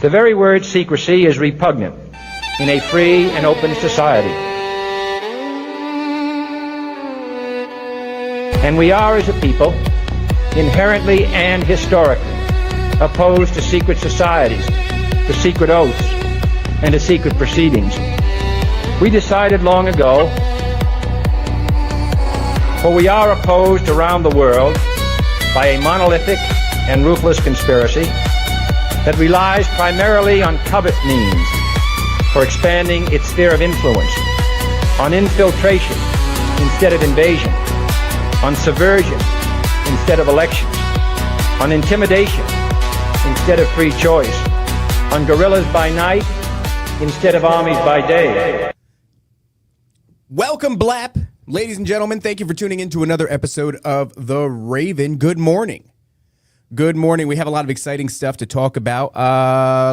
The very word secrecy is repugnant in a free and open society. And we are, as a people, inherently and historically opposed to secret societies, to secret oaths, and to secret proceedings. We decided long ago, for we are opposed around the world by a monolithic and ruthless conspiracy that relies primarily on covert means for expanding its sphere of influence, on infiltration instead of invasion, on subversion instead of elections, on intimidation instead of free choice, on guerrillas by night instead of armies by day. Welcome, Blap. Ladies and gentlemen, thank you for tuning in to another episode of The Raven. Good morning. Good morning. We have a lot of exciting stuff to talk about,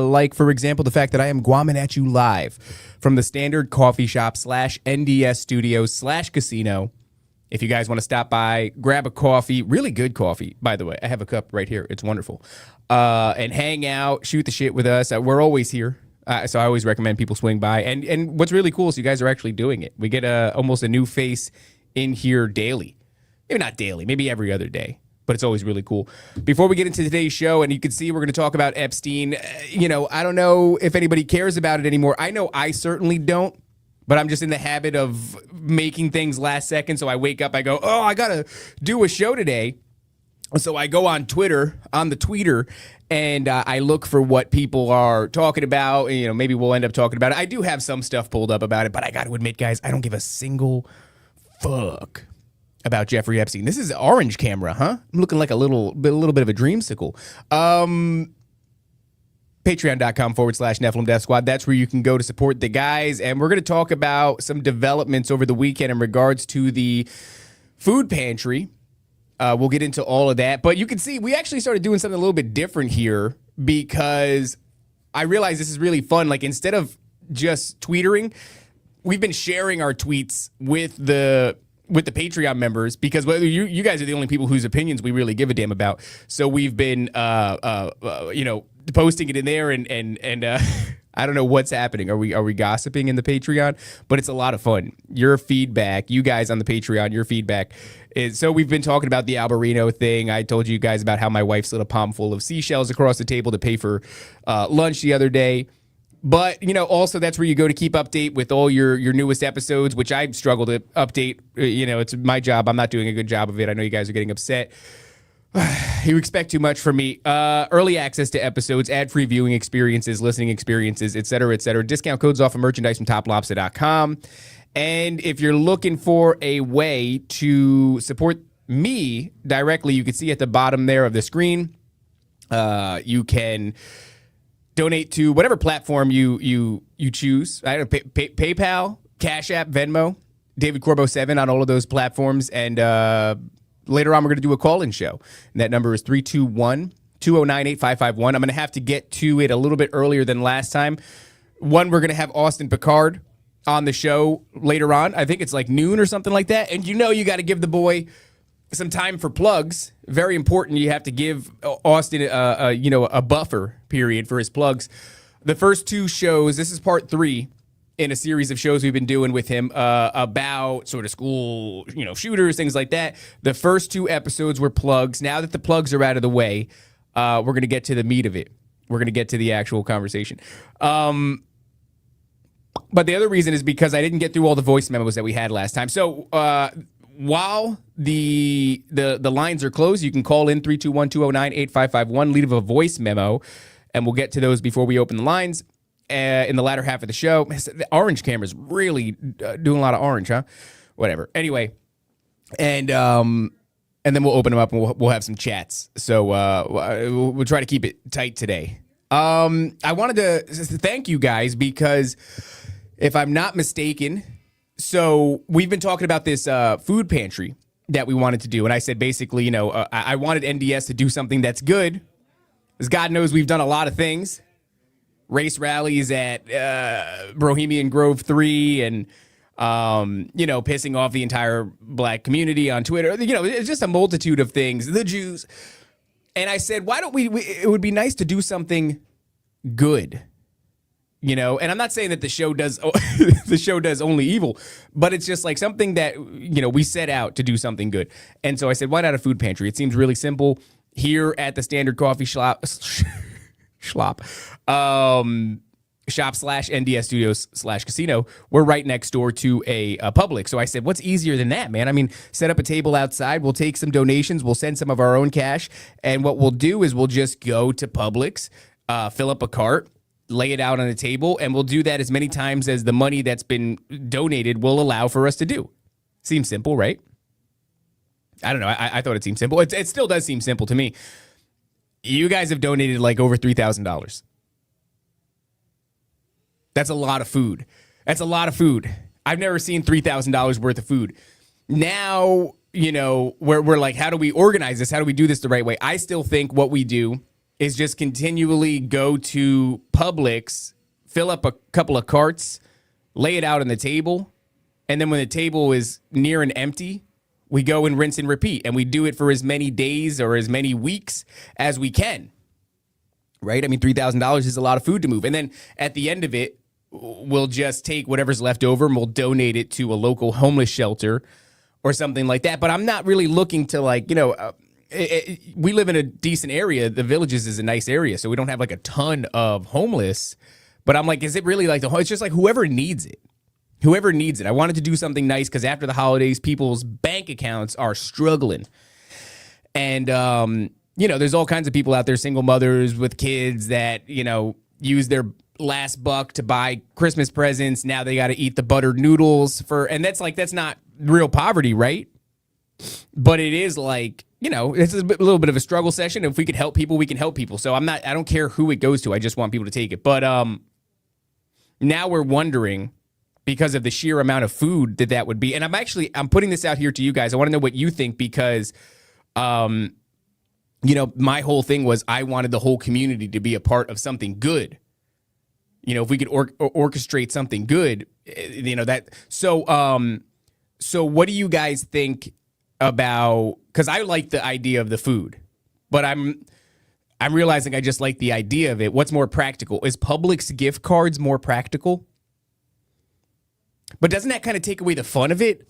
like, for example, the fact that I am guamming at you live from the Standard Coffee Shop / NDS Studios / Casino. If you guys want to stop by, grab a coffee, really good coffee, by the way. I have a cup right here. It's wonderful. And hang out, shoot the shit with us. We're always here. So I always recommend people swing by. And what's really cool is you guys are actually doing it. We get almost a new face in here daily. Maybe not daily, maybe every other day. But it's always really cool. Before we get into today's show, and you can see we're going to talk about Epstein, I don't know if anybody cares about it anymore. I know I certainly don't, but I'm just in the habit of making things last second. So I wake up, I go, oh, I got to do a show today. So I go on Twitter, on the tweeter, and I look for what people are talking about. Maybe we'll end up talking about it. I do have some stuff pulled up about it, but I got to admit, guys, I don't give a single fuck about Jeffrey Epstein. This is orange camera, huh? I'm looking like a little bit of a dreamsicle. Patreon.com / Nephilim Death Squad. That's where you can go to support the guys. And we're going to talk about some developments over the weekend in regards to the food pantry. We'll get into all of that. But you can see we actually started doing something a little bit different here because I realized this is really fun. Like, instead of just tweetering, we've been sharing our tweets with the Patreon members, because whether you guys are the only people whose opinions we really give a damn about. So we've been, posting it in there, and I don't know what's happening. Are we gossiping in the Patreon? But it's a lot of fun. Your feedback, you guys on the Patreon, your feedback is. So we've been talking about the Albarino thing. I told you guys about how my wife slid a palm full of seashells across the table to pay for lunch the other day. But, also that's where you go to keep update with all your newest episodes, which I struggle to update. It's my job. I'm not doing a good job of it. I know you guys are getting upset. You expect too much from me. Early access to episodes, ad-free viewing experiences, listening experiences, et cetera, et cetera. Discount codes off of merchandise from toplobster.com. And if you're looking for a way to support me directly, you can see at the bottom there of the screen, you can donate to whatever platform you choose. I don't know, PayPal, Cash App, Venmo, David Corbo 7 on all of those platforms. And later on, we're going to do a call-in show. And that number is 321-209-8551. I'm going to have to get to it a little bit earlier than last time. One, we're going to have Austin Picard on the show later on. I think it's like noon or something like that. And you got to give the boy some time for plugs. Very important. You have to give Austin a buffer period for his plugs. The first two shows, this is part 3 in a series of shows we've been doing with him about sort of school, shooters, things like that. The first 2 episodes were plugs. Now that the plugs are out of the way, we're going to get to the meat of it. We're going to get to the actual conversation. But the other reason is because I didn't get through all the voice memos that we had last time. So while the lines are closed, you can call in 321-209-8551, leave a voice memo, and we'll get to those before we open the lines in the latter half of the show. The orange camera's really doing a lot of orange, huh? Whatever. Anyway, and then we'll open them up and we'll have some chats. So we'll try to keep it tight today. I wanted to thank you guys because if I'm not mistaken, so we've been talking about this food pantry that we wanted to do. And I said, basically, I wanted NDS to do something that's good. Because God knows we've done a lot of things. Race rallies at Bohemian Grove 3 and, pissing off the entire black community on Twitter. It's just a multitude of things. The Jews. And I said, why don't it would be nice to do something good. And I'm not saying that the show does the show does only evil, but it's just like something that we set out to do something good. And so I said, why not a food pantry? It seems really simple here at the Standard Coffee Shop shop/NDS Studios/casino. We're right next door to a Publix. So I said, what's easier than that, man? I mean, set up a table outside. We'll take some donations. We'll send some of our own cash. And what we'll do is we'll just go to Publix, fill up a cart, lay it out on a table, and we'll do that as many times as the money that's been donated will allow for us to do. Seems simple, right? I don't know. I thought it seemed simple. It still does seem simple to me. You guys have donated like over $3,000. That's a lot of food. That's a lot of food. I've never seen $3,000 worth of food. Now, we're like, how do we organize this? How do we do this the right way? I still think what we do is just continually go to Publix, fill up a couple of carts, lay it out on the table, and then when the table is near and empty, we go and rinse and repeat, and we do it for as many days or as many weeks as we can, right? I mean, $3,000 is a lot of food to move. And then at the end of it, we'll just take whatever's left over and we'll donate it to a local homeless shelter or something like that. But I'm not really looking to we live in a decent area. The Villages is a nice area, so we don't have like a ton of homeless. But I'm like, is it really like it's just like whoever needs it. Whoever needs it. I wanted to do something nice because after the holidays, people's bank accounts are struggling. And, there's all kinds of people out there, single mothers with kids that, use their last buck to buy Christmas presents. Now they got to eat the buttered noodles and that's not real poverty, right? But it is like, it's a little bit of a struggle session. If we could help people, we can help people. So I don't care who it goes to. I just want people to take it. But now we're wondering, because of the sheer amount of food that would be. And I'm putting this out here to you guys. I want to know what you think because, my whole thing was I wanted the whole community to be a part of something good. If we could orchestrate something good, that. So what do you guys think about, because I like the idea of the food, but I'm realizing I just like the idea of it. What's more practical? Is Publix gift cards more practical? But doesn't that kind of take away the fun of it?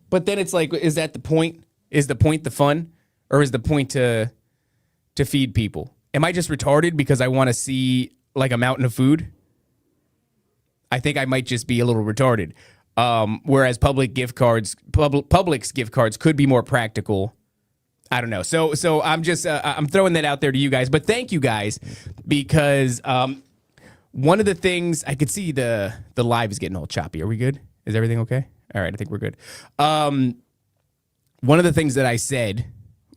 But then it's like, is that the point? Is the point the fun? Or is the point to feed people? Am I just retarded because I want to see like a mountain of food? I think I might just be a little retarded. Whereas Publix gift cards could be more practical. I don't know. So I'm just I'm throwing that out there to you guys. But thank you guys because one of the things I could see the live is getting all choppy. Are we good? Is everything okay? All right, I think we're good. One of the things that I said,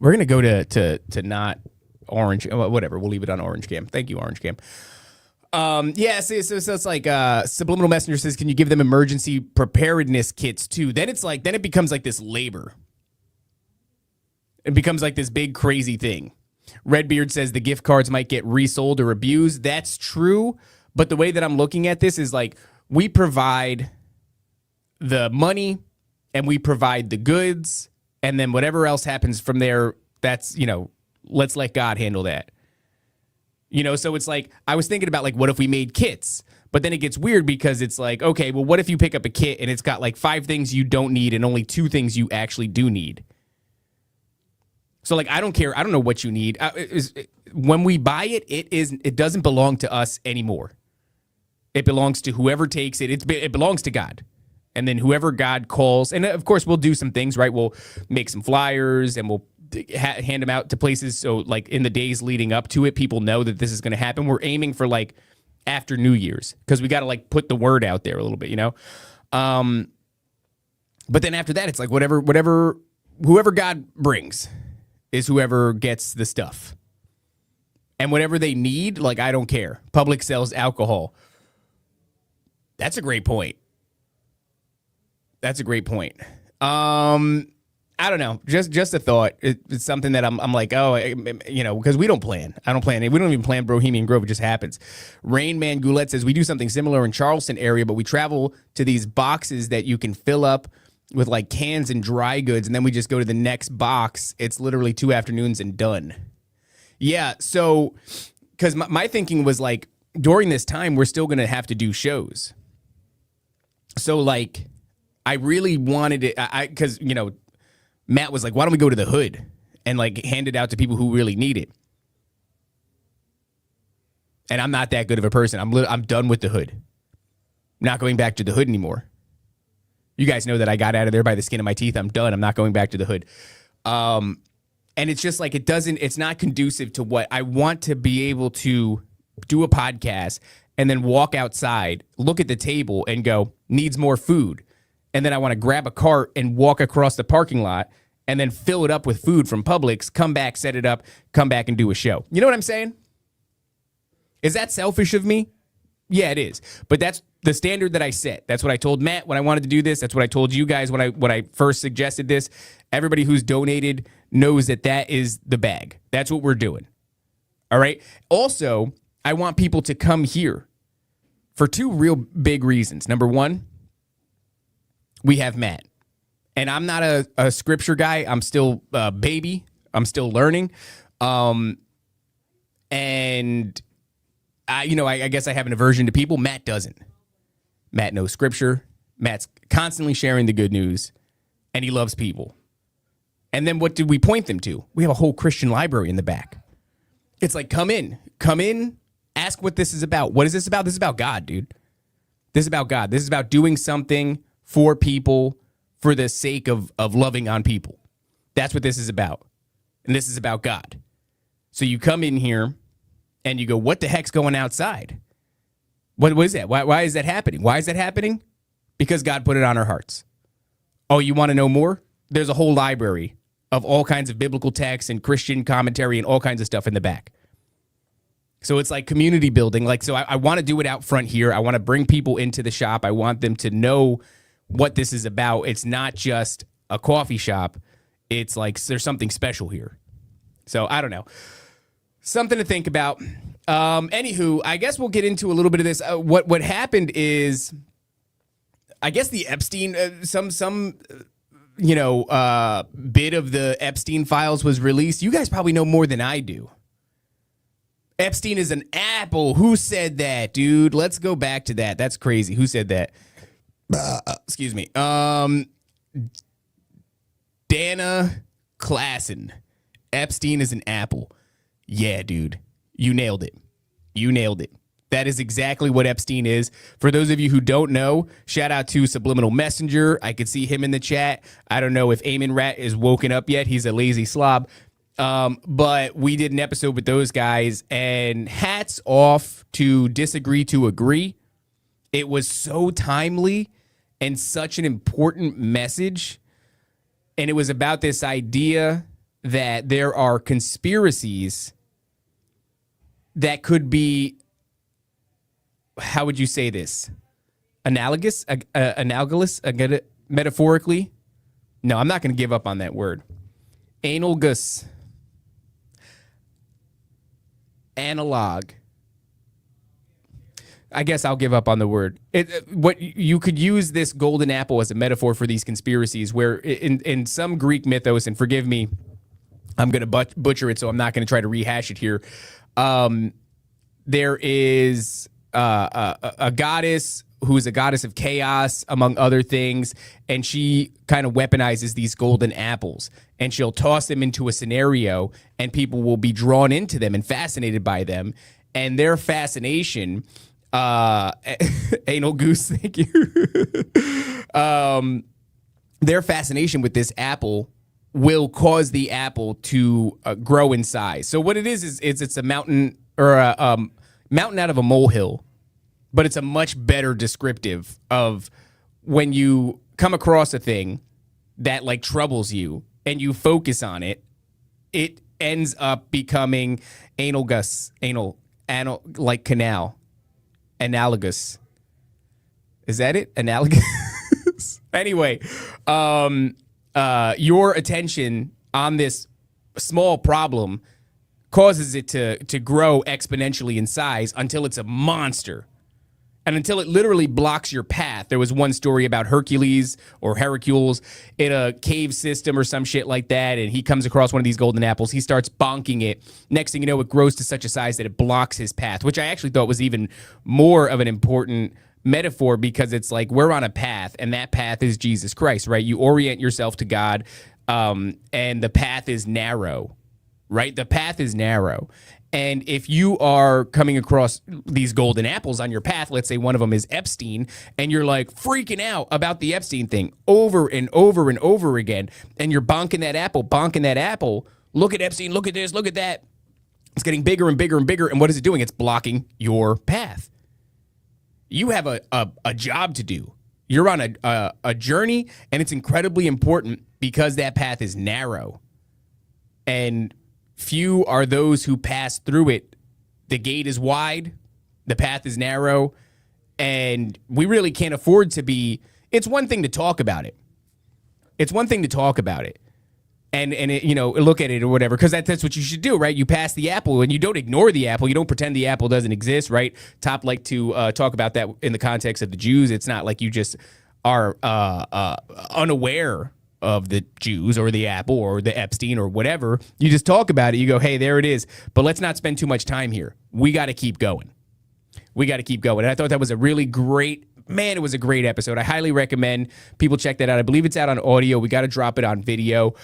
we're gonna go to not orange, whatever. We'll leave it on orange cam. Thank you, orange cam. So it's like Subliminal Messenger says, can you give them emergency preparedness kits too? Then it becomes like this labor. It becomes like this big crazy thing. Redbeard says the gift cards might get resold or abused. That's true, but the way that I'm looking at this is like we provide the money and we provide the goods, and then whatever else happens from there, that's, let's let God handle that. So it's like, I was thinking about like, what if we made kits? But then it gets weird because it's like, okay, well, what if you pick up a kit and it's got like 5 things you don't need and only 2 things you actually do need? So like, I don't care. I don't know what you need. When we buy it, it doesn't belong to us anymore. It belongs to whoever takes it. It belongs to God. And then whoever God calls, and of course we'll do some things, right? We'll make some flyers and we'll hand them out to places. So like in the days leading up to it, people know that this is going to happen. We're aiming for like after New Year's because we got to like put the word out there a little bit, But then after that, it's like whoever God brings is whoever gets the stuff. And whatever they need, like, I don't care. Publix sells alcohol. That's a great point. I don't know. Just a thought. It's something that I'm like, because we don't plan. I don't plan. We don't even plan Bohemian Grove. It just happens. Rain Man Goulet says we do something similar in Charleston area, but we travel to these boxes that you can fill up with like cans and dry goods, and then we just go to the next box. It's literally 2 afternoons and done. Yeah. So because my thinking was like, during this time, we're still going to have to do shows. So like, I really wanted it. Because, you know, Matt was like, why don't we go to the hood and like hand it out to people who really need it? And I'm not that good of a person. I'm done with the hood. I'm not going back to the hood anymore. You guys know that I got out of there by the skin of my teeth. I'm done. I'm not going back to the hood. And it's just like, it's not conducive to what I want to be able to do a podcast and then walk outside, look at the table and go, needs more food. And then I want to grab a cart and walk across the parking lot and then fill it up with food from Publix, come back, set it up, come back and do a show. You know what I'm saying? Is that selfish of me? Yeah, it is. But that's the standard that I set. That's what I told Matt when I wanted to do this. That's what I told you guys when I first suggested this. Everybody who's donated knows that that is the bag. That's what we're doing. All right. Also, I want people to come here for two real big reasons. Number one, we have Matt. And I'm not a scripture guy. I'm still a baby. I'm still learning. And I guess I have an aversion to people. Matt doesn't. Matt knows scripture. Matt's constantly sharing the good news, and he loves people. And then what did we point them to? We have a whole Christian library in the back. It's like, come in, ask what this is about. What is this about? This is about God, dude. This is about God. This is about doing something for people for the sake of loving on people. That's what this is about. And this is about God. So you come in here and you go, what the heck's going outside? What is that? Why is that happening? Why is that happening? Because God put it on our hearts. Oh, you want to know more? There's a whole library of all kinds of biblical texts and Christian commentary and all kinds of stuff in the back. So it's like community building. Like, so I want to do it out front here. I want to bring people into the shop. I want them to know what this is about. It's not just a coffee shop. It's like there's something special here. So I don't know. Something to think about. Anywho, I guess we'll get into a little bit of this. What happened is, I guess the Epstein, bit of the Epstein files was released. You guys probably know more than I do. Epstein is an apple. Who said that, dude? Let's go back to that. That's crazy. Who said that? Excuse me. Dana Klassen. Epstein is an apple. Yeah, dude. You nailed it. You nailed it. That is exactly what Epstein is. For those of you who don't know, shout out to Subliminal Messenger. I could see him in the chat. I don't know if Eamon Rat is woken up yet. He's a lazy slob. But we did an episode with those guys, and hats off to Disagree to Agree. It was so timely and such an important message. And it was about this idea that there are conspiracies that could be, how would you say this? Analogous, metaphorically? No, I'm not going to give up on that word. Analogous. Analog. I guess I'll give up on the word. What you could use this golden apple as a metaphor for these conspiracies, where in some Greek mythos, and forgive me, I'm going to butcher it, so I'm not going to try to rehash it here. There is a goddess who is a goddess of chaos, among other things, and she kind of weaponizes these golden apples, and she'll toss them into a scenario, and people will be drawn into them and fascinated by them, and their fascination, anal goose, thank you, their fascination with this apple will cause the apple to grow in size. So what it is it's a mountain, or a mountain out of a molehill, but it's a much better descriptive of when you come across a thing that like troubles you and you focus on it, it ends up becoming analogous, like canal, analogous. Is that it? Analogous. Anyway, your attention on this small problem causes it to grow exponentially in size until it's a monster. And until it literally blocks your path. There was one story about Hercules in a cave system or some shit like that, and he comes across one of these golden apples. He starts bonking it. Next thing you know, it grows to such a size that it blocks his path, which I actually thought was even more of an important metaphor, because it's like we're on a path, and that path is Jesus Christ, right? You orient yourself to God, and the path is narrow, right? The path is narrow. And if you are coming across these golden apples on your path, let's say one of them is Epstein, and you're like freaking out about the Epstein thing over and over and over again, and you're bonking that apple, look at Epstein, look at this, look at that. It's getting bigger and bigger and bigger. And what is it doing? It's blocking your path. You have a job to do. You're on a journey, and it's incredibly important because that path is narrow. And few are those who pass through it. The gate is wide, the path is narrow, and we really can't afford to be. It's one thing to talk about it. And it, look at it or whatever, because that's what you should do, right? You pass the apple, and you don't ignore the apple. You don't pretend the apple doesn't exist, right? Top like to talk about that in the context of the Jews. It's not like you just are unaware of the Jews or the apple or the Epstein or whatever. You just talk about it. You go, hey, there it is. But let's not spend too much time here. We got to keep going. And I thought that was a really great, it was a great episode. I highly recommend people check that out. I believe it's out on audio. We got to drop it on video.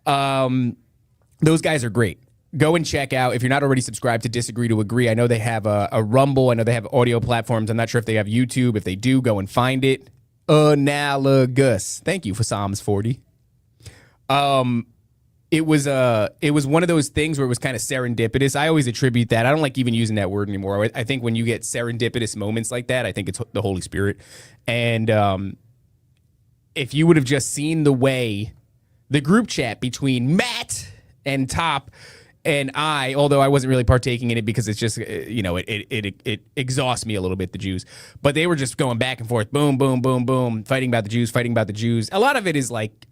Those guys are great. Go and check out, if you're not already subscribed to Disagree to Agree. I know they have a Rumble. I know they have audio platforms. I'm not sure if they have YouTube. If they do, go and find it. Analogous. Thank you for Psalms 40. It was one of those things where it was kind of serendipitous. I always attribute that. I don't like even using that word anymore. I think when you get serendipitous moments like that, I think it's the Holy Spirit. And if you would have just seen the way the group chat between Matt and Top and I, although I wasn't really partaking in it because it's just, it exhausts me a little bit, the Jews. But they were just going back and forth, boom, boom, boom, boom, fighting about the Jews. A lot of it is like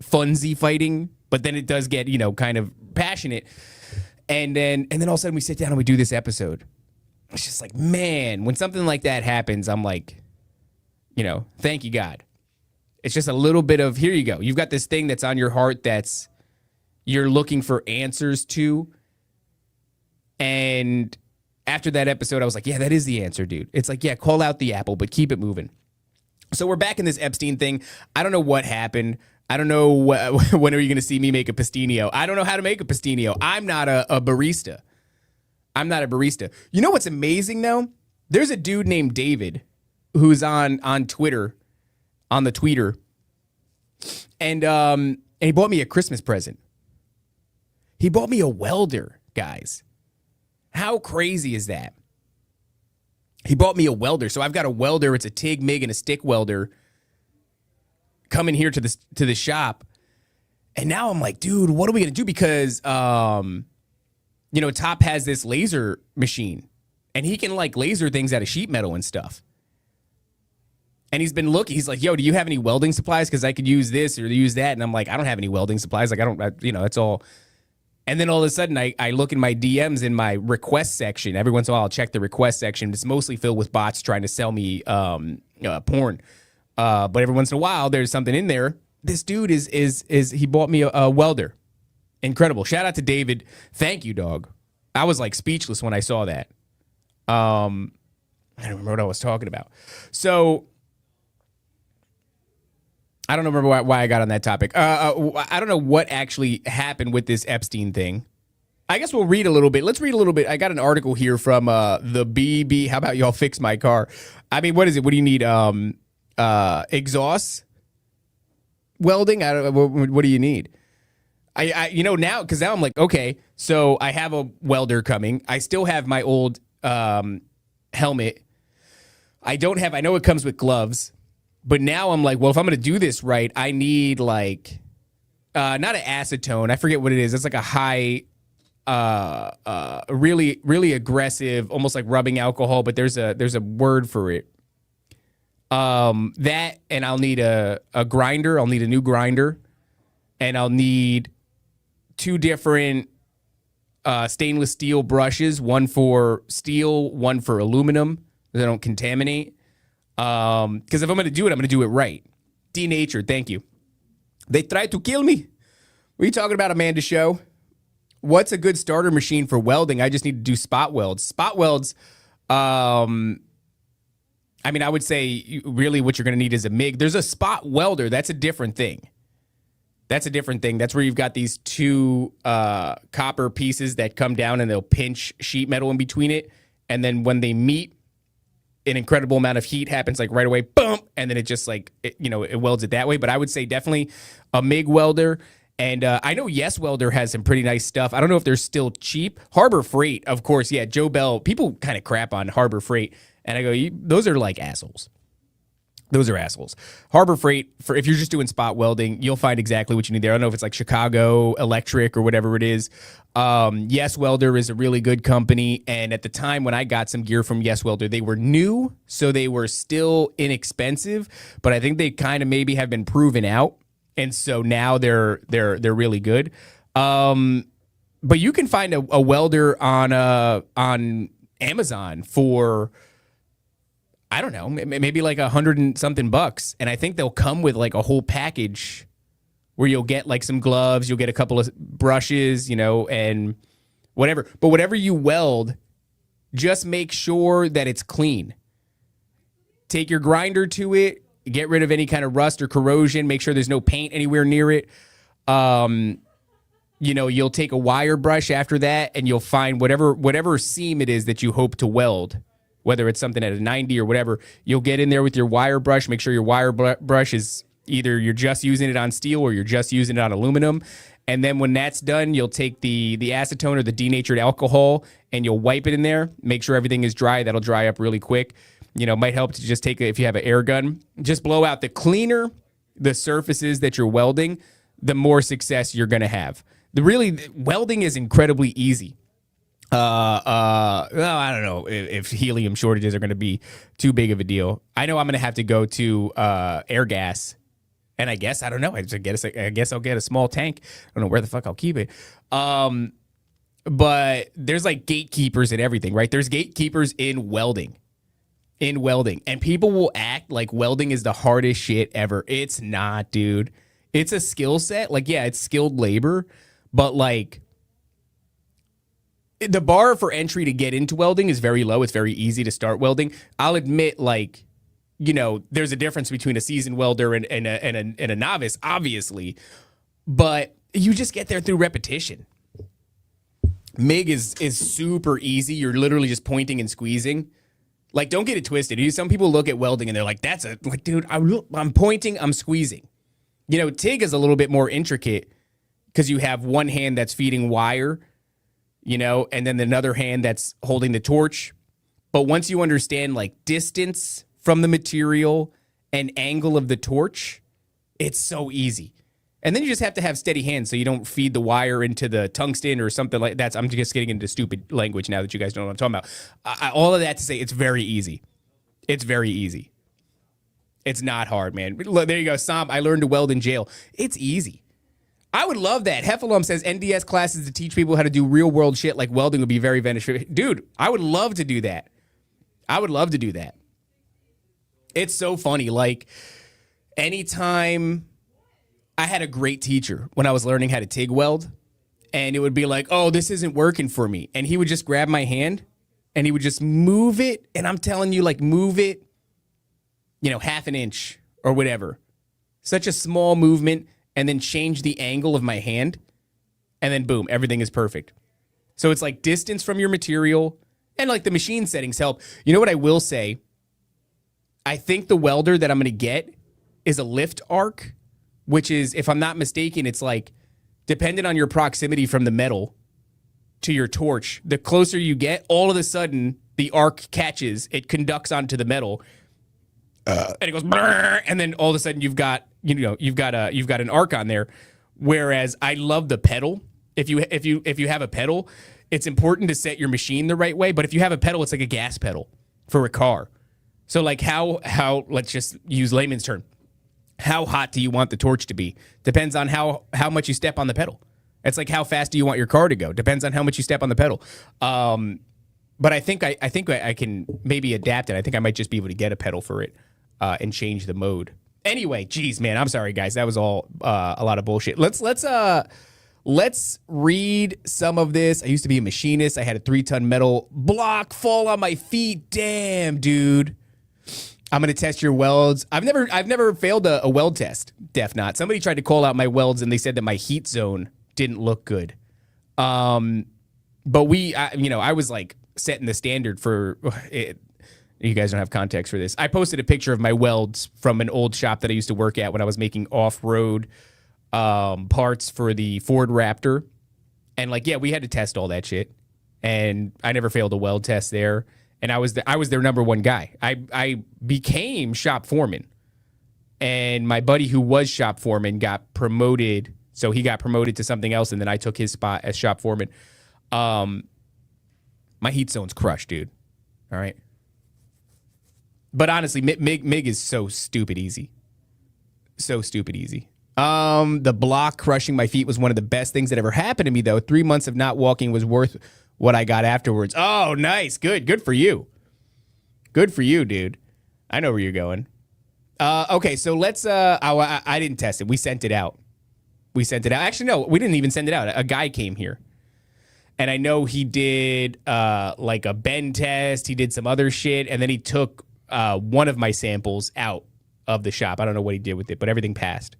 funsy fighting, but then it does get, kind of passionate. And then all of a sudden we sit down and we do this episode. It's just like, man, when something like that happens, I'm like, thank you, God. It's just a little bit of, here you go. You've got this thing that's on your heart that's you're looking for answers to. And after that episode, I was like, yeah, that is the answer, dude. It's like, yeah, call out the apple, but keep it moving. So we're back in this Epstein thing. I don't know what happened. I don't know when are you going to see me make a pastinio. I don't know how to make a pastinio. I'm not a barista. You know what's amazing, though? There's a dude named David who's on Twitter, on the tweeter, and he bought me a Christmas present. He bought me a welder, guys. How crazy is that? He bought me a welder. So I've got a welder. It's a TIG, MIG, and a stick welder coming here to the shop. And now I'm like, dude, what are we going to do? Because, Top has this laser machine. And he can, laser things out of sheet metal and stuff. And he's been looking. He's like, yo, do you have any welding supplies? Because I could use this or use that. And I'm like, I don't have any welding supplies. That's all. And then all of a sudden, I look in my DMs in my request section. Every once in a while, I'll check the request section. It's mostly filled with bots trying to sell me porn. But every once in a while, there's something in there. This dude he bought me a welder. Incredible. Shout out to David. Thank you, dog. I was speechless when I saw that. I don't remember what I was talking about. So I don't remember why I got on that topic. I don't know what actually happened with this Epstein thing. I guess we'll read a little bit. Let's read a little bit. I got an article here from the BB. How about y'all fix my car? I mean, what is it? What do you need? Exhaust welding? I don't know. What do you need? Now, because now I'm like, okay, so I have a welder coming. I still have my old helmet. I know it comes with gloves. But now I'm like, well, if I'm going to do this right, I need not an acetone. I forget what it is. It's like a high, really, really aggressive, almost like rubbing alcohol. But there's a word for it. That, and I'll need a grinder. I'll need a new grinder, and I'll need 2 different stainless steel brushes. One for steel, one for aluminum. so I don't contaminate. Because if I'm going to do it, I'm going to do it right. Denatured, thank you. They tried to kill me. What are you talking about, Amanda Show? What's a good starter machine for welding? I just need to do spot welds. Spot welds, I mean, I would say really what you're going to need is a MIG. There's a spot welder. That's a different thing. That's where you've got these two copper pieces that come down and they'll pinch sheet metal in between it. And then when they meet, an incredible amount of heat happens like right away, boom, and then it just like, it welds it that way. But I would say definitely a MIG welder. And I know Yes Welder has some pretty nice stuff. I don't know if they're still cheap. Harbor Freight, of course, yeah, Joe Bell. People kind of crap on Harbor Freight. And I go, those are like assholes. Those are assholes. Harbor Freight, if you're just doing spot welding, you'll find exactly what you need there. I don't know if it's like Chicago Electric or whatever it is. Yes Welder is a really good company. And at the time when I got some gear from Yes Welder, they were new, so they were still inexpensive. But I think they kind of maybe have been proven out. And so now they're really good. But you can find a welder on Amazon for, I don't know, maybe like $100 and something bucks. And I think they'll come with like a whole package where you'll get like some gloves, you'll get a couple of brushes, and whatever. But whatever you weld, just make sure that it's clean. Take your grinder to it, get rid of any kind of rust or corrosion, make sure there's no paint anywhere near it. You'll take a wire brush after that and you'll find whatever seam it is that you hope to weld. Whether it's something at a 90 or whatever, you'll get in there with your wire brush. Make sure your wire brush is either you're just using it on steel or you're just using it on aluminum. And then when that's done, you'll take the acetone or the denatured alcohol and you'll wipe it in there. Make sure everything is dry. That'll dry up really quick. Might help to just take if you have an air gun, just blow out. The cleaner the surfaces that you're welding, the more success you're going to have. Welding is incredibly easy. I don't know if helium shortages are going to be too big of a deal. I know I'm going to have to go to air gas, and I guess I don't know. I guess I'll get a small tank. I don't know where the fuck I'll keep it. But there's like gatekeepers and everything, right? There's gatekeepers in welding. And people will act like welding is the hardest shit ever. It's not, dude. It's a skill set. Like, yeah, it's skilled labor, but like, the bar for entry to get into welding is very low. It's very easy to start welding. I'll admit, like, there's a difference between a seasoned welder and a novice, obviously, but you just get there through repetition. MIG is super easy. You're literally just pointing and squeezing. Like, don't get it twisted. Some people look at welding and they're like, dude, I'm pointing, I'm squeezing. TIG is a little bit more intricate because you have one hand that's feeding wire, and then another hand that's holding the torch. But once you understand like distance from the material and angle of the torch, it's so easy. And then you just have to have steady hands so you don't feed the wire into the tungsten or something like that. I'm just getting into stupid language now that you guys know what I'm talking about. All of that to say, it's very easy. It's very easy. It's not hard, man. Look, there you go. Sam, I learned to weld in jail. It's easy. I would love that. Heffalum says NDS classes to teach people how to do real world shit like welding would be very beneficial. Dude, I would love to do that. It's so funny. Like, anytime I had a great teacher when I was learning how to TIG weld, and it would be like, oh, this isn't working for me. And he would just grab my hand and he would just move it. And I'm telling you, like, move it, half an inch or whatever. Such a small movement. And then change the angle of my hand, and then boom, everything is perfect. So it's like distance from your material, and like the machine settings help. You know what I will say? I think the welder that I'm going to get is a lift arc, which is, if I'm not mistaken, it's like, dependent on your proximity from the metal to your torch, the closer you get, all of a sudden, the arc catches, it conducts onto the metal, and it goes, and then all of a sudden you've got an arc on there. Whereas I love the pedal. If you have a pedal, it's important to set your machine the right way. But if you have a pedal, it's like a gas pedal for a car. So like how let's just use layman's term. How hot do you want the torch to be? Depends on how much you step on the pedal. It's like how fast do you want your car to go? Depends on how much you step on the pedal. but I think I can maybe adapt it. I think I might just be able to get a pedal for it and change the mode. Anyway, geez, man, I'm sorry, guys. That was all a lot of bullshit. Let's read some of this. I used to be a machinist. I had a 3-ton metal block fall on my feet. Damn, dude. I'm gonna test your welds. I've never failed a weld test. Def not. Somebody tried to call out my welds and they said that my heat zone didn't look good. But I was like setting the standard for it. You guys don't have context for this. I posted a picture of my welds from an old shop that I used to work at when I was making off-road parts for the Ford Raptor. And we had to test all that shit. And I never failed a weld test there. And I was their number one guy. I became shop foreman. And my buddy who was shop foreman got promoted. So he got promoted to something else, and then I took his spot as shop foreman. My heat zone's crushed, dude. All right. But honestly, MIG is so stupid easy. So stupid easy. The block crushing my feet was one of the best things that ever happened to me, though. 3 months of not walking was worth what I got afterwards. Oh, nice. Good for you. Good for you, dude. I know where you're going. Okay, so let's... I didn't test it. We sent it out. Actually, no, we didn't even send it out. A guy came here. And I know he did a bend test. He did some other shit. And then he took one of my samples out of the shop. I don't know what he did with it, but everything passed.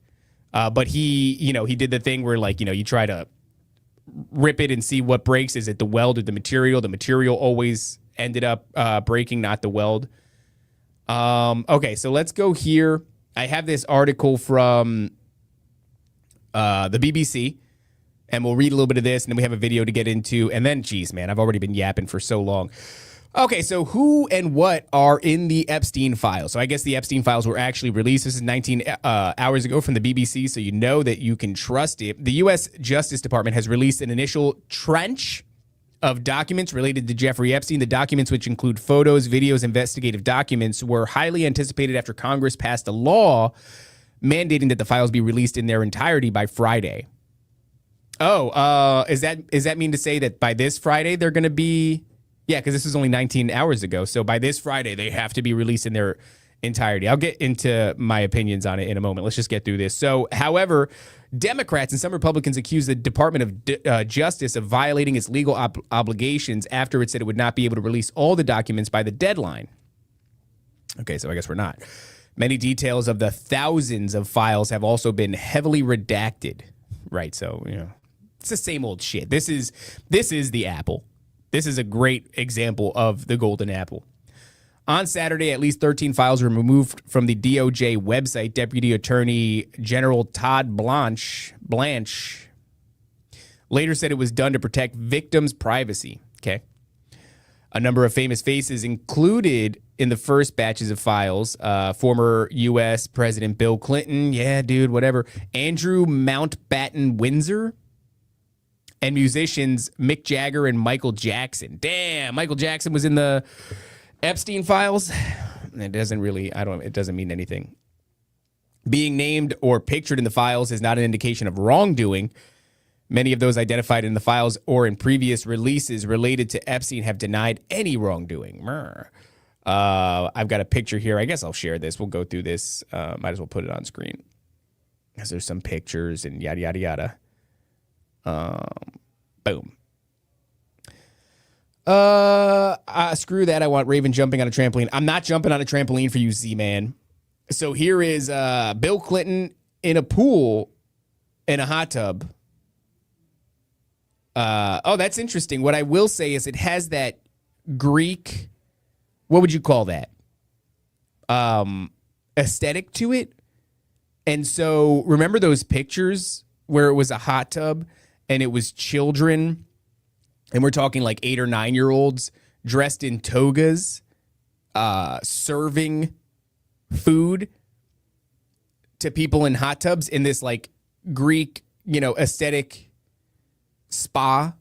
But he did the thing where you try to rip it and see what breaks. Is it the weld or the material? The material always ended up breaking, not the weld. Okay, so let's go here. I have this article from the BBC, and we'll read a little bit of this, and then we have a video to get into. And then, geez, man, I've already been yapping for so long. Okay, so who and what are in the Epstein files? So I guess the Epstein files were actually released. This is 19 hours ago from the BBC, so you know that you can trust it. The U.S. Justice Department has released an initial tranche of documents related to Jeffrey Epstein. The documents, which include photos, videos, investigative documents, were highly anticipated after Congress passed a law mandating that the files be released in their entirety by Friday. Oh, is that mean to say that by this Friday they're going to be... Yeah, because this is only 19 hours ago. So by this Friday, they have to be released in their entirety. I'll get into my opinions on it in a moment. Let's just get through this. So, however, Democrats and some Republicans accused the Department of Justice of violating its legal obligations after it said it would not be able to release all the documents by the deadline. Okay, so I guess we're not. Many details of the thousands of files have also been heavily redacted. Right, so, it's the same old shit. This is the Apple. This is a great example of the golden apple. On Saturday, at least 13 files were removed from the DOJ website. Deputy Attorney General Todd Blanche later said it was done to protect victims' privacy. Okay. A number of famous faces included in the first batches of files. Former U.S. President Bill Clinton. Yeah, dude, whatever. Andrew Mountbatten Windsor. And musicians Mick Jagger and Michael Jackson. Damn, Michael Jackson was in the Epstein files. It doesn't mean anything. Being named or pictured in the files is not an indication of wrongdoing. Many of those identified in the files or in previous releases related to Epstein have denied any wrongdoing. I've got a picture here. I guess I'll share this. We'll go through this. Might as well put it on screen. Because there's some pictures and yada, yada, yada. Boom. Screw that. I want Raven jumping on a trampoline. I'm not jumping on a trampoline for you, Z-Man. So here is Bill Clinton in a pool in a hot tub. Oh, that's interesting. What I will say is it has that Greek, what would you call that? Aesthetic to it. And so remember those pictures where it was a hot tub and it was children, and we're talking like 8 or 9 year olds dressed in togas, serving food to people in hot tubs in this like Greek, aesthetic spa.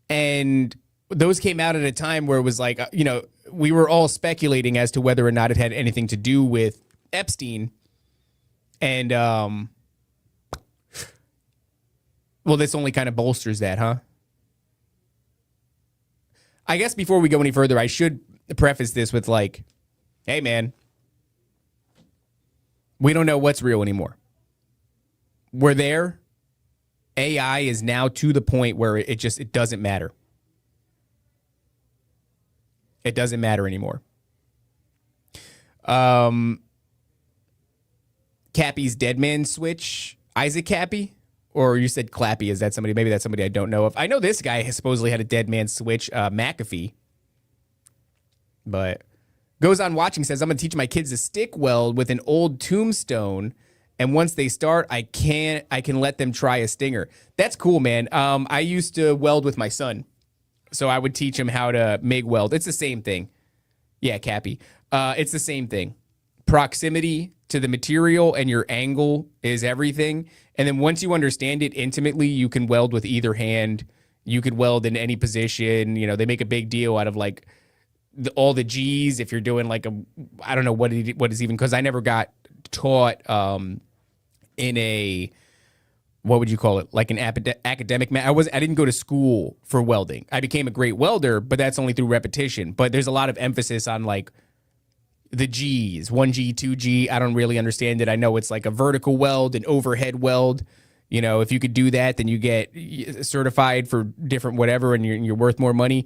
And those came out at a time where it was like, we were all speculating as to whether or not it had anything to do with Epstein. And, well, this only kind of bolsters that, huh? I guess before we go any further, I should preface this with like, hey, man, we don't know what's real anymore. We're there. AI is now to the point where it doesn't matter. It doesn't matter anymore. Cappy's dead man switch. Isaac Cappy? Or you said Clappy. Is that somebody? Maybe that's somebody I don't know of. I know this guy has supposedly had a dead man switch, McAfee. But goes on watching, says, I'm going to teach my kids to stick weld with an old tombstone. And once they start, I can let them try a stinger. That's cool, man. I used to weld with my son. So I would teach him how to MIG weld. It's the same thing. Yeah, Cappy. It's the same thing. Proximity to the material and your angle is everything. And then once you understand it intimately, you can weld with either hand. You could weld in any position. You know, they make a big deal out of like all the G's if you're doing like I don't know what is even, because I never got taught in a, what would you call it? Like an academic. I didn't go to school for welding. I became a great welder, but that's only through repetition. But there's a lot of emphasis on like the G's, 1G, 2G. I don't really understand it. I know it's like a vertical weld, an overhead weld. You know, if you could do that, then you get certified for different whatever, and you're worth more money.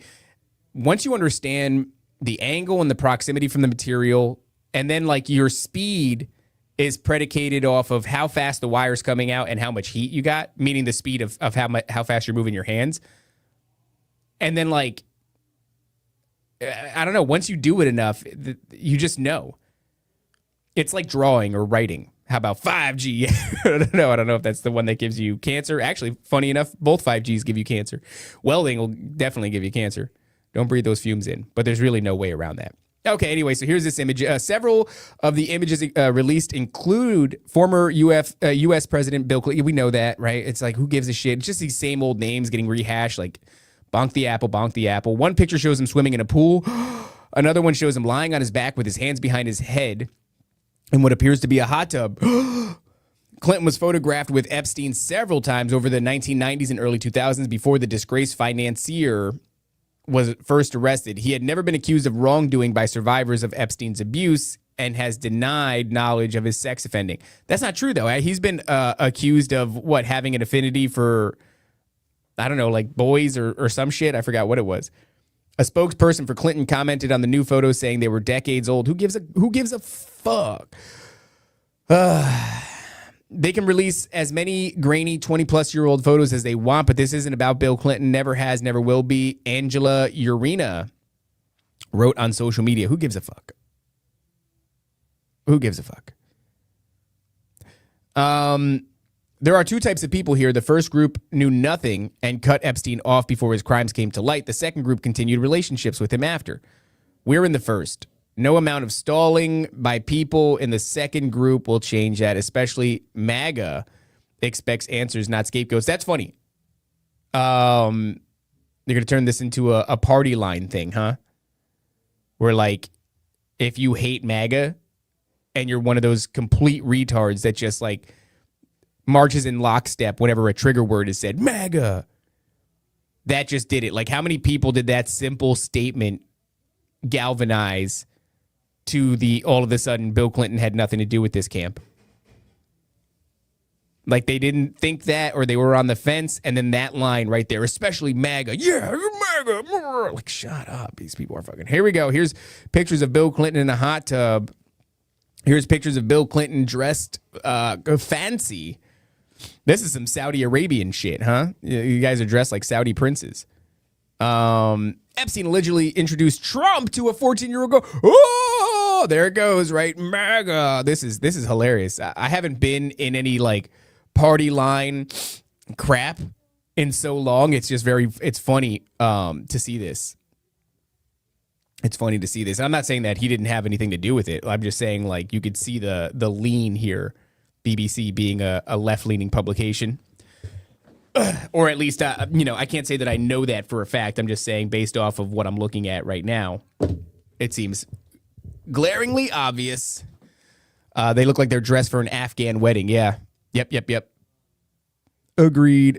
Once you understand the angle and the proximity from the material, and then like your speed is predicated off of how fast the wire's coming out and how much heat you got, meaning the speed of how fast you're moving your hands. And then like, I don't know, once you do it enough, you just know. It's like drawing or writing. How about 5G? I don't know if that's the one that gives you cancer. Actually, funny enough, both 5Gs give you cancer. Welding will definitely give you cancer. Don't breathe those fumes in, but there's really no way around that. Okay, anyway, so here's this image. Several of the images released include former U.S. President Bill Clinton. We know that, right? It's like, who gives a shit? It's just these same old names getting rehashed, like bonk the apple, bonk the apple. One picture shows him swimming in a pool. Another one shows him lying on his back with his hands behind his head in what appears to be a hot tub. Clinton was photographed with Epstein several times over the 1990s and early 2000s before the disgraced financier was first arrested. He had never been accused of wrongdoing by survivors of Epstein's abuse and has denied knowledge of his sex offending. That's not true, though. He's been accused of, having an affinity for, I don't know, like boys or some shit. I forgot what it was. A spokesperson for Clinton commented on the new photos saying they were decades old. Who gives a fuck? They can release as many grainy 20-plus-year-old photos as they want, but this isn't about Bill Clinton. Never has, never will be. Angela Urena wrote on social media. Who gives a fuck? Who gives a fuck? There are two types of people here. The first group knew nothing and cut Epstein off before his crimes came to light. The second group continued relationships with him after. We're in the first. No amount of stalling by people in the second group will change that, especially MAGA expects answers, not scapegoats. That's funny. They're going to turn this into a party line thing, huh? Where, like, if you hate MAGA and you're one of those complete retards that just, like, marches in lockstep whenever a trigger word is said, MAGA, that just did it. Like, how many people did that simple statement galvanize to all of a sudden Bill Clinton had nothing to do with this camp? Like, they didn't think that, or they were on the fence, and then that line right there, especially MAGA. Yeah, you're MAGA. Like, shut up. These people are fucking. Here we go. Here's pictures of Bill Clinton in a hot tub. Here's pictures of Bill Clinton dressed fancy. This is some Saudi Arabian shit, huh? You guys are dressed like Saudi princes. Epstein allegedly introduced Trump to a 14-year-old girl. Oh, there it goes, right? MAGA. This is hilarious. I haven't been in any like party line crap in so long. It's just it's funny to see this. It's funny to see this. I'm not saying that he didn't have anything to do with it. I'm just saying, like, you could see the lean here. BBC being a left-leaning publication. Or at least, I can't say that I know that for a fact. I'm just saying based off of what I'm looking at right now, it seems glaringly obvious. They look like they're dressed for an Afghan wedding. Yeah. Yep. Agreed.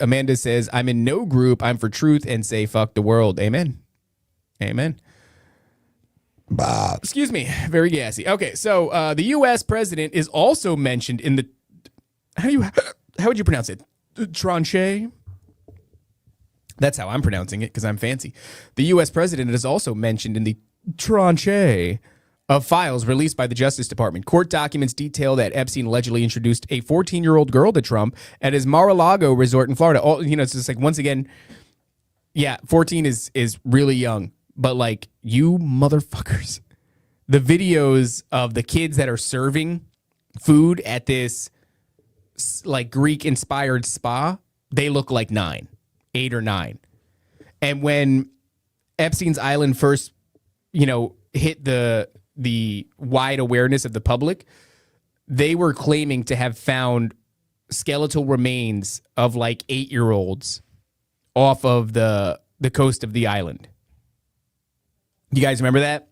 Amanda says, I'm in no group. I'm for truth and say fuck the world. Amen. Amen. Excuse me. Very gassy. Okay, so the U.S. president is also mentioned in the how would you pronounce it? Tranche. That's how I'm pronouncing it because I'm fancy. The U.S. president is also mentioned in the tranche of files released by the Justice Department. Court documents detail that Epstein allegedly introduced a 14-year-old girl to Trump at his Mar-a-Lago resort in Florida. It's just like, once again, yeah, 14 is really young, but like, you motherfuckers, the videos of the kids that are serving food at this like Greek-inspired spa, they look like 8 or 9. And when Epstein's Island first, hit the wide awareness of the public, they were claiming to have found skeletal remains of like 8-year-olds off of the coast of the island. You guys remember that?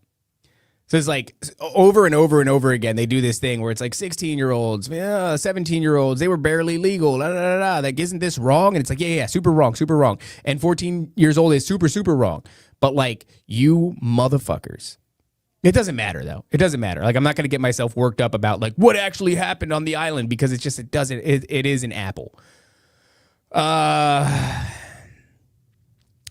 So it's like over and over and over again, they do this thing where it's like 16-year-olds, 17-year-olds, they were barely legal. Like, isn't this wrong? And it's like, yeah, super wrong, super wrong. And 14 years old is super, super wrong. But like, you motherfuckers. It doesn't matter, though. It doesn't matter. Like, I'm not going to get myself worked up about like what actually happened on the island, because it is an apple.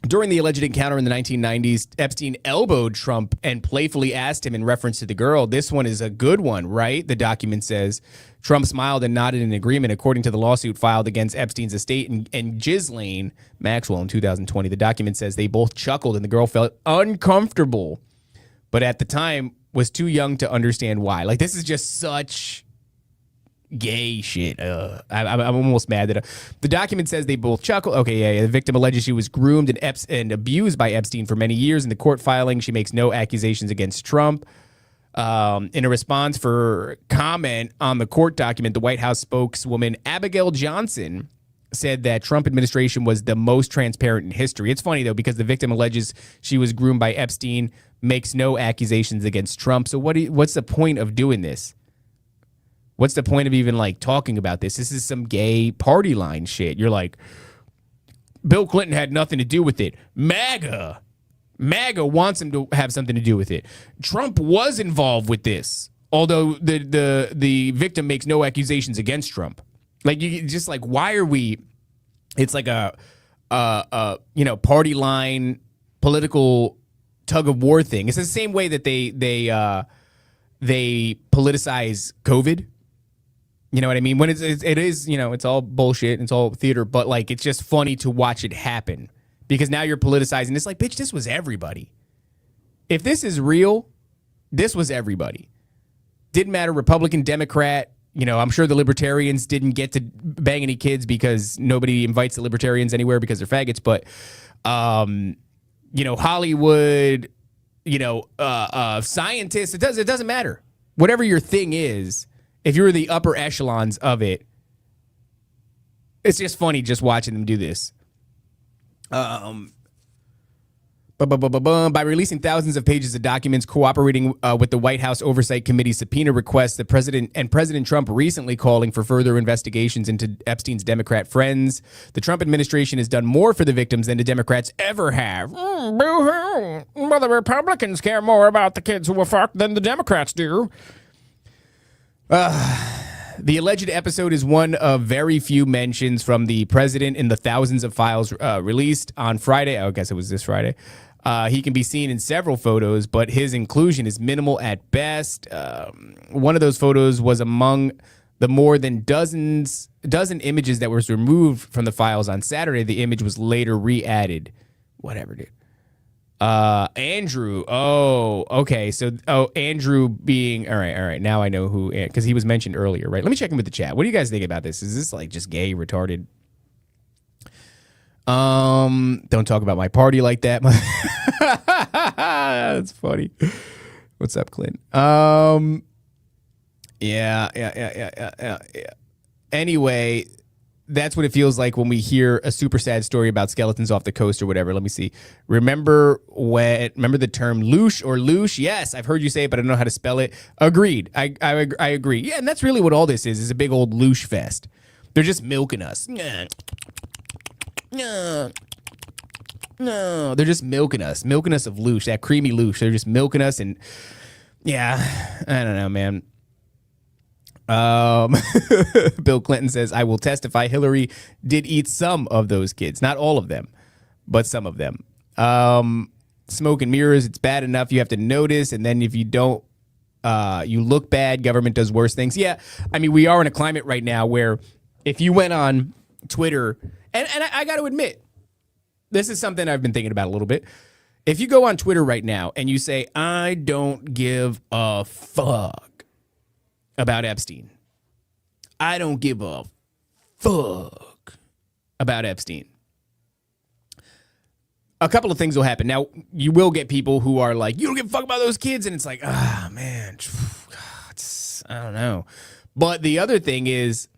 During the alleged encounter in the 1990s, Epstein elbowed Trump and playfully asked him in reference to the girl, "This one is a good one, right?" The document says. Trump smiled and nodded in agreement, according to the lawsuit filed against Epstein's estate and Ghislaine Maxwell in 2020. The document says they both chuckled and the girl felt uncomfortable, but at the time was too young to understand why. Like, this is just such gay shit. I'm almost mad that the document says they both chuckle. Okay, yeah. The victim alleges she was groomed and abused by Epstein for many years. In the court filing, she makes no accusations against Trump. In a response for comment on the court document, the White House spokeswoman Abigail Johnson said that Trump administration was the most transparent in history. It's funny, though, because the victim alleges she was groomed by Epstein, makes no accusations against Trump. So what's the point of doing this? What's the point of even like talking about this? This is some gay party line shit. You're like, Bill Clinton had nothing to do with it. MAGA wants him to have something to do with it. Trump was involved with this, although the victim makes no accusations against Trump. Like, you just like, why are we? It's like a party line political tug of war thing. It's the same way that they politicize COVID. You know what I mean? When it is, it's all bullshit and it's all theater, but like, it's just funny to watch it happen because now you're politicizing. It's like, bitch, this was everybody. If this is real, this was everybody. Didn't matter, Republican, Democrat. I'm sure the libertarians didn't get to bang any kids because nobody invites the libertarians anywhere because they're faggots. But, Hollywood, scientists, it doesn't matter. Whatever your thing is, if you're the upper echelons of it, it's just funny just watching them do this. By releasing thousands of pages of documents cooperating with the White House Oversight Committee subpoena requests, the President Trump recently calling for further investigations into Epstein's Democrat friends. The Trump administration has done more for the victims than the Democrats ever have. Boo-hoo. Well, the Republicans care more about the kids who were fucked than the Democrats do. The alleged episode is one of very few mentions from the president in the thousands of files released on Friday. I guess it was this Friday. He can be seen in several photos, but his inclusion is minimal at best. One of those photos was among the more than dozen images that was removed from the files on Saturday. The image was later re-added. Whatever, dude. Andrew. Oh, okay. So, Andrew being, all right. Now I know who, because he was mentioned earlier, right? Let me check in with the chat. What do you guys think about this? Is this like just gay, retarded? Don't talk about my party like that. That's funny. What's up, Clint? Yeah. Anyway, that's what it feels like when we hear a super sad story about skeletons off the coast or whatever. Let me see. Remember the term loosh or loosh? Yes, I've heard you say it, but I don't know how to spell it. Agreed. I agree. Yeah, and that's really what all this is a big old loosh fest. They're just milking us. No, they're just milking us of loosh, that creamy loosh. They're just milking us, and yeah, I don't know, man. Bill Clinton says, I will testify Hillary did eat some of those kids. Not all of them, but some of them. Smoke and mirrors, it's bad enough you have to notice, and then if you don't, you look bad, government does worse things. Yeah, I mean, we are in a climate right now where if you went on Twitter, and I got to admit, this is something I've been thinking about a little bit. If you go on Twitter right now and you say, I don't give a fuck about Epstein. I don't give a fuck about Epstein. A couple of things will happen. Now, you will get people who are like, you don't give a fuck about those kids. And it's like, man, I don't know. But the other thing is,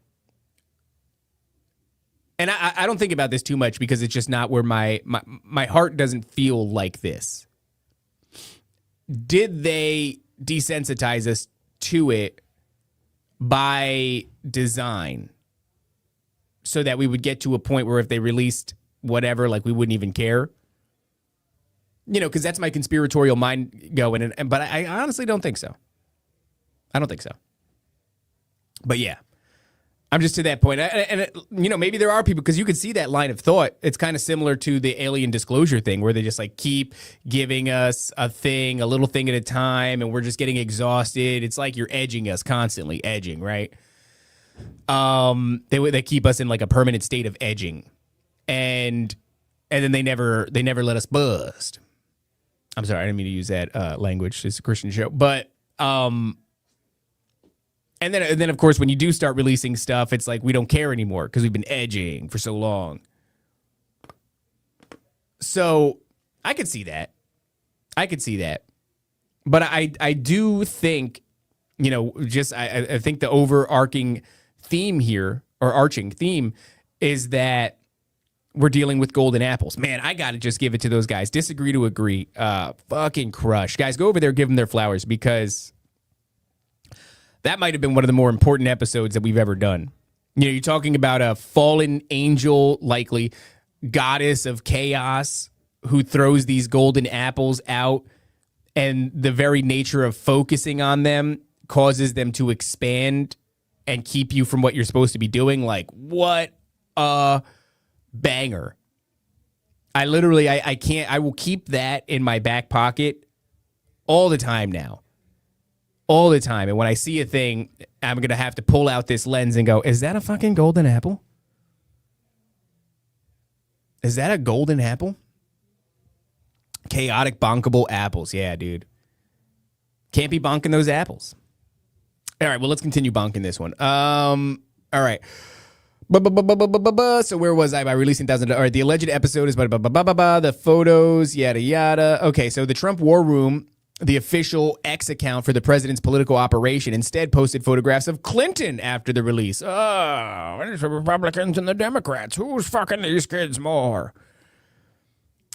and I don't think about this too much because it's just not where my heart doesn't feel like this. Did they desensitize us to it by design so that we would get to a point where if they released whatever, like we wouldn't even care? You know, because that's my conspiratorial mind going. But I honestly don't think so. I don't think so. But yeah. I'm just to that point. And you know, maybe there are people, because you can see that line of thought. It's kind of similar to the alien disclosure thing where they just like keep giving us a little thing at a time, and we're just getting exhausted. It's like you're edging us, constantly edging, right? They keep us in like a permanent state of edging. And then they never let us bust. I'm sorry, I didn't mean to use that language. It's a Christian show. But And then, of course, when you do start releasing stuff, it's like we don't care anymore because we've been edging for so long. So I could see that. But I do think, you know, just I think the overarching theme here, or arching theme, is that we're dealing with golden apples. Man, I got to just give it to those guys. Disagree to agree. Fucking crush. Guys, go over there, give them their flowers, because that might have been one of the more important episodes that we've ever done. You know, you're talking about a fallen angel, likely goddess of chaos, who throws these golden apples out, and the very nature of focusing on them causes them to expand and keep you from what you're supposed to be doing. Like, what a banger. I will keep that in my back pocket all the time now. All the time. And when I see a thing, I'm going to have to pull out this lens and go, is that a fucking golden apple? Is that a golden apple? Chaotic bonkable apples. Yeah, dude. Can't be bonking those apples. All right, well, let's continue bonking this one. All right. So where was I? By releasing thousands. All right, the alleged episode is the photos, yada, yada. Okay, so the Trump War Room, the official X account for the president's political operation, instead posted photographs of Clinton after the release. Oh, it's the Republicans and the Democrats. Who's fucking these kids more?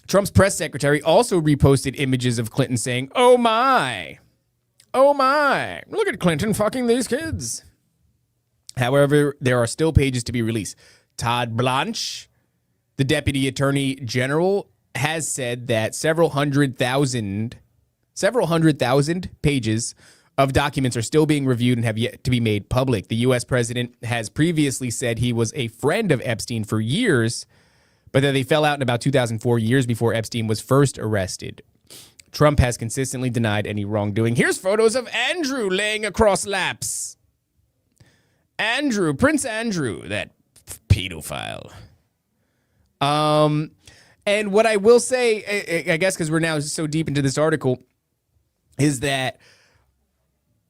Trump's press secretary also reposted images of Clinton saying, oh my, look at Clinton fucking these kids. However, there are still pages to be released. Todd Blanche, the deputy attorney general, has said that several hundred thousand pages of documents are still being reviewed and have yet to be made public. The U.S. president has previously said he was a friend of Epstein for years, but that they fell out in about 2004, years before Epstein was first arrested. Trump has consistently denied any wrongdoing. Here's photos of Andrew laying across laps. Prince Andrew, that pedophile. And what I will say, I guess because we're now so deep into this article, is that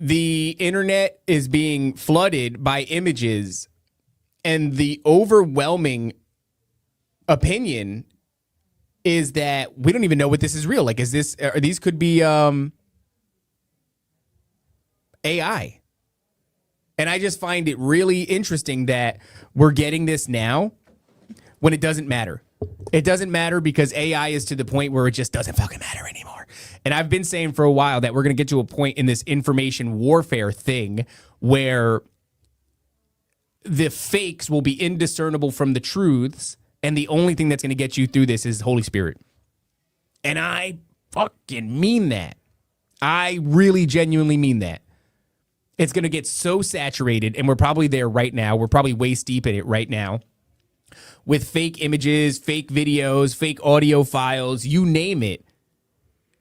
the internet is being flooded by images, and the overwhelming opinion is that we don't even know what this is real. Like, these could be AI. And I just find it really interesting that we're getting this now when it doesn't matter. It doesn't matter because AI is to the point where it just doesn't fucking matter anymore. And I've been saying for a while that we're going to get to a point in this information warfare thing where the fakes will be indiscernible from the truths, And the only thing that's going to get you through this is Holy Spirit. And I fucking mean that. I really genuinely mean that. It's going to get so saturated, and we're probably there right now. We're probably waist deep in it right now with fake images, fake videos, fake audio files, you name it.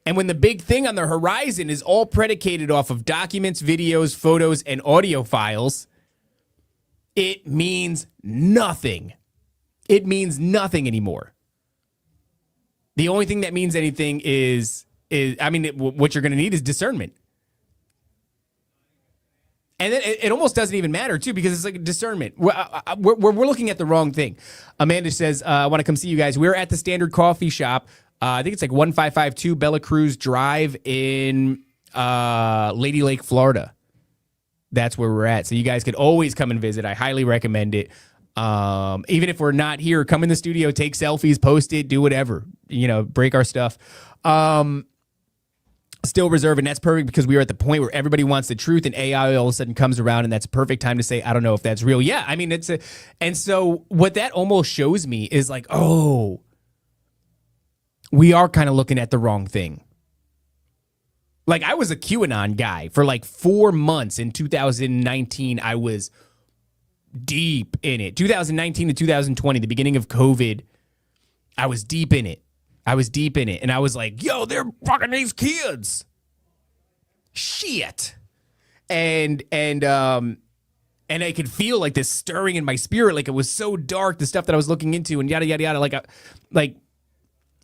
And when the big thing on the horizon is all predicated off of documents, videos, photos, and audio files, it means nothing. It means nothing anymore. The only thing that means anything is what you're going to need is discernment. And then it almost doesn't even matter, too, because it's like discernment. We're looking at the wrong thing. Amanda says, I want to come see you guys. We're at the Standard Coffee Shop. I think it's like 1552 Bella Cruz Drive in Lady Lake, Florida. That's where we're at. So you guys could always come and visit. I highly recommend it. Even if we're not here, come in the studio, take selfies, post it, do whatever. Break our stuff. Still reserve, and that's perfect because we are at the point where everybody wants the truth, and AI all of a sudden comes around, and that's a perfect time to say, I don't know if that's real. Yeah, I mean, and so what that almost shows me is like, oh, we are kind of looking at the wrong thing. Like, I was a QAnon guy for like 4 months in 2019. I was deep in it. 2019 to 2020, the beginning of COVID, I was deep in it. And I was like, yo, they're fucking these kids. Shit. And I could feel like this stirring in my spirit. Like, it was so dark, the stuff that I was looking into, and yada, yada, yada. Like,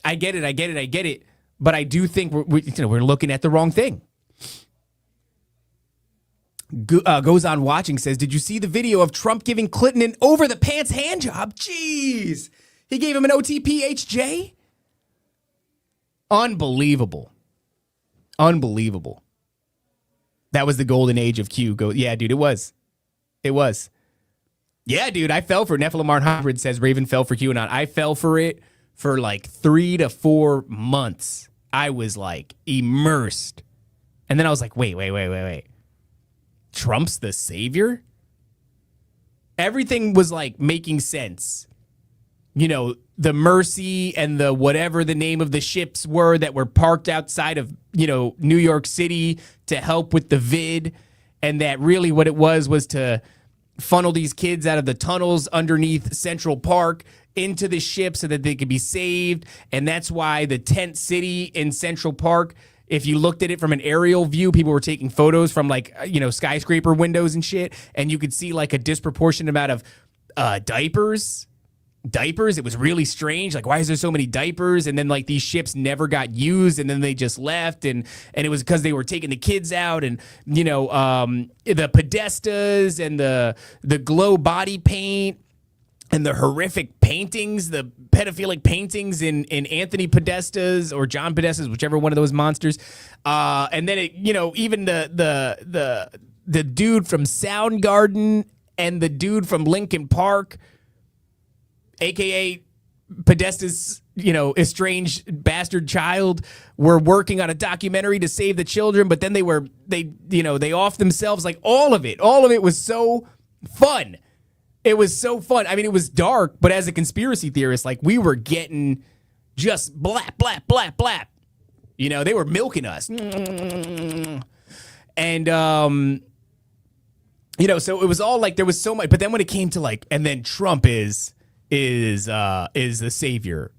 I get it. But I do think we're looking at the wrong thing. Goes on watching, says, did you see the video of Trump giving Clinton an over-the-pants hand job? Jeez. He gave him an OTPHJ? Unbelievable. That was the golden age of Q. Yeah, dude, it was. Yeah, dude, I fell for it. Nephilim Hybrid says Raven fell for QAnon. I fell for it for like 3 to 4 months. I was like immersed. And then I was like, wait. Trump's the savior? Everything was like making sense. The Mercy and the whatever the name of the ships were that were parked outside of, New York City to help with the vid. And that really what it was to funnel these kids out of the tunnels underneath Central Park into the ship so that they could be saved. And that's why the tent city in Central Park, if you looked at it from an aerial view, people were taking photos from like, skyscraper windows and shit. And you could see like a disproportionate amount of diapers. It was really strange. Like, why is there so many diapers? And then like these ships never got used, and then they just left, and it was because they were taking the kids out, and the podestas and the glow body paint and the horrific paintings, the pedophilic paintings in Anthony Podesta's or John Podesta's, whichever one of those monsters. And then even the dude from Soundgarden and the dude from Linkin Park, AKA Podesta's, estranged bastard child, were working on a documentary to save the children, but then they offed themselves. Like, all of it was so fun. It was so fun. I mean, it was dark, but as a conspiracy theorist, like, we were getting just blap, blap, blap, blap. They were milking us. And, so it was all like, there was so much, but then when it came to like, and then Trump is the savior.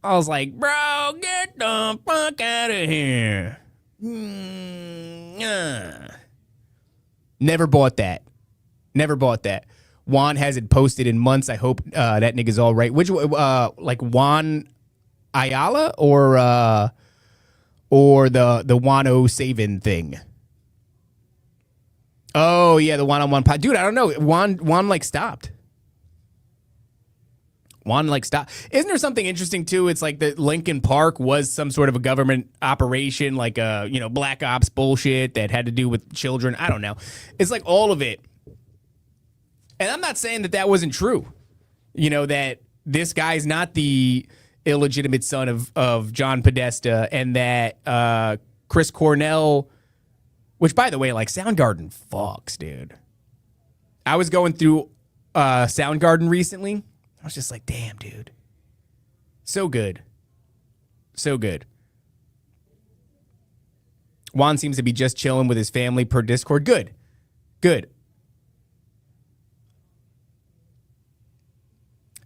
I was like, bro, get the fuck out of here. Never bought that. Juan hasn't posted in months. I hope that nigga's all right. Which like Juan Ayala or the Wano Saven thing? Oh yeah, the one-on-one pod. Dude, I don't know. Juan like stopped. Stop. Isn't there something interesting too? It's like that Lincoln Park was some sort of a government operation, like a black ops bullshit that had to do with children. I don't know. It's like all of it. And I'm not saying that wasn't true. That this guy's not the illegitimate son of John Podesta, and that Chris Cornell, which by the way, like Soundgarden fucks, dude. I was going through Soundgarden recently. I was just like, damn, dude. So good. So good. Juan seems to be just chilling with his family per Discord. Good. Good.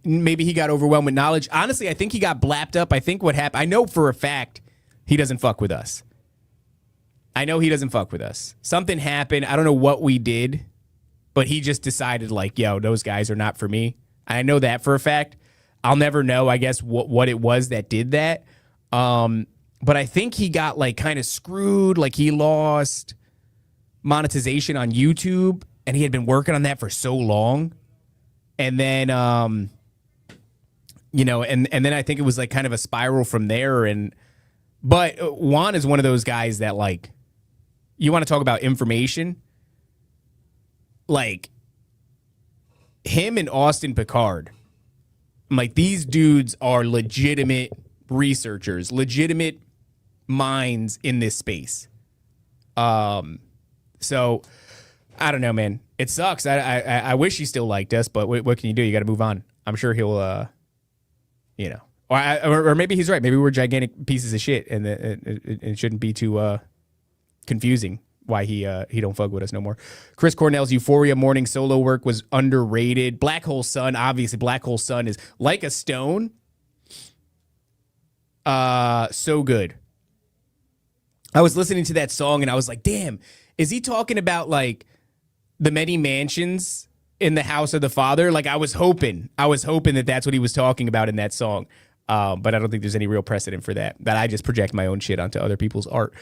Maybe he got overwhelmed with knowledge. Honestly, I think he got blapped up. I think what happened, I know for a fact he doesn't fuck with us. I know he doesn't fuck with us. Something happened. I don't know what we did, but he just decided like, yo, those guys are not for me. I know that for a fact. I'll never know, I guess, what it was that did that. But I think he got like kind of screwed. Like he lost monetization on YouTube and he had been working on that for so long. And then, you know, and then I think it was like kind of a spiral from there. But Juan is one of those guys that like, you want to talk about information? Like him and Austin Picard. I'm like, these dudes are legitimate researchers, legitimate minds in this space. So I don't know, man. It sucks. I wish he still liked us, but what can you do? You got to move on. I'm sure he'll, you know, or maybe he's right. Maybe we're gigantic pieces of shit, and it shouldn't be too confusing why he don't fuck with us no more. Chris Cornell's Euphoria morning solo work was underrated. Black Hole Sun, obviously, Black Hole Sun is like a stone. So good. I was listening to that song and I was like, damn, is he talking about like the many mansions in the house of the Father? Like I was hoping that that's what he was talking about in that song. But I don't think there's any real precedent for that I just project my own shit onto other people's art.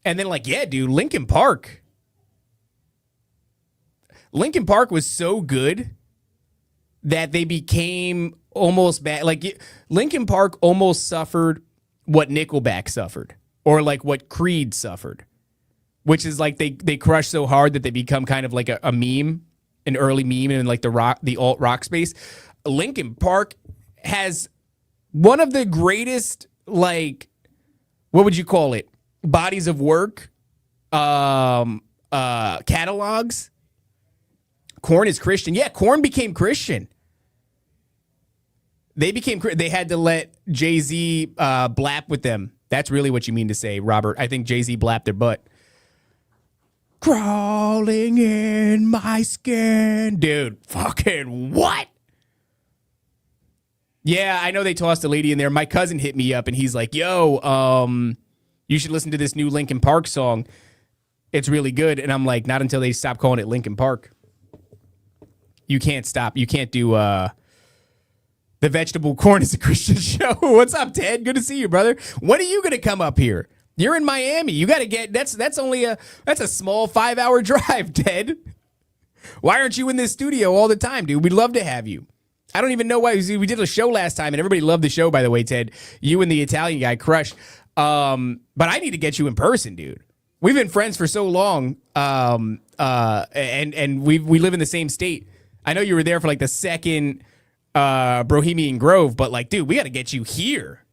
And then like, yeah, dude, Linkin Park was so good that they became almost bad. Like Linkin Park almost suffered what Nickelback suffered, or like what Creed suffered, which is like they crush so hard that they become kind of like a meme, an early meme in like the alt rock space. Linkin Park has one of the greatest, like, what would you call it? Bodies of work, catalogs. Korn is Christian. Yeah, Korn became Christian. They had to let Jay-Z blap with them. That's really what you mean to say, Robert. I think Jay-Z blapped their butt. Crawling in my skin. Dude, fucking what? Yeah, I know they tossed a lady in there. My cousin hit me up and he's like, yo, you should listen to this new Linkin Park song. It's really good. And I'm like, not until they stop calling it Linkin Park. You can't stop. You can't do The Vegetable Corn is a Christian show. What's up, Ted? Good to see you, brother. When are you going to come up here? You're in Miami. You got to get, that's a small 5-hour drive, Ted. Why aren't you in this studio all the time, dude? We'd love to have you. I don't even know why. We did a show last time and everybody loved the show, by the way, Ted. You and the Italian guy crushed. But I need to get you in person, dude. We've been friends for so long. And we live in the same state. I know you were there for like the second Bohemian Grove, but like, dude, we got to get you here.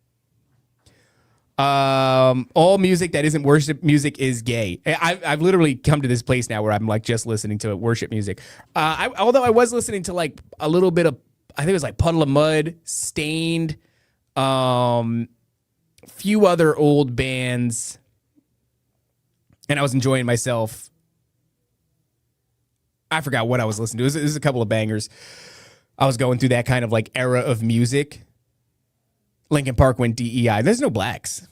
All music that isn't worship music is gay. I've literally come to this place now where I'm like just listening to worship music. Although I was listening to like a little bit of, I think it was like Puddle of Mud, Stained, few other old bands, and I was enjoying myself. I forgot what I was listening to. It was a couple of bangers. I was going through that kind of like era of music. Linkin Park went DEI. There's no blacks.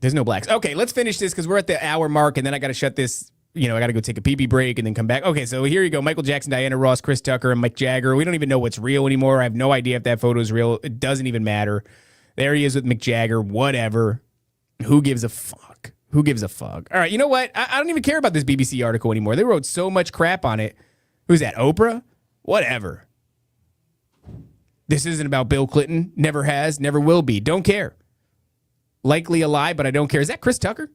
Okay, let's finish this because we're at the hour mark, and then I got to shut this. You know, I got to go take a pee-pee break and then come back. Okay, so here you go. Michael Jackson, Diana Ross, Chris Tucker, and Mick Jagger. We don't even know what's real anymore. I have no idea if that photo is real. It doesn't even matter. There he is with Mick Jagger. Whatever. Who gives a fuck? All right, you know what? I don't even care about this BBC article anymore. They wrote so much crap on it. Who's that, Oprah? Whatever. This isn't about Bill Clinton. Never has, never will be. Don't care. Likely a lie, but I don't care. Is that Chris Tucker?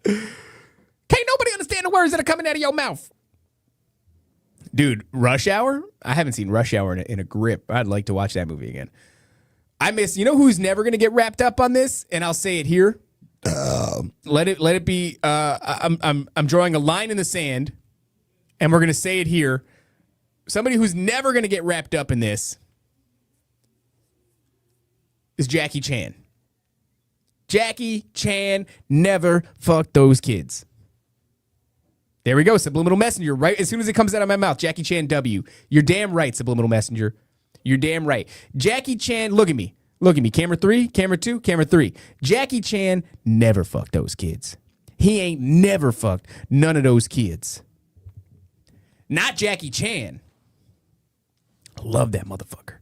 Can't nobody understand the words that are coming out of your mouth. Dude, Rush Hour? I haven't seen Rush Hour in a grip. I'd like to watch that movie again. You know who's never going to get wrapped up on this? And I'll say it here. Let it be. I'm drawing a line in the sand, and we're going to say it here. somebody who's never going to get wrapped up in this is Jackie Chan. Jackie Chan never fucked those kids. There we go, subliminal messenger, right? As soon as it comes out of my mouth, Jackie Chan W. You're damn right, subliminal messenger. You're damn right. Jackie Chan, look at me. Look at me. Camera 3, camera 2, camera 3. Jackie Chan never fucked those kids. He ain't never fucked none of those kids. Not Jackie Chan. I love that motherfucker.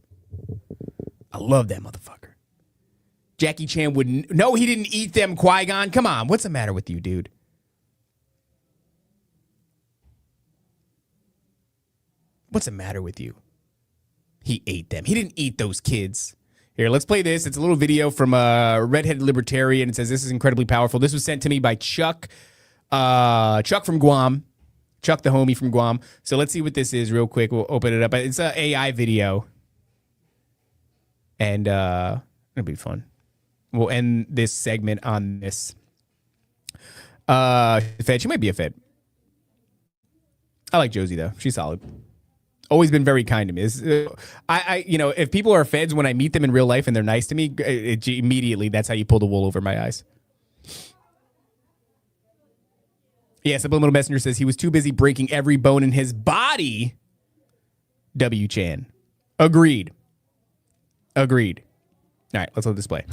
I love that motherfucker. Jackie Chan wouldn't. No, he didn't eat them, Qui-Gon. Come on. What's the matter with you, dude? What's the matter with you? He ate them. He didn't eat those kids. Here, let's play this. It's a little video from a redheaded libertarian. It says, this is incredibly powerful. This was sent to me by Chuck. Chuck from Guam. Chuck the homie from Guam. So let's see what this is real quick. We'll open it up. It's an AI video. And it'll be fun. We'll end this segment on this. Fed. She might be a Fed. I like Josie, though. She's solid. Always been very kind to me. If people are Feds when I meet them in real life and they're nice to me, immediately that's how you pull the wool over my eyes. Yeah, Subliminal Messenger says he was too busy breaking every bone in his body. W. Chan. Agreed. All right, let's let this play.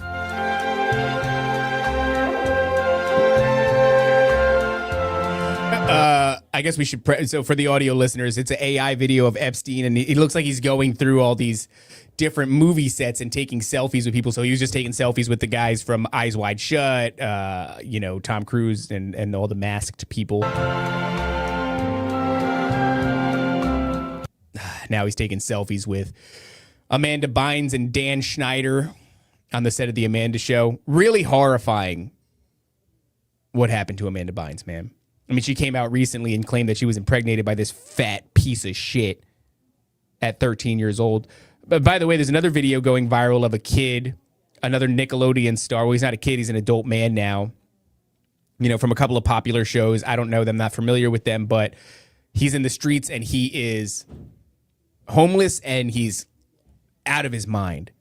I guess we should. So for the audio listeners, it's an AI video of Epstein, and it looks like he's going through all these different movie sets and taking selfies with people. So he was just taking selfies with the guys from Eyes Wide Shut, Tom Cruise and all the masked people. Now he's taking selfies with Amanda Bynes and Dan Schneider on the set of the Amanda Show. Really horrifying what happened to Amanda Bynes, man. I mean, she came out recently and claimed that she was impregnated by this fat piece of shit at 13 years old. But by the way, there's another video going viral of a kid, another Nickelodeon star. Well, he's not a kid. He's an adult man now, from a couple of popular shows. I don't know them, not familiar with them, but he's in the streets and he is homeless and he's out of his mind.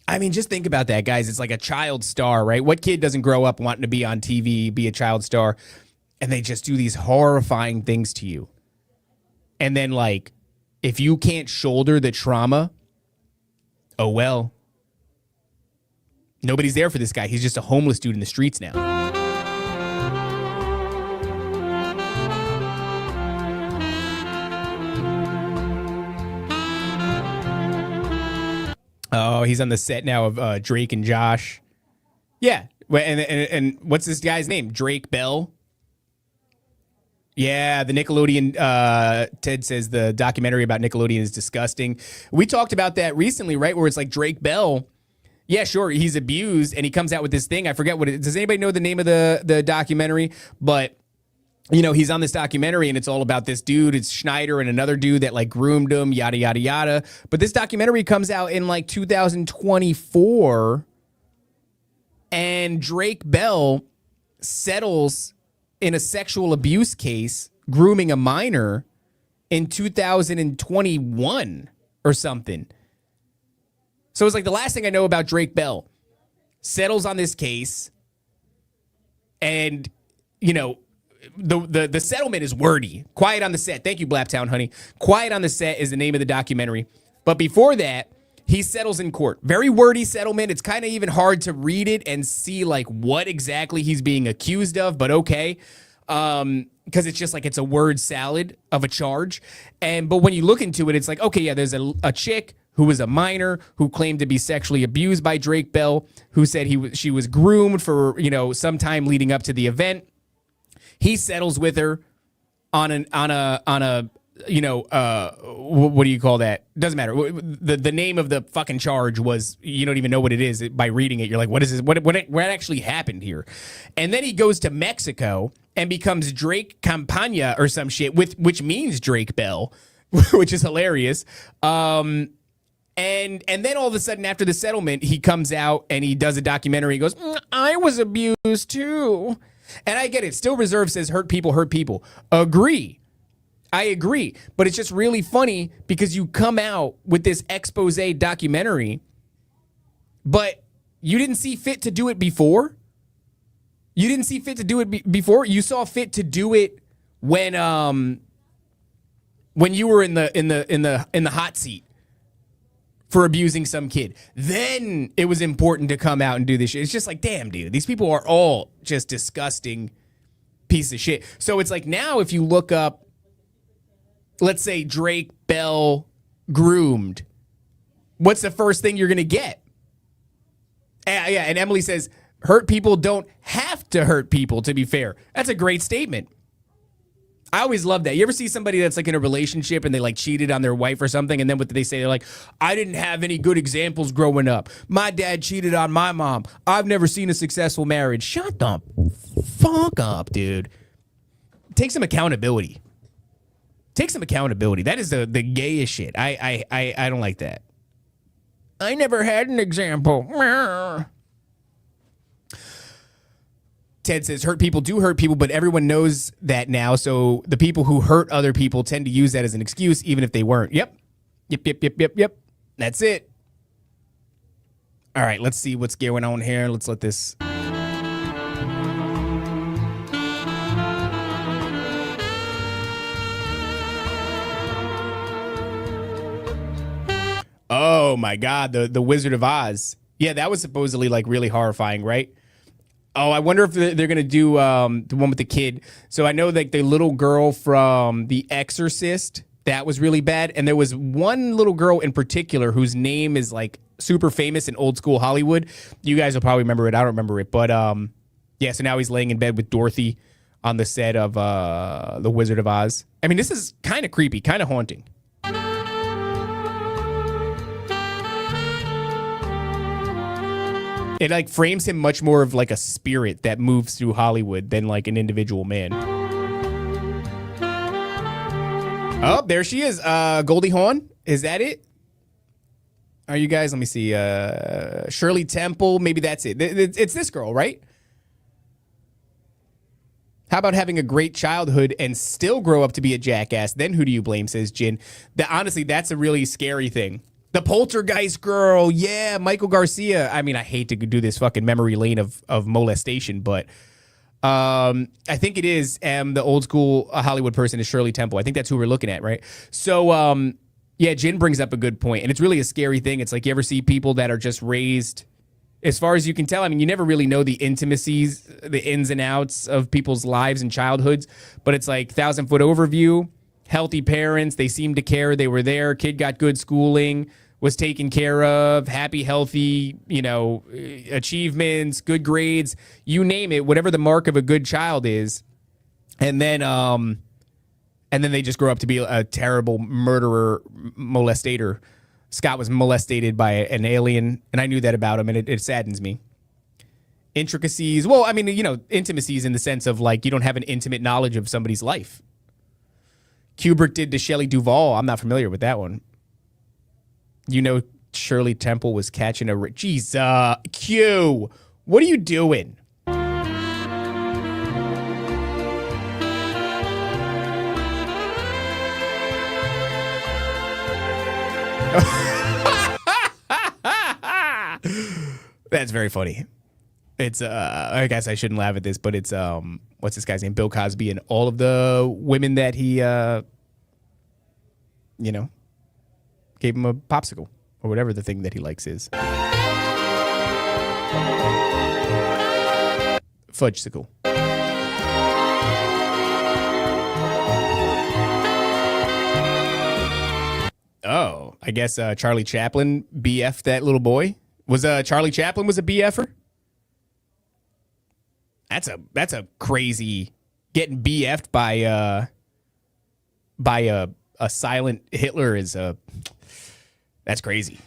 I mean, just think about that, guys. It's like a child star, right? What kid doesn't grow up wanting to be on TV, be a child star? And they just do these horrifying things to you. And then, if you can't shoulder the trauma, oh well. Nobody's there for this guy. He's just a homeless dude in the streets now. Oh, he's on the set now of Drake and Josh. Yeah. And what's this guy's name? Drake Bell. Yeah, the Nickelodeon, Ted says the documentary about Nickelodeon is disgusting. We talked about that recently, right? Where it's like Drake Bell. Yeah, sure, he's abused and he comes out with this thing. I forget what it is. Does anybody know the name of the documentary? But, he's on this documentary and it's all about this dude. It's Schneider and another dude that groomed him, yada, yada, yada. But this documentary comes out in 2024 and Drake Bell settles in a sexual abuse case, grooming a minor in 2021 or something. So it's the last thing I know about Drake Bell. Settles on this case. And, the settlement is wordy. Quiet on the Set. Thank you, Blappsteined, honey. Quiet on the Set is the name of the documentary. But before that, he settles in court. Very wordy settlement. It's kind of even hard to read it and see what exactly he's being accused of, but okay. Because it's just it's a word salad of a charge. But when you look into it, it's okay, yeah, there's a chick who was a minor who claimed to be sexually abused by Drake Bell, who said she was groomed for, some time leading up to the event. He settles with her on a what do you call that? Doesn't matter. The name of the fucking charge was, you don't even know what it is by reading it. You're like, what is this? What actually happened here? And then he goes to Mexico and becomes Drake Campagna or some shit, which means Drake Bell, which is hilarious. And then all of a sudden after the settlement, he comes out and he does a documentary. He goes, I was abused too. And I get it. Still Reserve says hurt people hurt people. Agree. I agree, but it's just really funny because you come out with this expose documentary, but you didn't see fit to do it before. You didn't see fit to do it before. You saw fit to do it when you were in the hot seat for abusing some kid. Then it was important to come out and do this shit. It's just like, damn, dude, these people are all just disgusting pieces of shit. So it's like now if you look up, let's say Drake Bell groomed, what's the first thing you're going to get? Yeah, and Emily says, hurt people don't have to hurt people, to be fair. That's a great statement. I always love that. You ever see somebody that's like in a relationship and they like cheated on their wife or something, and then what do they say? They're like, I didn't have any good examples growing up. My dad cheated on my mom. I've never seen a successful marriage. Shut the fuck up, dude. Take some accountability. Take some accountability. That is the gayest shit. I don't like that. I never had an example. Ted says, hurt people do hurt people, but everyone knows that now. So the people who hurt other people tend to use that as an excuse, even if they weren't. Yep. That's it. All right, let's see what's going on here. Let's let this. Oh my God, the Wizard of Oz. Yeah, that was supposedly like really horrifying, right? Oh, I wonder if they're gonna do the one with the kid. So I know like the little girl from The Exorcist, that was really bad. And there was one little girl in particular whose name is like super famous in old school Hollywood. You guys will probably remember it. I don't remember it, but yeah. So now he's laying in bed with Dorothy on the set of The Wizard of Oz. I mean, this is kind of creepy, kind of haunting. It like frames him much more of like a spirit that moves through Hollywood than like an individual man. Oh, there she is. Goldie Hawn. Is that it? Are you guys? Let me see. Shirley Temple. Maybe that's it. It's this girl, right? How about having a great childhood and still grow up to be a jackass? Then who do you blame, says Jin. Honestly, that's a really scary thing. The Poltergeist girl, yeah, Michael Garcia. I mean, I hate to do this fucking memory lane of molestation, but I think it is. The old school Hollywood person is Shirley Temple. I think that's who we're looking at, right? So, yeah, Jin brings up a good point, and it's really a scary thing. It's like you ever see people that are just raised, as far as you can tell. I mean, you never really know the intimacies, the ins and outs of people's lives and childhoods, but it's like 1,000-foot overview. Healthy parents, they seemed to care. They were there. Kid got good schooling, was taken care of, happy, healthy, achievements, good grades, you name it, whatever the mark of a good child is. And then they just grow up to be a terrible murderer, molestator. Scott was molested by an alien, and I knew that about him, and it saddens me. Intricacies, well, I mean, intimacies in the sense of like you don't have an intimate knowledge of somebody's life. Kubrick did to Shelley Duvall. I'm not familiar with that one. Shirley Temple was catching a... Jeez, Q, what are you doing? That's very funny. It's I guess I shouldn't laugh at this, but it's what's this guy's name? Bill Cosby, and all of the women that he gave him a popsicle or whatever the thing that he likes is. Fudgesicle. Oh, I guess Charlie Chaplin BF'd that little boy. Was Charlie Chaplin was a BF'er? That's a crazy getting BF'd by a silent Hitler is that's crazy.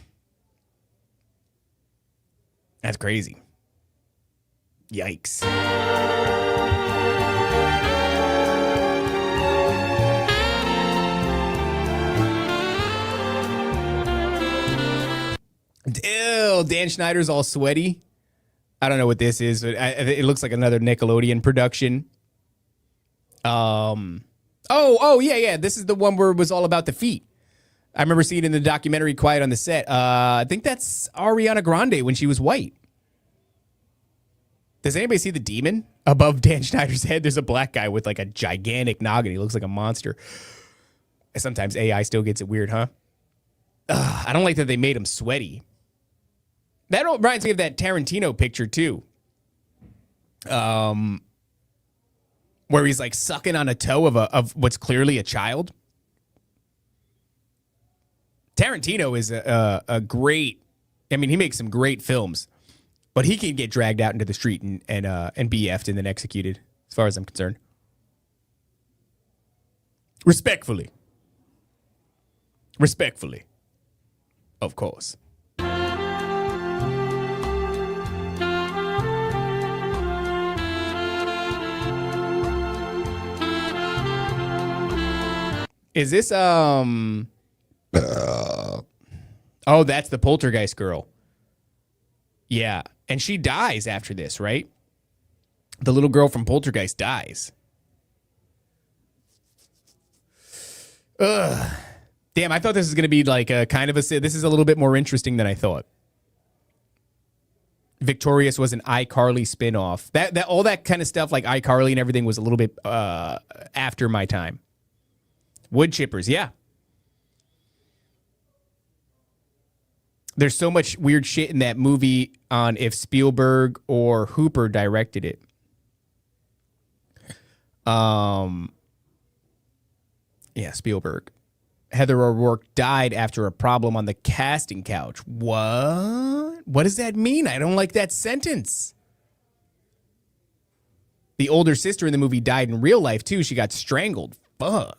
That's crazy. Yikes. Ew, Dan Schneider's all sweaty. I don't know what this is, but it looks like another Nickelodeon production. I Oh, yeah. This is the one where it was all about the feet. I remember seeing it in the documentary Quiet on the Set. I think that's Ariana Grande when she was white. Does anybody see the demon above Dan Schneider's head? There's a black guy with like a gigantic noggin. He looks like a monster. Sometimes AI still gets it weird, huh? I don't like that they made him sweaty. That reminds me of that Tarantino picture too. Where he's like sucking on a toe of what's clearly a child. Tarantino is a great, I mean, he makes some great films, but he can get dragged out into the street and be effed and then executed, as far as I'm concerned. Respectfully. Of course. Is this oh, that's the poltergeist girl. Yeah, and she dies after this, right? The little girl from Poltergeist dies. Ugh. Damn, I thought this was going to be like a kind of a... This is a little bit more interesting than I thought. Victorious was an iCarly spinoff. That all that kind of stuff like iCarly and everything was a little bit after my time. Wood chippers, yeah. There's so much weird shit in that movie on if Spielberg or Hooper directed it. Yeah, Spielberg. Heather O'Rourke died after a problem on the casting couch. What? What does that mean? I don't like that sentence. The older sister in the movie died in real life, too. She got strangled. Fuck.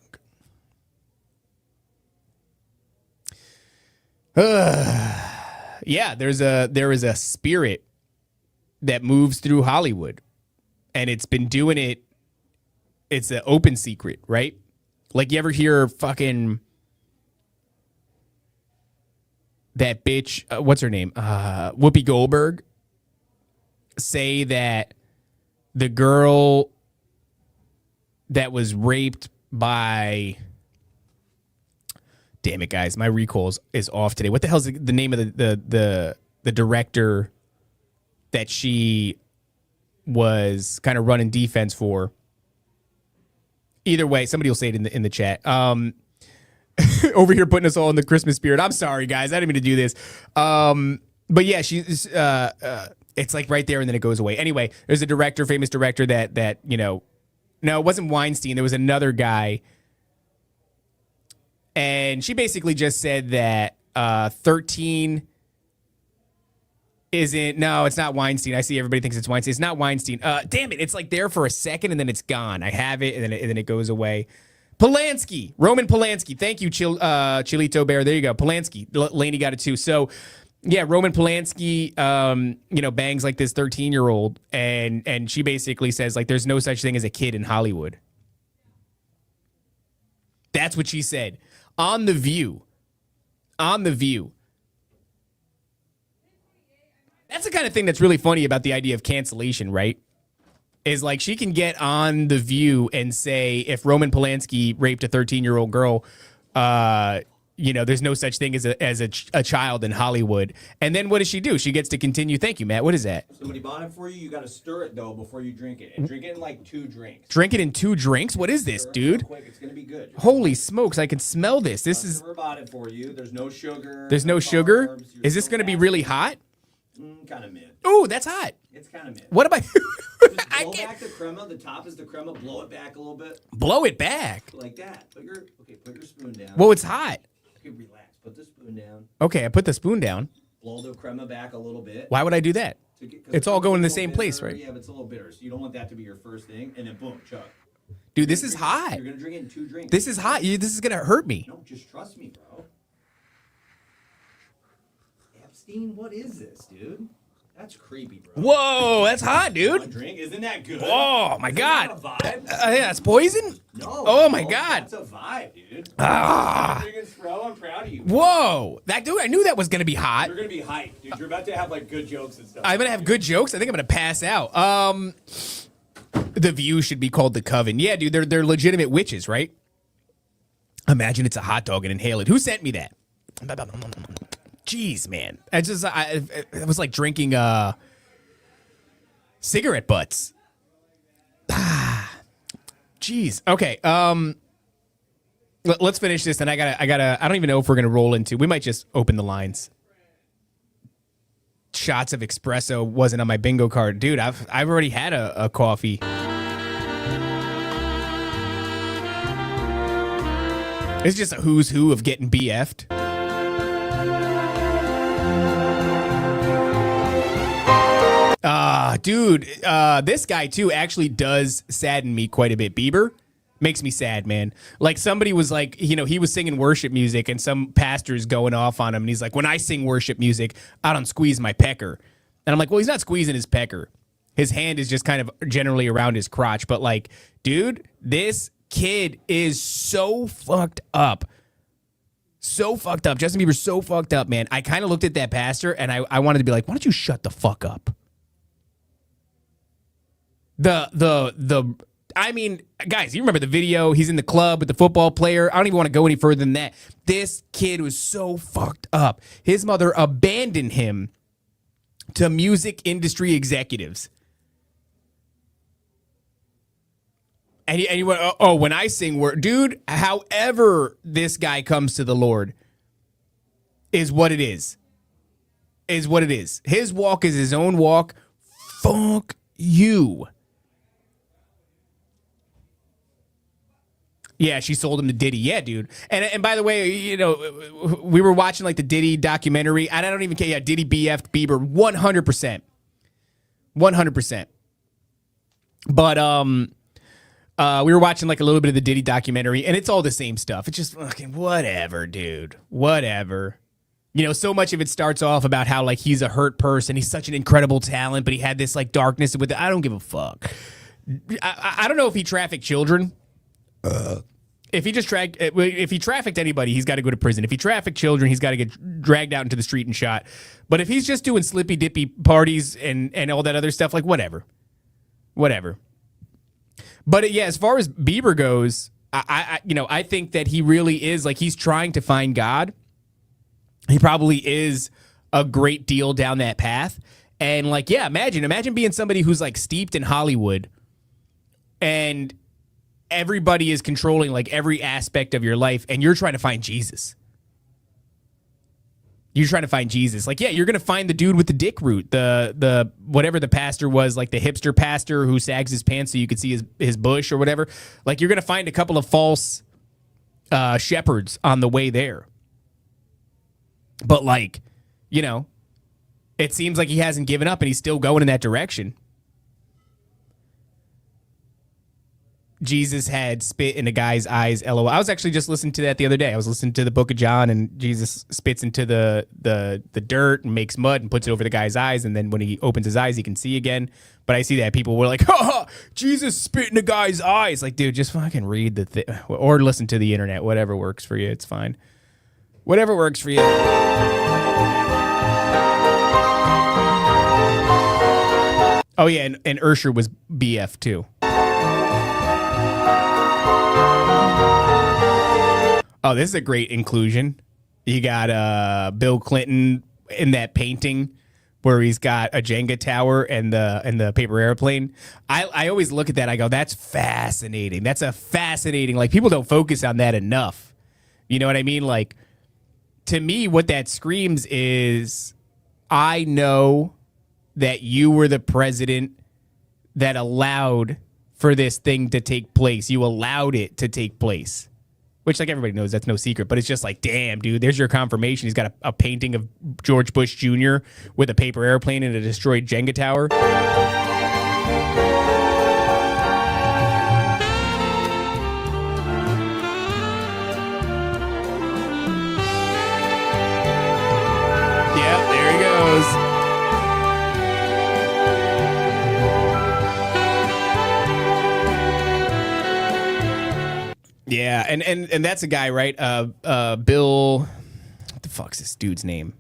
Yeah, there is a spirit that moves through Hollywood, and it's been doing it. It's an open secret, right? Like, you ever hear fucking that bitch, what's her name? Whoopi Goldberg say that the girl that was raped by... Damn it, guys. My recall is off today. What the hell's the name of the director that she was kind of running defense for? Either way, somebody will say it in the chat. Over here putting us all in the Christmas spirit. I'm sorry, guys. I didn't mean to do this. But yeah, she's it's like right there and then it goes away. Anyway, there's a director, famous director that you know, no, it wasn't Weinstein. There was another guy. And she basically just said that 13 isn't... No, it's not Weinstein. I see everybody thinks it's Weinstein. It's not Weinstein. Damn it. It's like there for a second and then it's gone. I have it and then it goes away. Polanski. Roman Polanski. Thank you, Chilito Bear. There you go. Polanski. Laney got it too. So, yeah, Roman Polanski, bangs like this 13-year-old. And she basically says, like, there's no such thing as a kid in Hollywood. That's what she said. On The View. That's the kind of thing that's really funny about the idea of cancellation, right? Is like she can get on The View and say if Roman Polanski raped a 13-year-old girl, there's no such thing as a child in Hollywood. And then what does she do? She gets to continue. Thank you, Matt. What is that? Somebody bought it for you. You got to stir it, though, before you drink it. And drink it in like 2 drinks. Drink it in 2 drinks? What is this, dude? Quick. It's going to be good. Holy smokes, I can smell this. This is... Whoever bought it for you. There's no sugar. There's no sugar? Is this going to be really hot? Kind of mid. Ooh, that's hot. It's kind of mid. What am I... Just blow back the crema. The top is the crema. Blow it back a little bit. Blow it back? Like that. Put your spoon down. Well, it's hot. Okay, relax. Put the spoon down. Okay, I put the spoon down. Blow the crema back a little bit. Why would I do that? It's all going in the same place, right? Yeah, but it's a little bitter, so you don't want that to be your first thing, and then boom, chug. Dude, this is hot. You're going to drink it in 2 drinks. This is hot. This is going to hurt me. No, just trust me, bro. Epstein, what is this, dude? That's creepy, bro. Whoa, that's hot, dude. Drink, isn't that good? Oh my God. Is that a vibe? Yeah, that's poison? No. Oh my God. That's a vibe, dude. Ah. I'm proud of you. Whoa. That dude, I knew that was going to be hot. You're going to be hyped, dude. You're about to have like good jokes and stuff. I'm going to have good jokes. I think I'm going to pass out. The View should be called The Coven. Yeah, dude, they're legitimate witches, right? Imagine it's a hot dog and inhale it. Who sent me that? Jeez, man. It was like drinking cigarette butts. Jeez. Okay. Let's finish this, and I don't even know if we're gonna roll into. We might just open the lines. Shots of espresso wasn't on my bingo card, dude. I've already had a coffee. It's just a who's who of getting BF'd. Dude, this guy too actually does sadden me quite a bit. Bieber makes me sad, man. Like somebody was like, he was singing worship music and some pastor's going off on him. And he's like, when I sing worship music, I don't squeeze my pecker. And I'm like, well, he's not squeezing his pecker. His hand is just kind of generally around his crotch. But like, dude, this kid is so fucked up. So fucked up. Justin Bieber's so fucked up, man. I kind of looked at that pastor and I wanted to be like, why don't you shut the fuck up? I mean, guys, you remember the video? He's in the club with the football player. I don't even want to go any further than that. This kid was so fucked up. His mother abandoned him to music industry executives. And you went, oh, when I sing word, dude, however this guy comes to the Lord is what it is. Is what it is. His walk is his own walk. Fuck you. Yeah, she sold him to Diddy. Yeah, dude. And by the way, we were watching like the Diddy documentary. And I don't even care. Yeah, Diddy BF'd Bieber 100%. 100%. But we were watching like a little bit of the Diddy documentary, and it's all the same stuff. It's just fucking whatever, dude. Whatever. So much of it starts off about how like he's a hurt person. He's such an incredible talent, but he had this like darkness with it. I don't give a fuck. I don't know if he trafficked children. If he trafficked anybody, he's got to go to prison. If he trafficked children, he's got to get dragged out into the street and shot. But if he's just doing slippy dippy parties and all that other stuff, like whatever. But yeah, as far as Bieber goes, I think that he really is like he's trying to find God. He probably is a great deal down that path. And like, yeah, imagine being somebody who's like steeped in Hollywood and everybody is controlling like every aspect of your life and you're trying to find Jesus. You're trying to find Jesus. Like, yeah, you're going to find the dude with the dick root, the whatever the pastor was, like the hipster pastor who sags his pants so you could see his bush or whatever. Like, you're going to find a couple of false shepherds on the way there. But like, it seems like he hasn't given up and he's still going in that direction. Jesus had spit in a guy's eyes, LOL. I was actually just listening to that the other day. I was listening to the book of John, and Jesus spits into the dirt and makes mud and puts it over the guy's eyes, and then when he opens his eyes, he can see again. But I see that people were like, ha, Jesus spit in a guy's eyes. Like, dude, just fucking read the thing or listen to the internet. Whatever works for you, it's fine. Whatever works for you. Oh, yeah, and Ursher was BF, too. Oh, this is a great inclusion. You got Bill Clinton in that painting where he's got a Jenga tower and the paper airplane. I always look at that. I go, that's fascinating. That's a fascinating. Like, people don't focus on that enough. You know what I mean? Like, to me, what that screams is, I know that you were the president that allowed for this thing to take place. You allowed it to take place. Which, like, everybody knows that's no secret, but it's just like, damn, dude, there's your confirmation. He's got a painting of George Bush Jr. with a paper airplane and a destroyed Jenga tower. Yep, there he goes. Yeah, and that's a guy, right? Bill, what the fuck's this dude's name?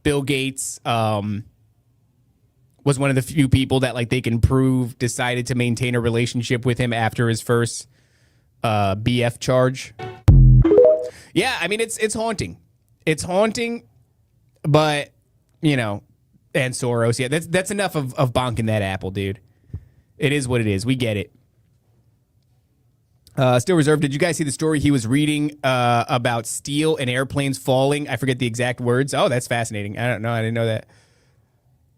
Bill Gates was one of the few people that, like, they can prove decided to maintain a relationship with him after his first BF charge. Yeah, I mean it's haunting. It's haunting, but and Soros. Yeah, that's enough of bonking that apple, dude. It is what it is. We get it. Still reserved. Did you guys see the story he was reading about steel and airplanes falling? I forget the exact words. Oh, that's fascinating. I don't know. I didn't know that.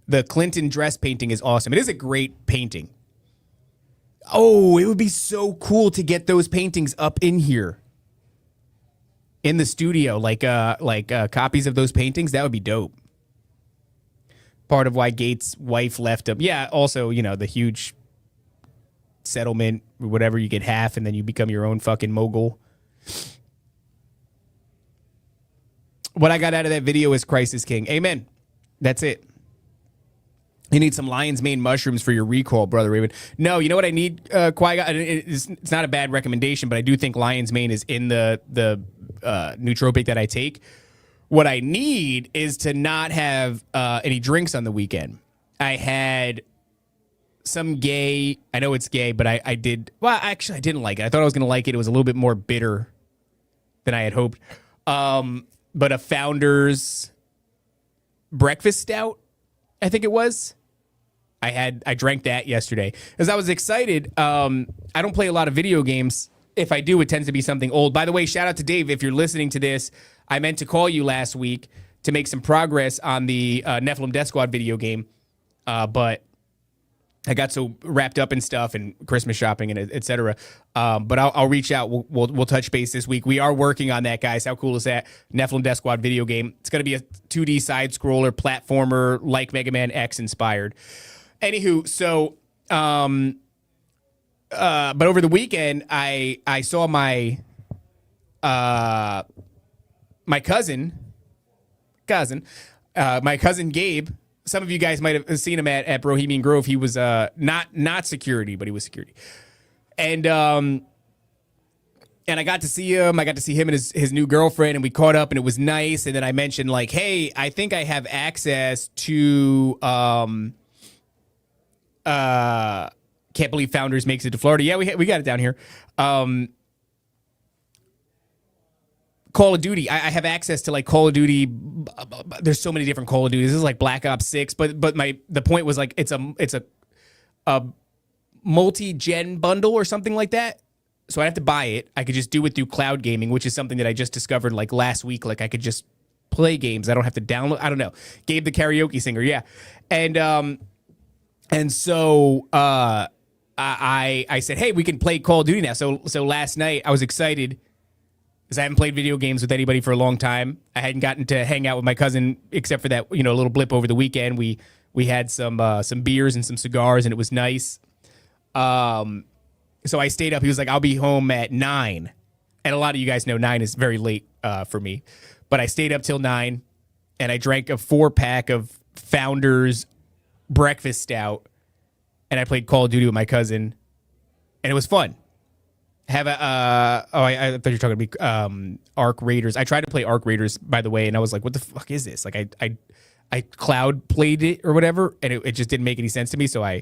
The Clinton dress painting is awesome. It is a great painting. Oh, it would be so cool to get those paintings up in here in the studio, like copies of those paintings. That would be dope. Part of why Gates' wife left him. Yeah, also, the huge settlement, whatever, you get half and then you become your own fucking mogul. What I got out of that video is Christ is King. Amen. That's it. You need some lion's mane mushrooms for your recall, Brother Raven. No, you know what I need, Qui-Gon? It's not a bad recommendation, but I do think lion's mane is in the nootropic that I take. What I need is to not have any drinks on the weekend. I had some gay, I know it's gay, but I did, well, actually, I didn't like it. I thought I was going to like it. It was a little bit more bitter than I had hoped. But a Founder's breakfast stout, I think it was. I drank that yesterday because I was excited. I don't play a lot of video games. If I do, it tends to be something old. By the way, shout out to Dave. If you're listening to this, I meant to call you last week to make some progress on the Nephilim Death Squad video game. But I got so wrapped up in stuff and Christmas shopping and et cetera. But I'll reach out. We'll touch base this week. We are working on that, guys. How cool is that? Nephilim Death Squad video game. It's going to be a 2D side scroller platformer like Mega Man X inspired. Anywho, so but over the weekend I saw my cousin Gabe. Some of you guys might have seen him at Bohemian Grove. He was not security, but he was security. And I got to see him. I got to see him and his new girlfriend, and we caught up, and it was nice. And then I mentioned, like, hey, I think I have access to Can't Believe Founders Makes It to Florida. Yeah, we got it down here. Call of Duty. I have access to like Call of Duty. There's so many different Call of Duties. This is like Black Ops 6, but the point was like it's a multi-gen bundle or something like that. So I have to buy it. I could just do it through cloud gaming, which is something that I just discovered like last week. Like I could just play games. I don't have to download. I don't know. Gabe the karaoke singer, yeah. And so I said, hey, we can play Call of Duty now. So last night I was excited because I haven't played video games with anybody for a long time. I hadn't gotten to hang out with my cousin except for that, a little blip over the weekend. We had some beers and some cigars, and it was nice. So I stayed up. He was like, I'll be home at 9. And a lot of you guys know 9 is very late for me. But I stayed up till 9, and I drank a 4-pack of Founders breakfast stout, and I played Call of Duty with my cousin, and it was fun. Have I thought you were talking to me. Arc Raiders. I tried to play Arc Raiders, by the way, and I was like, what the fuck is this? Like I cloud played it or whatever, and it just didn't make any sense to me, so I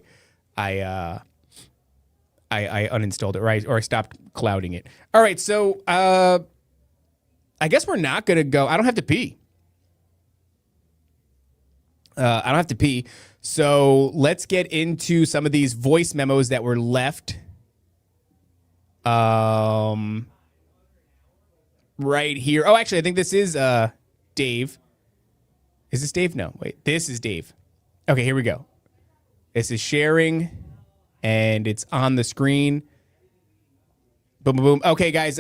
uninstalled it, right? Or I stopped clouding it. All right, so I guess we're not gonna go. I don't have to pee. So let's get into some of these voice memos that were left. Right here. Oh, actually, I think this is Dave. Is this Dave? No, wait. This is Dave. Okay, here we go. This is sharing, and it's on the screen. Boom, boom, boom. Okay, guys,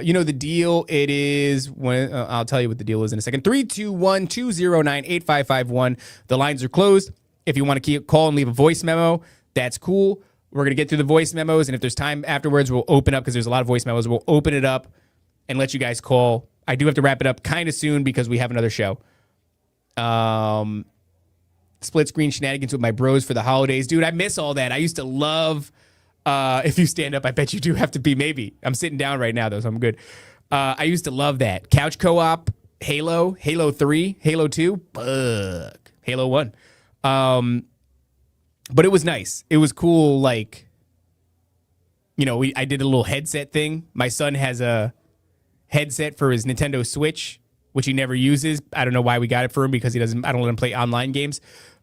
you know the deal. It is when I'll tell you what the deal is in a second. 321-209-8551. The lines are closed. If you want to call and leave a voice memo, that's cool. We're going to get through the voice memos, and if there's time afterwards, we'll open up because there's a lot of voice memos. We'll open it up and let you guys call. I do have to wrap it up kind of soon because we have another show. Split screen shenanigans with my bros for the holidays. Dude, I miss all that. I used to love, if you stand up, I bet you do have to be, maybe. I'm sitting down right now, though, so I'm good. I used to love that. Couch co-op, Halo, Halo 3, Halo 2, fuck, Halo 1. But it was nice. It was cool, like, I did a little headset thing. My son has a headset for his Nintendo Switch, which he never uses. I don't know why we got it for him because I don't let him play online games.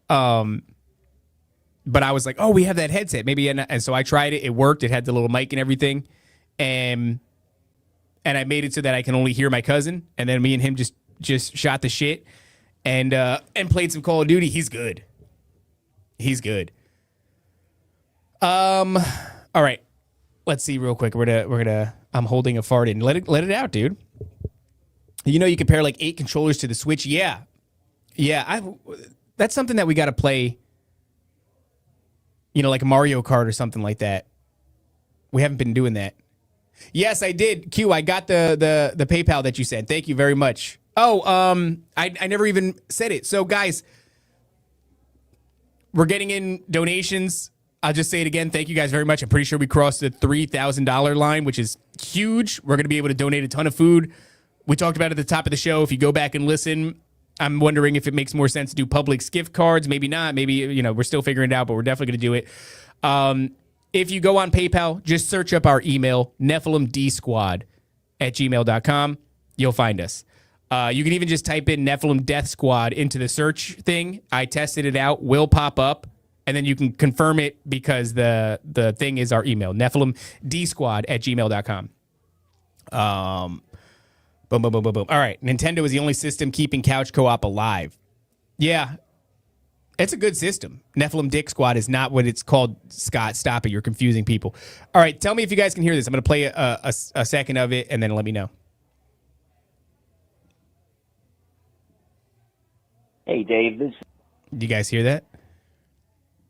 But I was like, oh, we have that headset. Maybe. And so I tried it. It worked. It had the little mic and everything. And I made it so that I can only hear my cousin. And then me and him just shot the shit and played some Call of Duty. He's good. He's good. All right. Let's see real quick. We're gonna I'm holding a fart in. Let it out, dude. You know you can pair like 8 controllers to the Switch. Yeah. That's something that we got to play. You know, like Mario Kart or something like that. We haven't been doing that. Yes, I did. Q, I got the PayPal that you sent. Thank you very much. Oh, I never even said it. So guys, we're getting in donations. I'll just say it again. Thank you guys very much. I'm pretty sure we crossed the $3,000 line, which is huge. We're going to be able to donate a ton of food. We talked about it at the top of the show. If you go back and listen, I'm wondering if it makes more sense to do Publix gift cards. Maybe not. Maybe, you know, we're still figuring it out, but we're definitely going to do it. If you go on PayPal, just search up our email, nephilimdsquad@gmail.com. You'll find us. You can even just type in Nephilim Death Squad into the search thing. I tested it out. Will pop up. And then you can confirm it because the thing is our email, nephilimdsquad@gmail.com. Boom, boom, boom, boom, boom. All right. Nintendo is the only system keeping couch co-op alive. Yeah. It's a good system. Nephilim Dick Squad is not what it's called. Scott, stop it. You're confusing people. All right. Tell me if you guys can hear this. I'm going to play a second of it and then let me know. Hey, Dave. Do you guys hear that?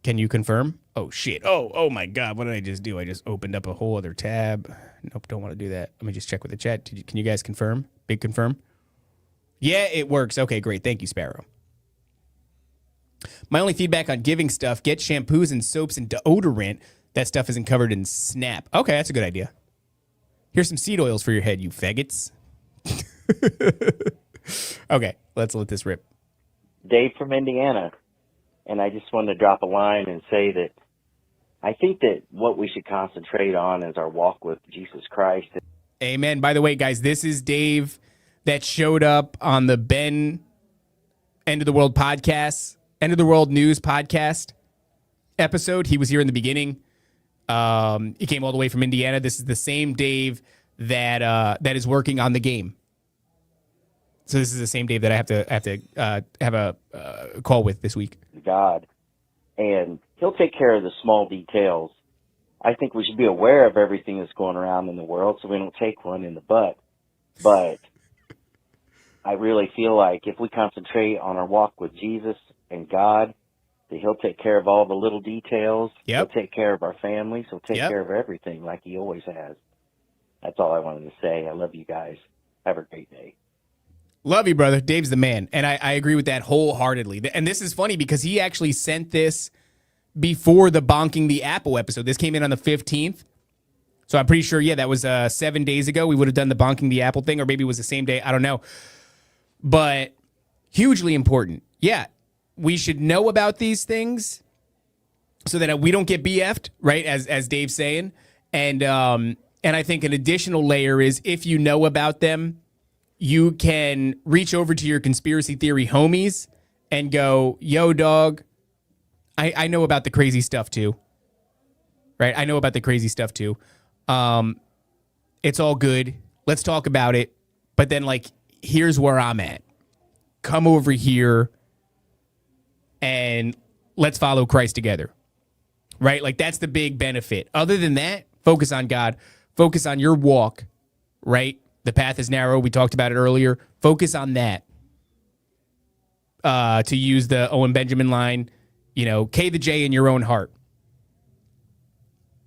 Can you confirm? Oh, shit. Oh my God. What did I just do? I just opened up a whole other tab. Nope, don't want to do that. Let me just check with the chat. Can you guys confirm? Big confirm? Yeah, it works. Okay, great. Thank you, Sparrow. My only feedback on giving stuff, get shampoos and soaps and deodorant. That stuff isn't covered in Snap. Okay, that's a good idea. Here's some seed oils for your head, you faggots. Okay, let's let this rip. Dave from Indiana. And I just wanted to drop a line and say that I think that what we should concentrate on is our walk with Jesus Christ. Amen. By the way, guys, this is Dave that showed up on the Ben End of the World podcast, End of the World News podcast episode. He was here in the beginning. He came all the way from Indiana. This is the same Dave that is working on the game. So this is the same Dave that I have a call with this week. God, and he'll take care of the small details. I think we should be aware of everything that's going around in the world so we don't take one in the butt. But I really feel like if we concentrate on our walk with Jesus and God, that he'll take care of all the little details. Yep. He'll take care of our families. He'll take Yep. care of everything like he always has. That's all I wanted to say. I love you guys. Have a great day. Love you, brother. Dave's the man. And I agree with that wholeheartedly. And this is funny because he actually sent this before the Bonking the Apple episode. This came in on the 15th. So I'm pretty sure, yeah, that was 7 days ago. We would have done the Bonking the Apple thing, or maybe it was the same day. I don't know. But hugely important. Yeah, we should know about these things so that we don't get BF'd, right, as Dave's saying. And I think an additional layer is if you know about them, you can reach over to your conspiracy theory homies and go, yo, dog, I know about the crazy stuff too. Right? I know about the crazy stuff too. It's all good. Let's talk about it. But then, like, here's where I'm at. Come over here and let's follow Christ together. Right? Like, that's the big benefit. Other than that, focus on God. Focus on your walk. Right? The path is narrow. We talked about it earlier. Focus on that. To use the Owen Benjamin line, you know, K the J in your own heart.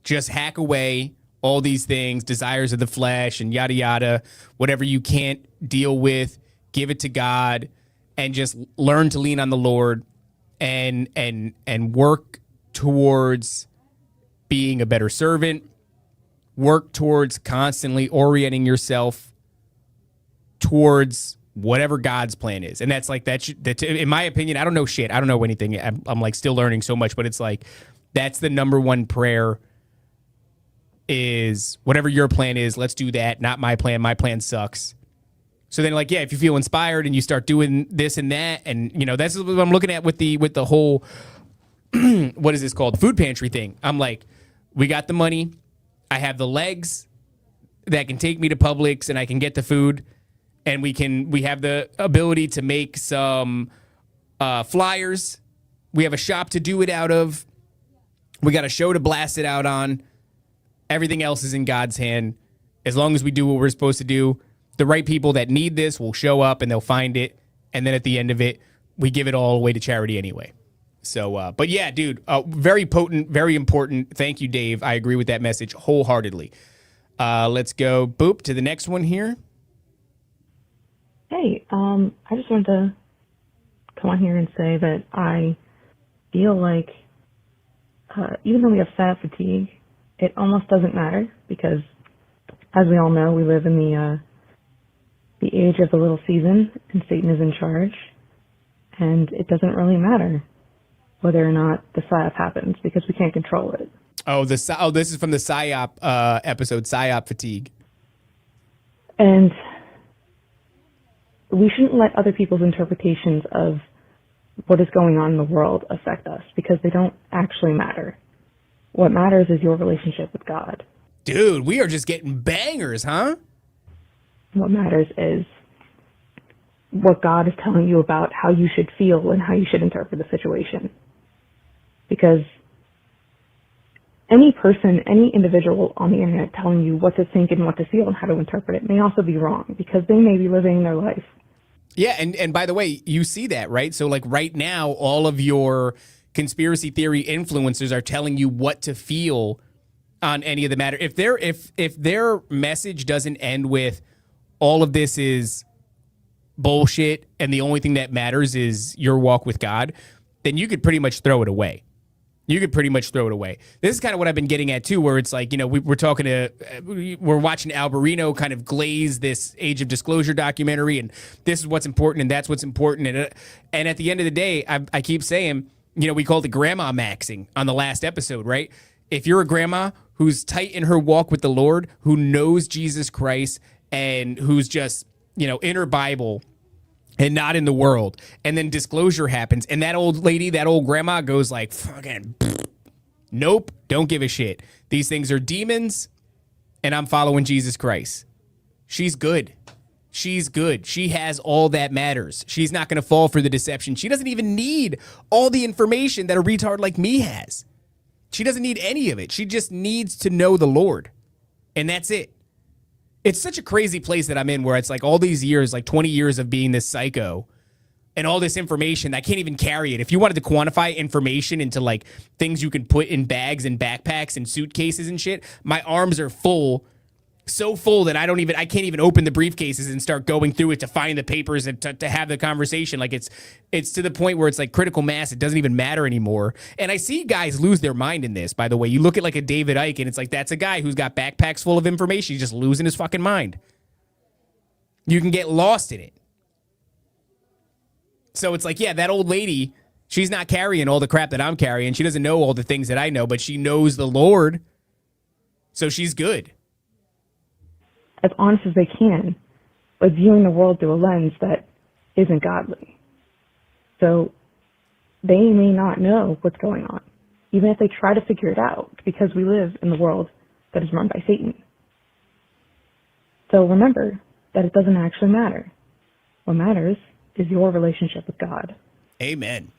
Just hack away all these things, desires of the flesh and yada, yada, whatever you can't deal with, give it to God and just learn to lean on the Lord and work towards being a better servant. Work towards constantly orienting yourself towards whatever God's plan is. And that's like, that in my opinion, I don't know shit. I don't know anything. I'm like still learning so much, but it's like, that's the number one prayer is whatever your plan is, let's do that. Not my plan. My plan sucks. So then, like, yeah, if you feel inspired and you start doing this and that, and you know, that's what I'm looking at with the whole what is this called, food pantry thing. I'm like, we got the money, I have the legs that can take me to Publix, and I can get the food, and we have the ability to make some flyers. We have a shop to do it out of. We got a show to blast it out on. Everything else is in God's hand. As long as we do what we're supposed to do, the right people that need this will show up and they'll find it. And then at the end of it, we give it all away to charity anyway. So, but yeah, dude, very potent, very important. Thank you, Dave. I agree with that message wholeheartedly. Let's go, boop, to the next one here. Hey, I just wanted to come on here and say that I feel like even though we have SAT fatigue, it almost doesn't matter because, as we all know, we live in the age of the little season, and Satan is in charge, and it doesn't really matter whether or not the PSYOP happens because we can't control it. Oh, this is from the PSYOP episode, PSYOP fatigue. And we shouldn't let other people's interpretations of what is going on in the world affect us because they don't actually matter. What matters is your relationship with God. Dude, we are just getting bangers, huh? What matters is what God is telling you about how you should feel and how you should interpret the situation. Because any person, any individual on the internet telling you what to think and what to feel and how to interpret it may also be wrong because they may be living their life. Yeah, and by the way, you see that, right? So like right now, all of your conspiracy theory influencers are telling you what to feel on any of the matter. If their message doesn't end with all of this is bullshit and the only thing that matters is your walk with God, then you could pretty much throw it away. You could pretty much throw it away. This is kind of what I've been getting at too, where it's like, you know, we're watching Alberino kind of glaze this Age of Disclosure documentary, and this is what's important and that's what's important. And at the end of the day, I keep saying, you know, we called it grandma maxing on the last episode, right? If you're a grandma who's tight in her walk with the Lord, who knows Jesus Christ and who's just, you know, in her Bible and not in the world, and then disclosure happens, and that old lady, that old grandma goes like, fucking, nope, don't give a shit. These things are demons, and I'm following Jesus Christ. She's good. She's good. She has all that matters. She's not going to fall for the deception. She doesn't even need all the information that a retard like me has. She doesn't need any of it. She just needs to know the Lord, and that's it. It's such a crazy place that I'm in where it's like all these years, like 20 years of being this psycho and all this information, I can't even carry it. If you wanted to quantify information into like things you can put in bags and backpacks and suitcases and shit, my arms are full, so full that I can't even open the briefcases and start going through it to find the papers and to have the conversation. Like it's to the point where it's like critical mass. It doesn't even matter anymore. And I see guys lose their mind in this, by the way. You look at like a David Icke and it's like, that's a guy who's got backpacks full of information. He's just losing his fucking mind. You can get lost in it. So it's like, yeah, that old lady, she's not carrying all the crap that I'm carrying. She doesn't know all the things that I know, but she knows the Lord. So she's good. As honest as they can, but viewing the world through a lens that isn't godly. So they may not know what's going on, even if they try to figure it out, because we live in the world that is run by Satan. So remember that it doesn't actually matter. What matters is your relationship with God. Amen.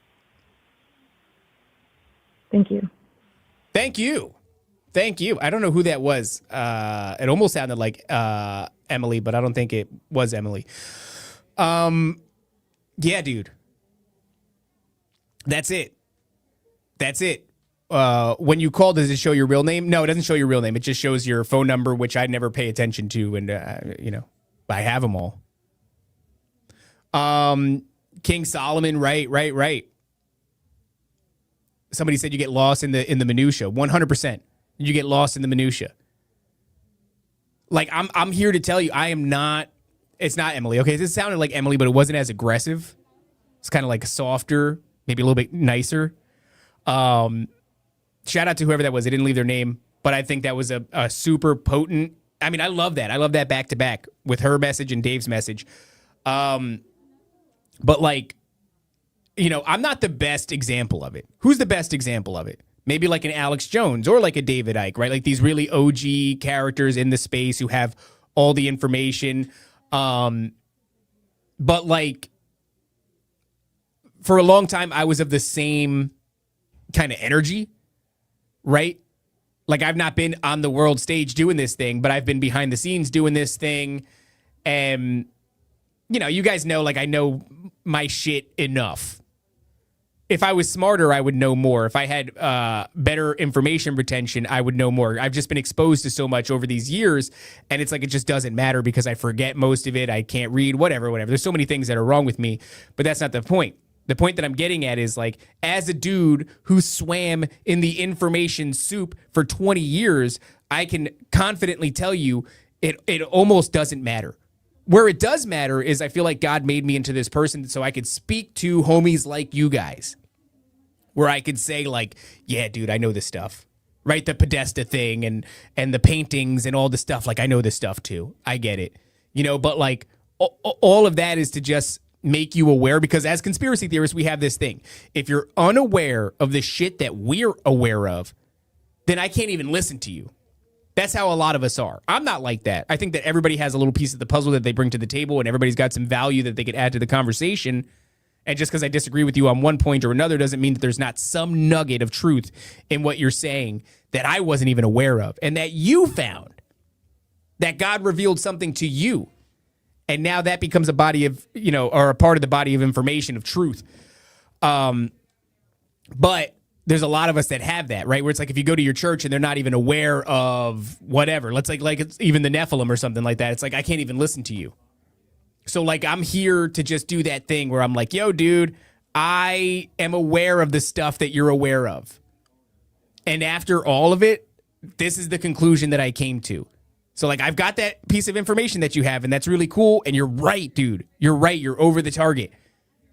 Thank you. Thank you. Thank you. I don't know who that was. It almost sounded like Emily, but I don't think it was Emily. Yeah, dude. That's it. That's it. When you call, does it show your real name? No, it doesn't show your real name. It just shows your phone number, which I never pay attention to. And, you know, I have them all. King Solomon, right. Somebody said you get lost in the minutia. 100%. You get lost in the minutia. Like I'm here to tell you, I am not. It's not Emily. Okay, this sounded like Emily, but it wasn't as aggressive. It's kind of like softer, maybe a little bit nicer. Shout out to whoever that was. They didn't leave their name. but I think that was a super potent. I mean, I love that. I love that back to back with her message and Dave's message. But like, you know, I'm not the best example of it. Who's the best example of it? Maybe like an Alex Jones or like a David Icke, right? Like these really OG characters in the space who have all the information. But like, for a long time, I was of the same kind of energy, right? Like, I've not been on the world stage doing this thing, but I've been behind the scenes doing this thing. And, you know, you guys know, like, I know my shit enough. If I was smarter, I would know more. If I had better information retention, I would know more. I've just been exposed to so much over these years, and it's like it just doesn't matter because I forget most of it. I can't read, whatever. There's so many things that are wrong with me, but that's not the point. The point that I'm getting at is, like, as a dude who swam in the information soup for 20 years, I can confidently tell you it almost doesn't matter. Where it does matter is I feel like God made me into this person so I could speak to homies like you guys, where I could say, like, yeah, dude, I know this stuff, right? The Podesta thing and the paintings and all the stuff. Like, I know this stuff too. I get it, you know, but like all of that is to just make you aware, because as conspiracy theorists, we have this thing. If you're unaware of the shit that we're aware of, then I can't even listen to you. That's how a lot of us are. I'm not like that. I think that everybody has a little piece of the puzzle that they bring to the table, and everybody's got some value that they could add to the conversation. And just because I disagree with you on one point or another doesn't mean that there's not some nugget of truth in what you're saying that I wasn't even aware of, and that you found, that God revealed something to you. And now that becomes a body of, you know, or a part of the body of information of truth. But there's a lot of us that have that, right? Where it's like, if you go to your church and they're not even aware of whatever, let's like it's even the Nephilim or something like that. It's like, I can't even listen to you. So like, I'm here to just do that thing where I'm like, yo, dude, I am aware of the stuff that you're aware of. And after all of it, this is the conclusion that I came to. So like, I've got that piece of information that you have, and that's really cool. And you're right, dude. You're right. You're over the target.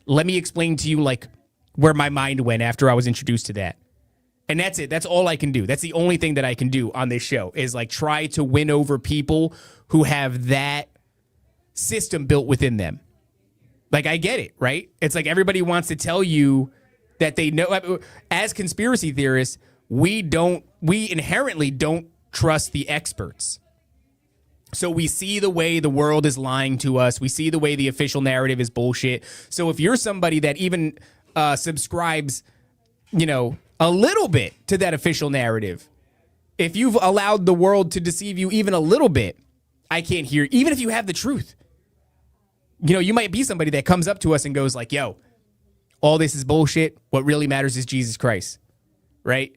Let me explain to you, like, where my mind went after I was introduced to that. And that's it. That's all I can do. That's the only thing that I can do on this show, is like try to win over people who have that system built within them. Like, I get it, right? It's like everybody wants to tell you that they know. As conspiracy theorists, we inherently don't trust the experts. So we see the way the world is lying to us. We see the way the official narrative is bullshit. So if you're somebody that even subscribes, you know, a little bit to that official narrative, if you've allowed the world to deceive you even a little bit, I can't hear, even if you have the truth. You know, you might be somebody that comes up to us and goes like, yo, all this is bullshit. What really matters is Jesus Christ, right?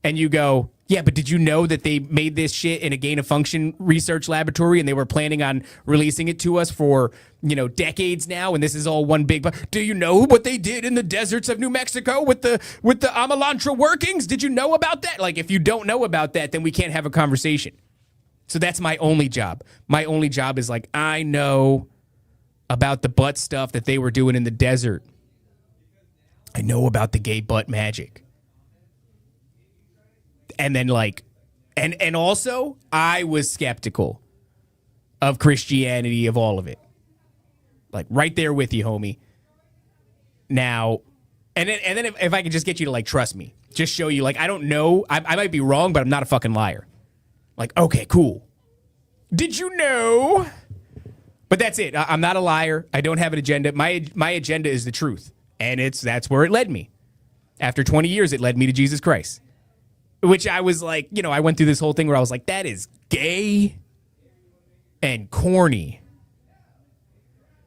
And you go, yeah, but did you know that they made this shit in a gain-of-function research laboratory, and they were planning on releasing it to us for, you know, decades now, and this is all one big... Do you know what they did in the deserts of New Mexico with the Amalantra workings? Did you know about that? Like, if you don't know about that, then we can't have a conversation. So that's my only job. My only job is like, I know about the butt stuff that they were doing in the desert. I know about the gay butt magic. And then like, and also I was skeptical of Christianity, of all of it. Like, right there with you, homie. Now, and then if I could just get you to like trust me, just show you, like, I don't know, I might be wrong, but I'm not a fucking liar. Like, okay, cool. Did you know? But that's it. I'm not a liar. I don't have an agenda. My agenda is the truth, and that's where it led me. After 20 years, it led me to Jesus Christ. Which I was like, you know, I went through this whole thing where I was like, that is gay and corny.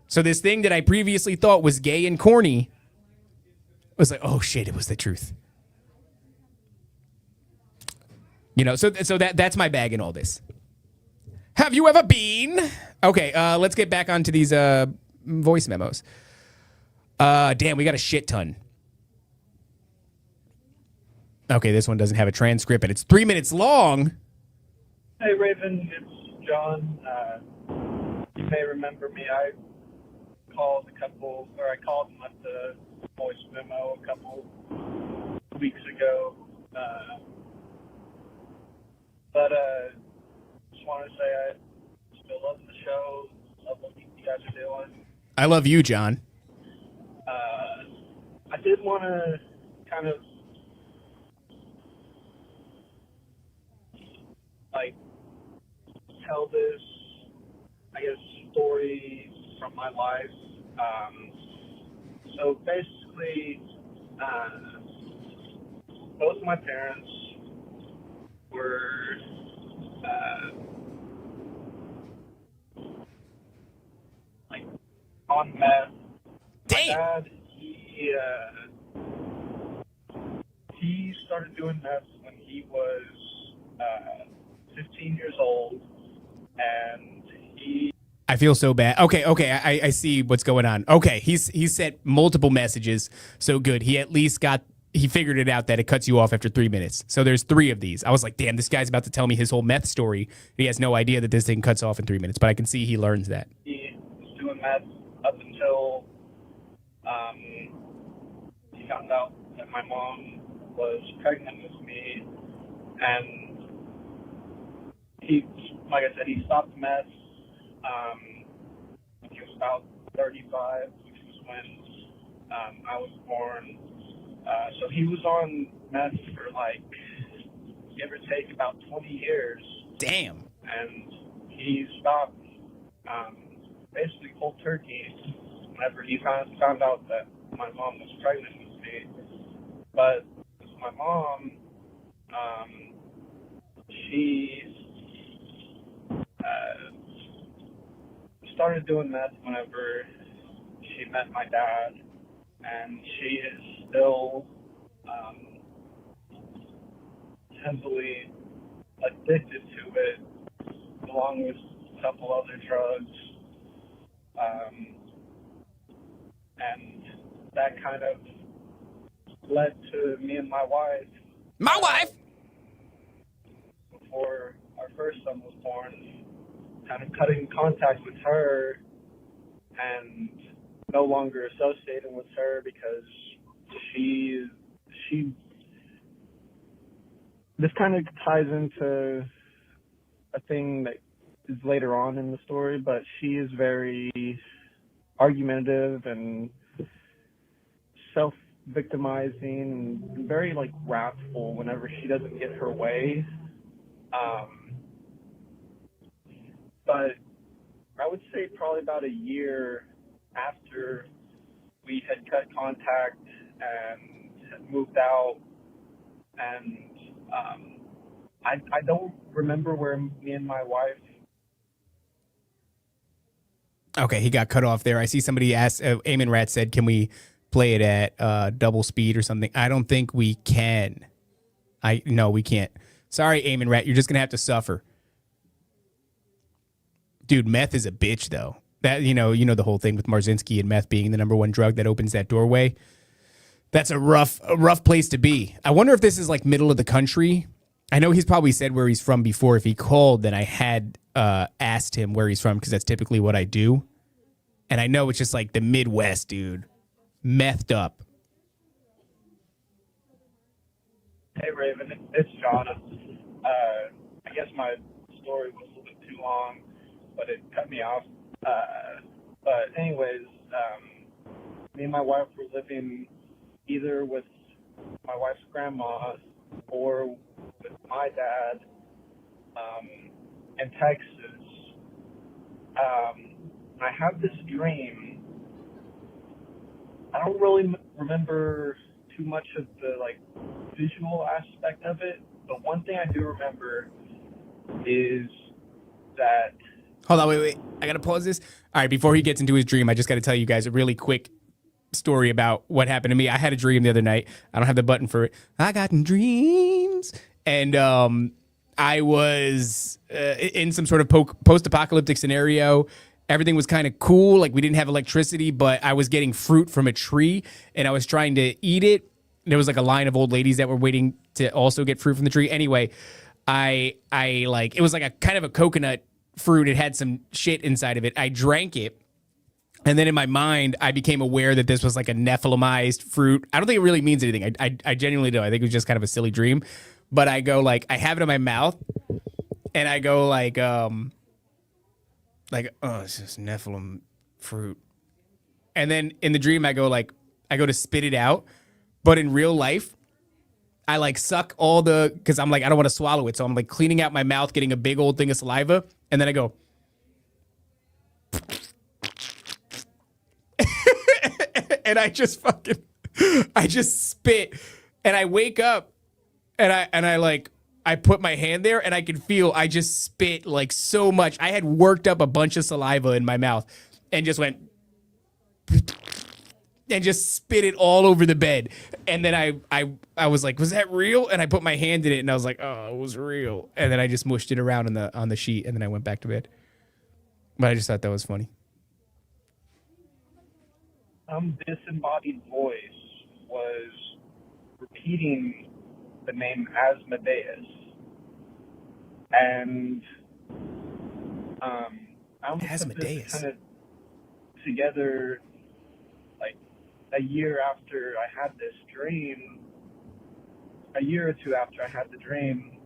So this thing that I previously thought was gay and corny was like, oh shit, it was the truth. You know, so that's my bag in all this. Have you ever been? Okay, let's get back onto these voice memos. Damn, we got a shit ton. Okay, this one doesn't have a transcript, and it's 3 minutes long. Hey, Raven, it's John. You may remember me. I called and left a voice memo a couple weeks ago. But just want to say I still love the show. Love what you guys are doing. I love you, John. I did want to kind of like tell this, I guess, story from my life. So basically, both of my parents were like on meth. Damn. My dad, he started doing meth when he was 15 years old, and he I feel so bad. Okay, I see what's going on. Okay, he sent multiple messages. So good. He figured it out that it cuts you off after 3 minutes. So there's 3 of these. I was like, damn, this guy's about to tell me his whole meth story. He has no idea that this thing cuts off in 3 minutes, but I can see he learns that. he was doing meth up until he found out that my mom was pregnant with me, and he, like I said, he stopped meth when he was about 35, which was when I was born. So he was on meth for like, give or take, about 20 years. Damn. And he stopped basically cold turkey whenever he found out that my mom was pregnant with me. But my mom, she started doing meth whenever she met my dad, and she is still heavily addicted to it, along with a couple other drugs. And that kind of led to me and my wife. My wife? Before our first son was born, kind of cutting contact with her and no longer associating with her because she this kind of ties into a thing that is later on in the story, but she is very argumentative and self-victimizing and very like wrathful whenever she doesn't get her way. But I would say probably about a year after we had cut contact and had moved out, and I don't remember where me and my wife. Okay, he got cut off there. I see somebody asked, Eamon Rat said, can we play it at double speed or something? I don't think we can. No, we can't. Sorry, Eamon Rat, you're just going to have to suffer. Dude, meth is a bitch, though. That you know the whole thing with Marzinski and meth being the #1 drug that opens that doorway. That's a rough place to be. I wonder if this is like middle of the country. I know he's probably said where he's from before. If he called, then I had asked him where he's from because that's typically what I do. And I know it's just like the Midwest, dude. Methed up. Hey, Raven, it's John. I guess my story was a little bit too long, but it cut me off. But anyways, me and my wife were living either with my wife's grandma or with my dad in Texas. I have this dream. I don't really remember too much of the like visual aspect of it, but one thing I do remember is that. Hold on, wait. I got to pause this. All right, before he gets into his dream, I just got to tell you guys a really quick story about what happened to me. I had a dream the other night. I don't have the button for it. I got dreams. And I was in some sort of post-apocalyptic scenario. Everything was kind of cool. Like, we didn't have electricity, but I was getting fruit from a tree, and I was trying to eat it. There was like a line of old ladies that were waiting to also get fruit from the tree. Anyway, I like, it was like a kind of a coconut fruit. It had some shit inside of it. I drank it. And then in my mind, I became aware that this was like a Nephilimized fruit. I don't think it really means anything. I genuinely don't. I think it was just kind of a silly dream. But I go like, I have it in my mouth, and I go like, oh, it's just Nephilim fruit. And then in the dream, I go to spit it out. But in real life, I like suck all because I'm like, I don't want to swallow it. So I'm like cleaning out my mouth, getting a big old thing of saliva. And then I go, and I just spit. And I wake up and I put my hand there and I can feel I just spit like so much. I had worked up a bunch of saliva in my mouth and just went and just spit it all over the bed. And then I was like, was that real? And I put my hand in it and I was like, oh, it was real. And then I just mushed it around on the sheet and then I went back to bed. But I just thought that was funny. Some disembodied voice was repeating the name Asmodeus. And I almost put this kind of together like a year after I had this dream, a year or two after I had the dream.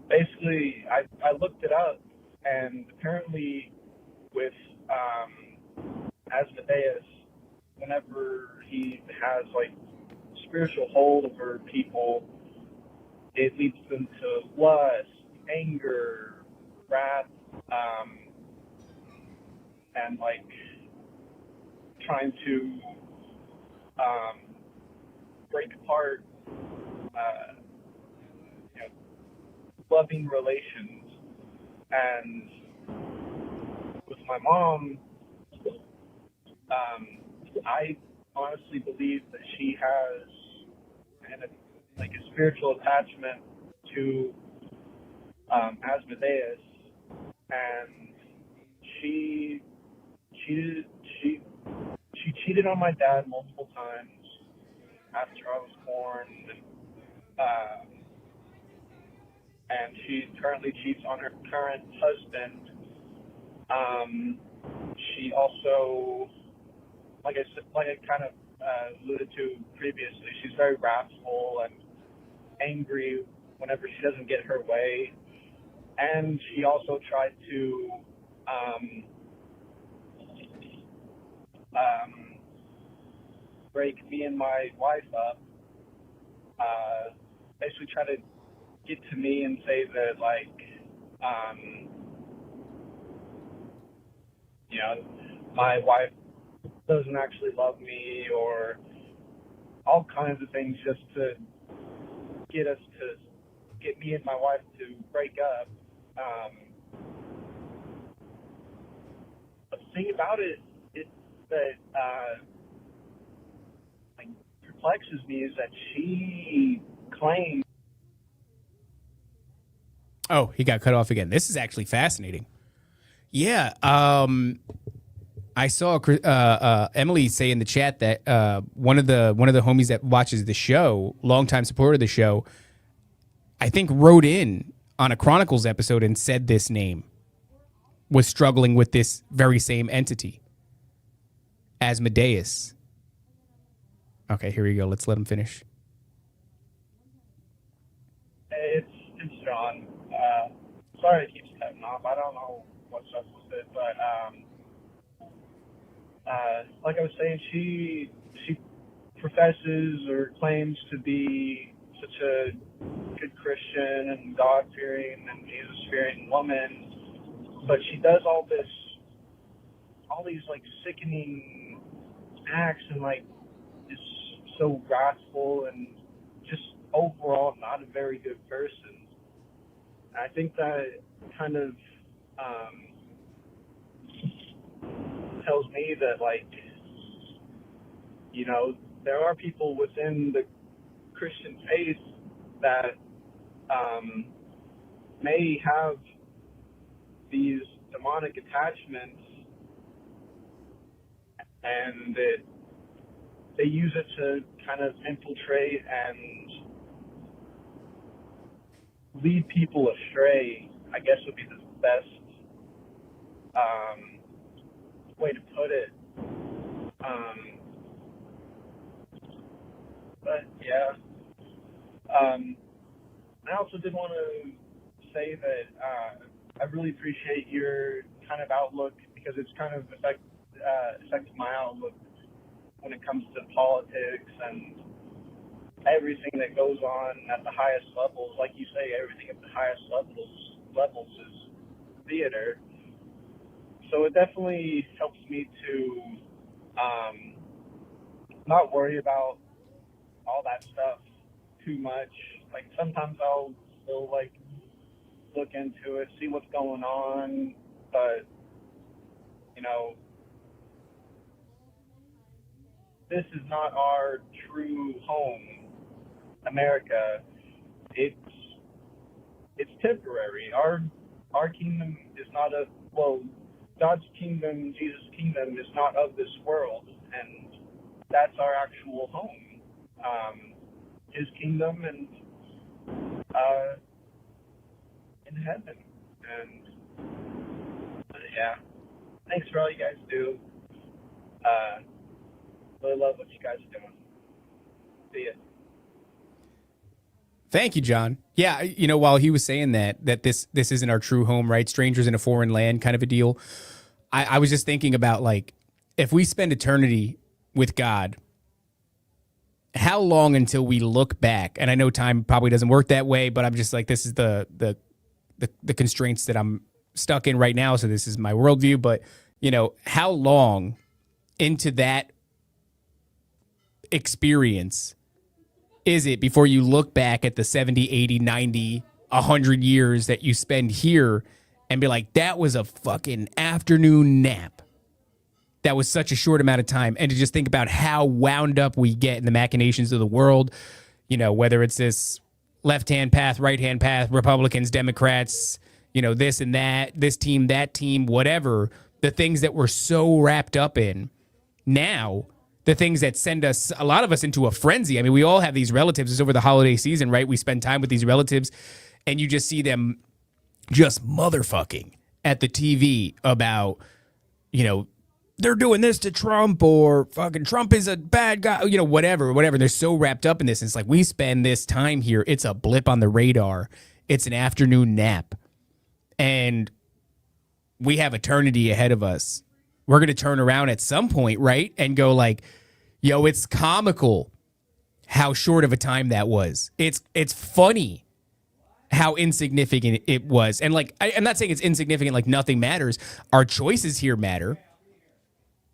Basically, I looked it up, and apparently with Asmodeus, whenever he has like spiritual hold over people, it leads them to lust, anger, wrath, and like trying to break apart loving relations. And with my mom, I honestly believe that she has a spiritual attachment to Asmodeus, and she cheated on my dad multiple times after I was born, and she currently cheats on her current husband. She also, like I kind of alluded to previously, she's very wrathful and angry whenever she doesn't get her way. And she also tried to break me and my wife up. Basically try to get to me and say that, like, my wife doesn't actually love me, or all kinds of things just to get me and my wife to break up. But the thing about it that perplexes me is that she claims. Oh, he got cut off again. This is actually fascinating. Yeah. I saw Emily say in the chat that one of the homies that watches the show, longtime supporter of the show, I think wrote in on a Chronicles episode and said this name was struggling with this very same entity, Asmodeus. Okay, here we go. Let's let him finish. It's John. Sorry it keeps cutting off. I don't know what's up with it, but like I was saying, she professes or claims to be such a good Christian and God-fearing and Jesus-fearing woman, but she does all these like sickening acts and like is so wrathful and just overall not a very good person. I think that kind of tells me that, like, there are people within the Christian faith that may have these demonic attachments, and that they use it to kind of infiltrate and lead people astray, I guess would be the best way to put it. But yeah, I also did want to say that I really appreciate your kind of outlook because it's kind of affected my outlook when it comes to politics and everything that goes on at the highest levels. Like you say, everything at the highest levels is theater. So it definitely helps me to not worry about all that stuff too much. Like sometimes I'll still like look into it, see what's going on, but you know, this is not our true home, America. It's temporary. Our kingdom is not God's kingdom, Jesus' kingdom is not of this world, and that's our actual home. His kingdom and in heaven. And yeah, thanks for all you guys do. Really love what you guys are doing. See ya. Thank you, John. Yeah, while he was saying that this isn't our true home, right? Strangers in a foreign land kind of a deal. I was just thinking about, like, if we spend eternity with God, how long until we look back? And I know time probably doesn't work that way, but I'm just like, this is the constraints that I'm stuck in right now. So this is my worldview. But, how long into that experience is it before you look back at the 70, 80, 90, 100 years that you spend here and be like, that was a fucking afternoon nap? That was such a short amount of time. And to just think about how wound up we get in the machinations of the world, whether it's this left-hand path, right-hand path, Republicans, Democrats, this and that, this team, that team, whatever, the things that we're so wrapped up in now, the things that send a lot of us into a frenzy. I mean, we all have these relatives. It's over the holiday season, right? We spend time with these relatives and you just see them just motherfucking at the TV about, they're doing this to Trump, or fucking Trump is a bad guy, whatever. They're so wrapped up in this. It's like, we spend this time here. It's a blip on the radar. It's an afternoon nap. And we have eternity ahead of us. We're going to turn around at some point, right? And go like, yo, it's comical how short of a time that was. It's funny how insignificant it was. And like, I'm not saying it's insignificant, like nothing matters. Our choices here matter.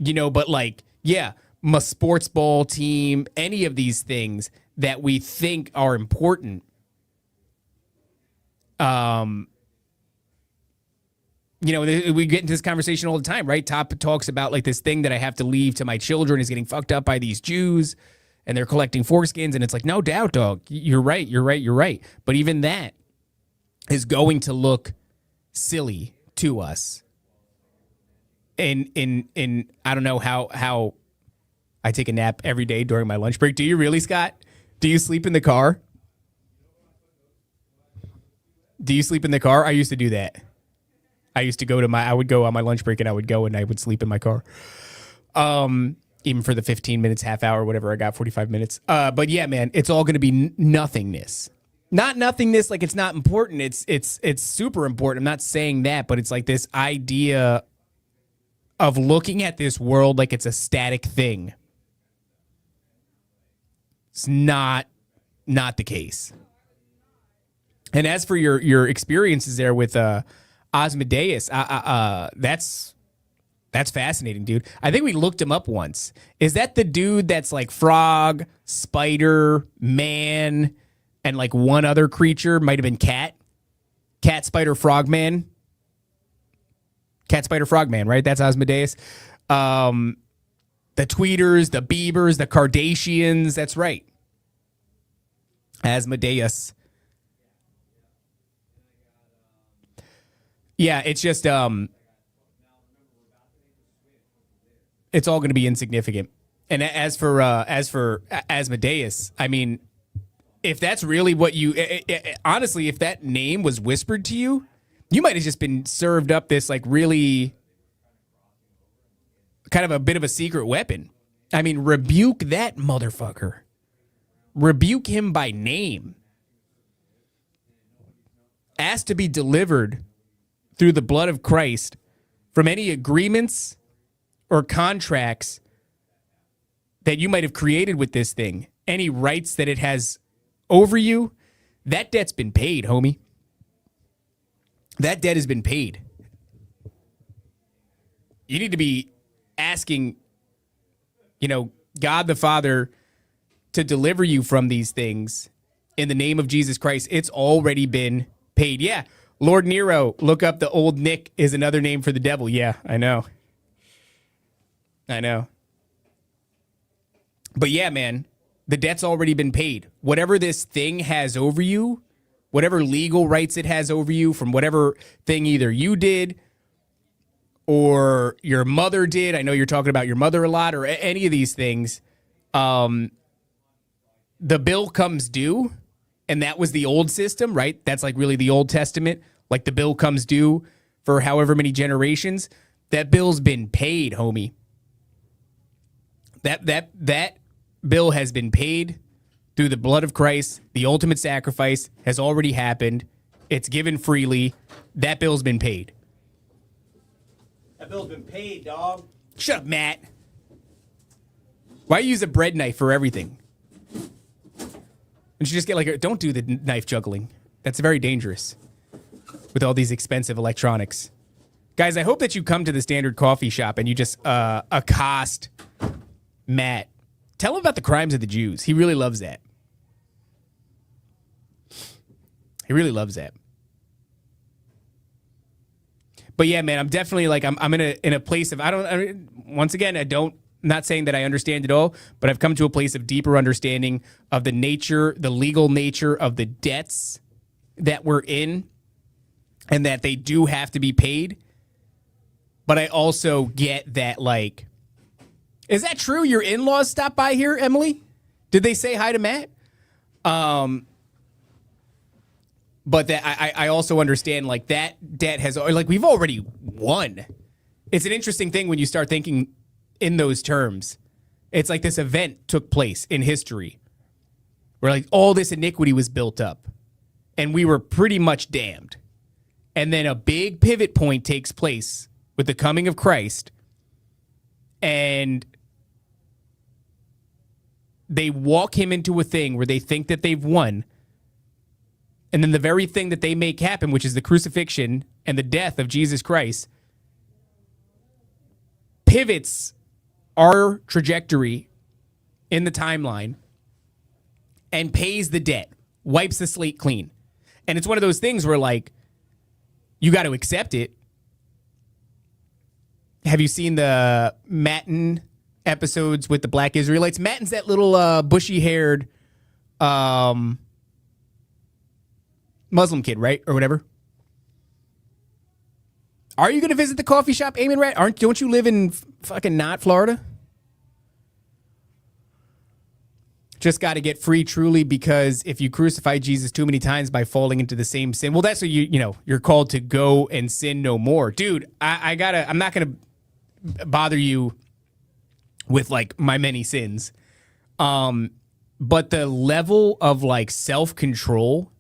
But like, yeah, my sports ball team, any of these things that we think are important, we get into this conversation all the time, right? Top talks about like this thing that I have to leave to my children is getting fucked up by these Jews and they're collecting foreskins. And it's like, no doubt, dog. You're right. But even that is going to look silly to us. In I don't know how I take a nap every day during my lunch break. Do you really, Scott? Do you sleep in the car? Do you sleep in the car? I used to do that. I used to go I would go on my lunch break and I would sleep in my car. Even for the 15 minutes, half hour, whatever I got, 45 minutes. But yeah, man, it's all going to be nothingness. Not nothingness like it's not important. It's super important. I'm not saying that, but it's like this idea of looking at this world like it's a static thing. It's not the case. And as for your experiences there with Asmodeus, that's fascinating, dude. I think we looked him up once. Is that the dude that's like frog, spider, man, and like one other creature? Might have been cat, spider, frogman. Cat, spider, frogman, right? That's Asmodeus. The Tweeters, the Biebers, the Kardashians. That's right. Asmodeus. Yeah, it's just it's all going to be insignificant. And as for Asmodeus, I mean, if that's really what you honestly, if that name was whispered to you, you might have just been served up this like really kind of a bit of a secret weapon. I mean, rebuke that motherfucker. Rebuke him by name. ask to be delivered through the blood of Christ from any agreements or contracts that you might have created with this thing, any rights that it has over you, that debt's been paid, homie. That debt has been paid. You need to be asking, God the Father to deliver you from these things in the name of Jesus Christ. It's already been paid. Yeah. Lord Nero, look up the old Nick is another name for the devil. Yeah, I know. But yeah, man, the debt's already been paid. Whatever this thing has over you, whatever legal rights it has over you from whatever thing either you did or your mother did. I know you're talking about your mother a lot, or any of these things. The bill comes due, and that was the old system, right? That's like really the Old Testament. Like the bill comes due for however many generations. That bill's been paid, homie. That bill has been paid through the blood of Christ. The ultimate sacrifice has already happened. It's given freely. That bill's been paid. That bill's been paid, dog. Shut up, Matt. Why use a bread knife for everything? And you just get don't do the knife juggling. That's very dangerous with all these expensive electronics. Guys, I hope that you come to the Standard Coffee Shop and you just accost Matt. Tell him about the crimes of the Jews. He really loves that. He really loves that. But yeah, man, I'm definitely I'm in a place of once again, I'm not saying that I understand it all, but I've come to a place of deeper understanding of the legal nature of the debts that we're in, and that they do have to be paid. But I also get that, is that true? Your in-laws stopped by here, Emily? Did they say hi to Matt? But that I also understand that debt has we've already won. It's an interesting thing when you start thinking in those terms. It's like this event took place in history where all this iniquity was built up and we were pretty much damned. And then a big pivot point takes place with the coming of Christ, and they walk him into a thing where they think that they've won. And then the very thing that they make happen, which is the crucifixion and the death of Jesus Christ, pivots our trajectory in the timeline and pays the debt, wipes the slate clean. And it's one of those things where you got to accept it. Have you seen the Matin episodes with the Black Israelites? Matin's that little bushy-haired Muslim kid, right? Or whatever. Are you going to visit the coffee shop, Eamon Rat? Don't you live in fucking not Florida? Just got to get free truly, because if you crucify Jesus too many times by falling into the same sin, well, that's what you're called to go and sin no more. Dude, I'm not going to bother you with my many sins. But the level of self-control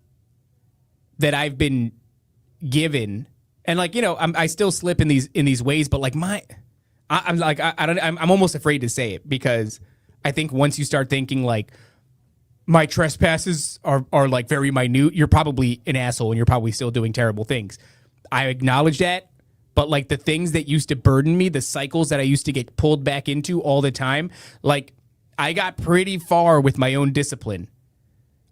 that I've been given, and I still slip in these ways, but I'm almost afraid to say it, because I think once you start thinking my trespasses are very minute, you're probably an asshole and you're probably still doing terrible things. I acknowledge that, but the things that used to burden me, the cycles that I used to get pulled back into all the time, I got pretty far with my own discipline.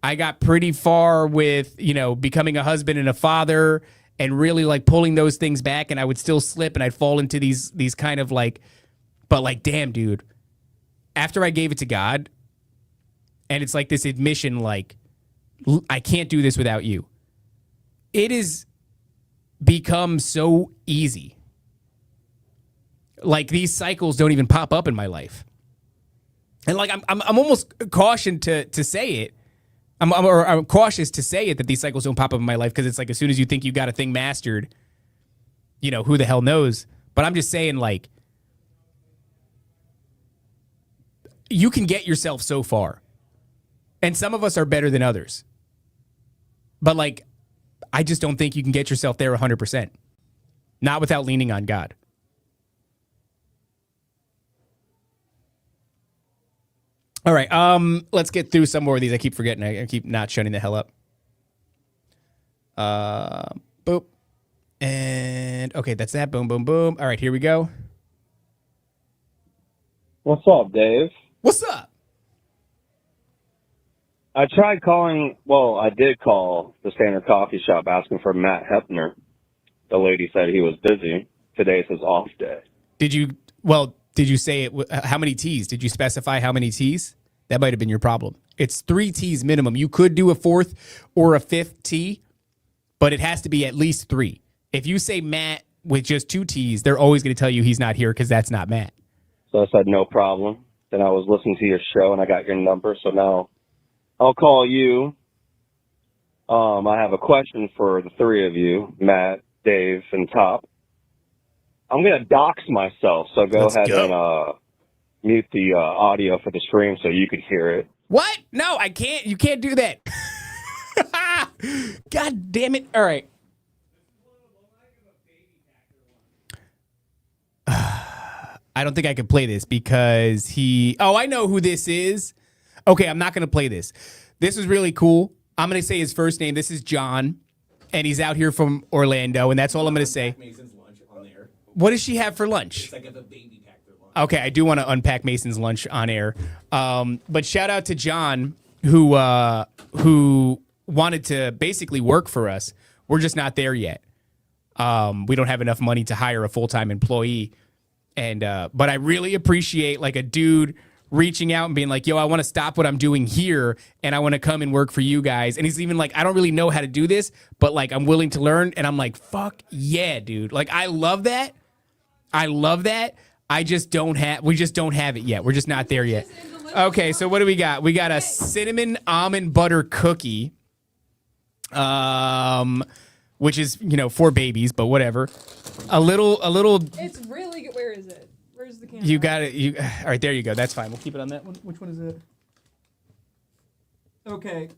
I got pretty far with, becoming a husband and a father and really pulling those things back, and I would still slip and I'd fall into these kind of but damn, dude, after I gave it to God, and it's this admission, I can't do this without you. It has become so easy. These cycles don't even pop up in my life. And I'm almost cautioned to say it. I'm cautious to say it that these cycles don't pop up in my life, because it's as soon as you think you got a thing mastered, who the hell knows? But I'm just saying, you can get yourself so far, and some of us are better than others. But I just don't think you can get yourself there 100%. Not without leaning on God. All right, let's get through some more of these. I keep forgetting. I keep not shutting the hell up. Boop. And, okay, that's that. Boom, boom, boom. All right, here we go. What's up, Dave? What's up? I tried calling, well, I did call the Standard Coffee Shop asking for Matt Hepner. The lady said he was busy. Today's his off day. Did you say it? How many teas? Did you specify how many teas? That might have been your problem. It's 3 teas minimum. You could do a 4th or a 5th tea, but it has to be at least 3. If you say Matt with just 2 teas, they're always going to tell you he's not here because that's not Matt. So I said, no problem. Then I was listening to your show and I got your number. So now I'll call you. I have a question for the 3 of you, Matt, Dave, and Top. I'm going to dox myself. So Let's ahead go. and mute the audio for the stream so you can hear it. What? No, I can't. You can't do that. God damn it. All right. I don't think I could play this because I know who this is. Okay, I'm not going to play this. This is really cool. I'm going to say his first name. This is John, and he's out here from Orlando, and that's all I'm going to say. Mason's lunch on there. What does she have for lunch? It's like if a baby packed their lunch. Okay, I do want to unpack Mason's lunch on air. But shout out to John who wanted to basically work for us. We're just not there yet. We don't have enough money to hire a full-time employee. And but I really appreciate like a dude reaching out and being like, yo, I want to stop what I'm doing here and I want to come and work for you guys. And he's even like, I don't really know how to do this, but like I'm willing to learn. And I'm like, fuck yeah, dude. Like I love that. I love that. We just don't have it yet. We're just not there yet. Okay, so what do we got? We got a cinnamon almond butter cookie. Which is, for babies, but whatever. A little. It's really good. Where is it? Where's the camera? You got it. All right, there you go. That's fine. We'll keep it on that one. Which one is it? Okay.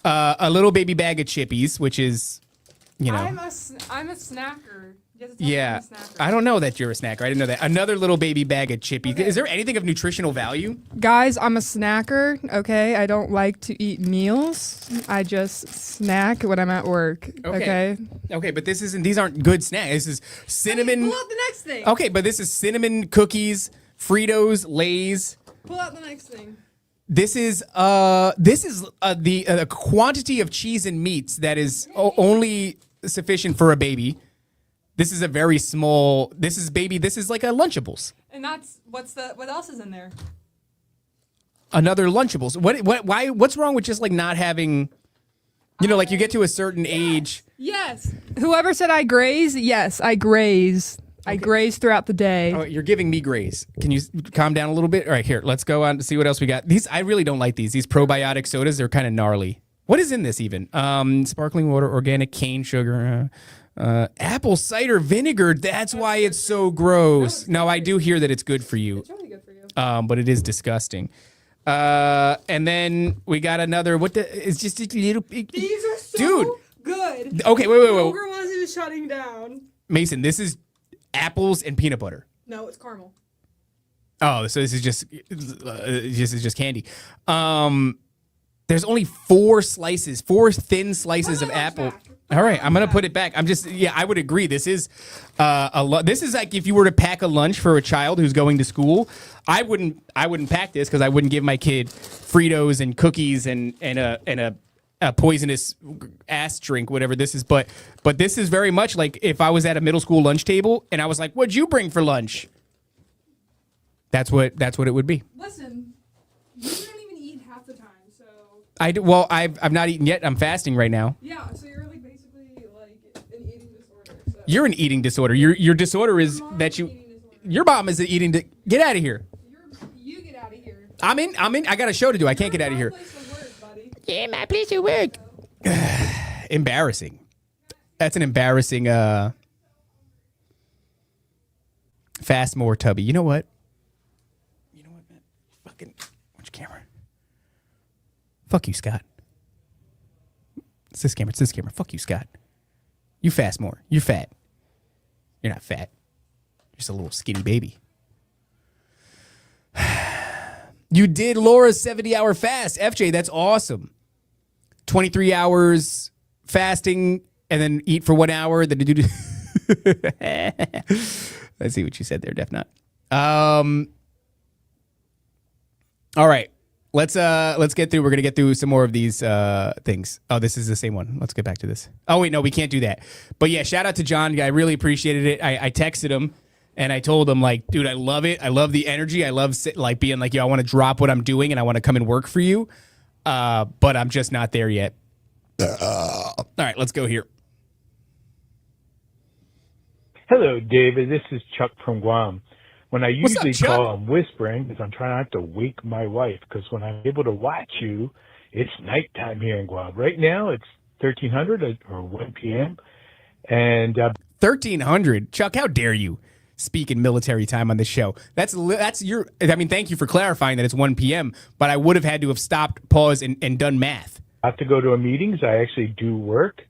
A little baby bag of chippies, which is, I'm a snacker. You have to tell me Yeah. I'm a snacker. I don't know that you're a snacker. I didn't know that. Another little baby bag of chippies. Okay. Is there anything of nutritional value? Guys, I'm a snacker. Okay, I don't like to eat meals. I just snack when I'm at work. Okay. Okay, but these aren't good snacks. This is cinnamon. Pull out the next thing. Okay, but this is cinnamon cookies, Fritos, Lay's. Pull out the next thing. This is the quantity of cheese and meats that is only sufficient for a baby. This is a very small. This is like a Lunchables. And that's what else is in there? Another Lunchables. What's wrong with just like not having, like you get to a certain age. Yes. Whoever said I graze? Yes, I graze. I graze throughout the day. Oh, you're giving me grace. Can you calm down a little bit? All right, here. Let's go on to see what else we got. I really don't like these. These probiotic sodas, they're kind of gnarly. What is in this even? Sparkling water, organic cane sugar, apple cider vinegar. That's why it's so gross. No, I do hear that it's good for you. It's really good for you. But it is disgusting. And then we got another. It's just a little. These are so Dude. good. Okay, wait. Kroger was who's shutting down. Mason, this is apples and peanut butter. No, it's caramel. Oh, so this is just candy. There's only 4 thin slices of apple. back. All right, I'm gonna put it back. I would agree. This is This is like if you were to pack a lunch for a child who's going to school. I wouldn't pack this because I wouldn't give my kid Fritos and cookies and a poisonous ass drink, whatever this is. But this is very much like if I was at a middle school lunch table and I was like, "What'd you bring for lunch?" That's what it would be. Listen, you don't even eat half the time, so Well, I've not eaten yet. I'm fasting right now. yeah. So you're like basically like an eating disorder. So. You're an eating disorder. Your disorder is that you. Your mom is an eating. Get out of here. You get out of here. I'm in. I got a show to do. I can't get out of here. Place to work, buddy. Yeah, my place to work. Embarrassing. That's an embarrassing. Fast more tubby. You know what? Man? Fucking watch camera. Fuck you, Scott. It's this camera. It's this camera. Fuck you, Scott. You fast more. You're fat. You're not fat. You're just a little skinny baby. You did Laura's 70-hour fast. FJ, that's awesome. 23 hours fasting and then eat for 1 hour. Then do. Let's see what you said there, Def Not. All right. Let's get through. We're gonna get through some more of these things. Oh, this is the same one. Let's get back to this. Oh wait, no, we can't do that. But yeah, shout out to John. I really appreciated it. I texted him and I told him like, dude, I love it. I love the energy. I love like being like, yo, I want to drop what I'm doing and I want to come and work for you. But I'm just not there yet. All right, let's go here. Hello, David. This is Chuck from Guam. When I What's up, usually Chuck? call, I'm whispering because I'm trying not to wake my wife. Because when I'm able to watch you, it's nighttime here in Guam. Right now, it's 1300 or 1 p.m. And 1300. Chuck, how dare you speak in military time on this show? That's your. I mean, thank you for clarifying that it's 1 p.m. But I would have had to have stopped, paused, and done math. I have to go to meetings. I actually do work.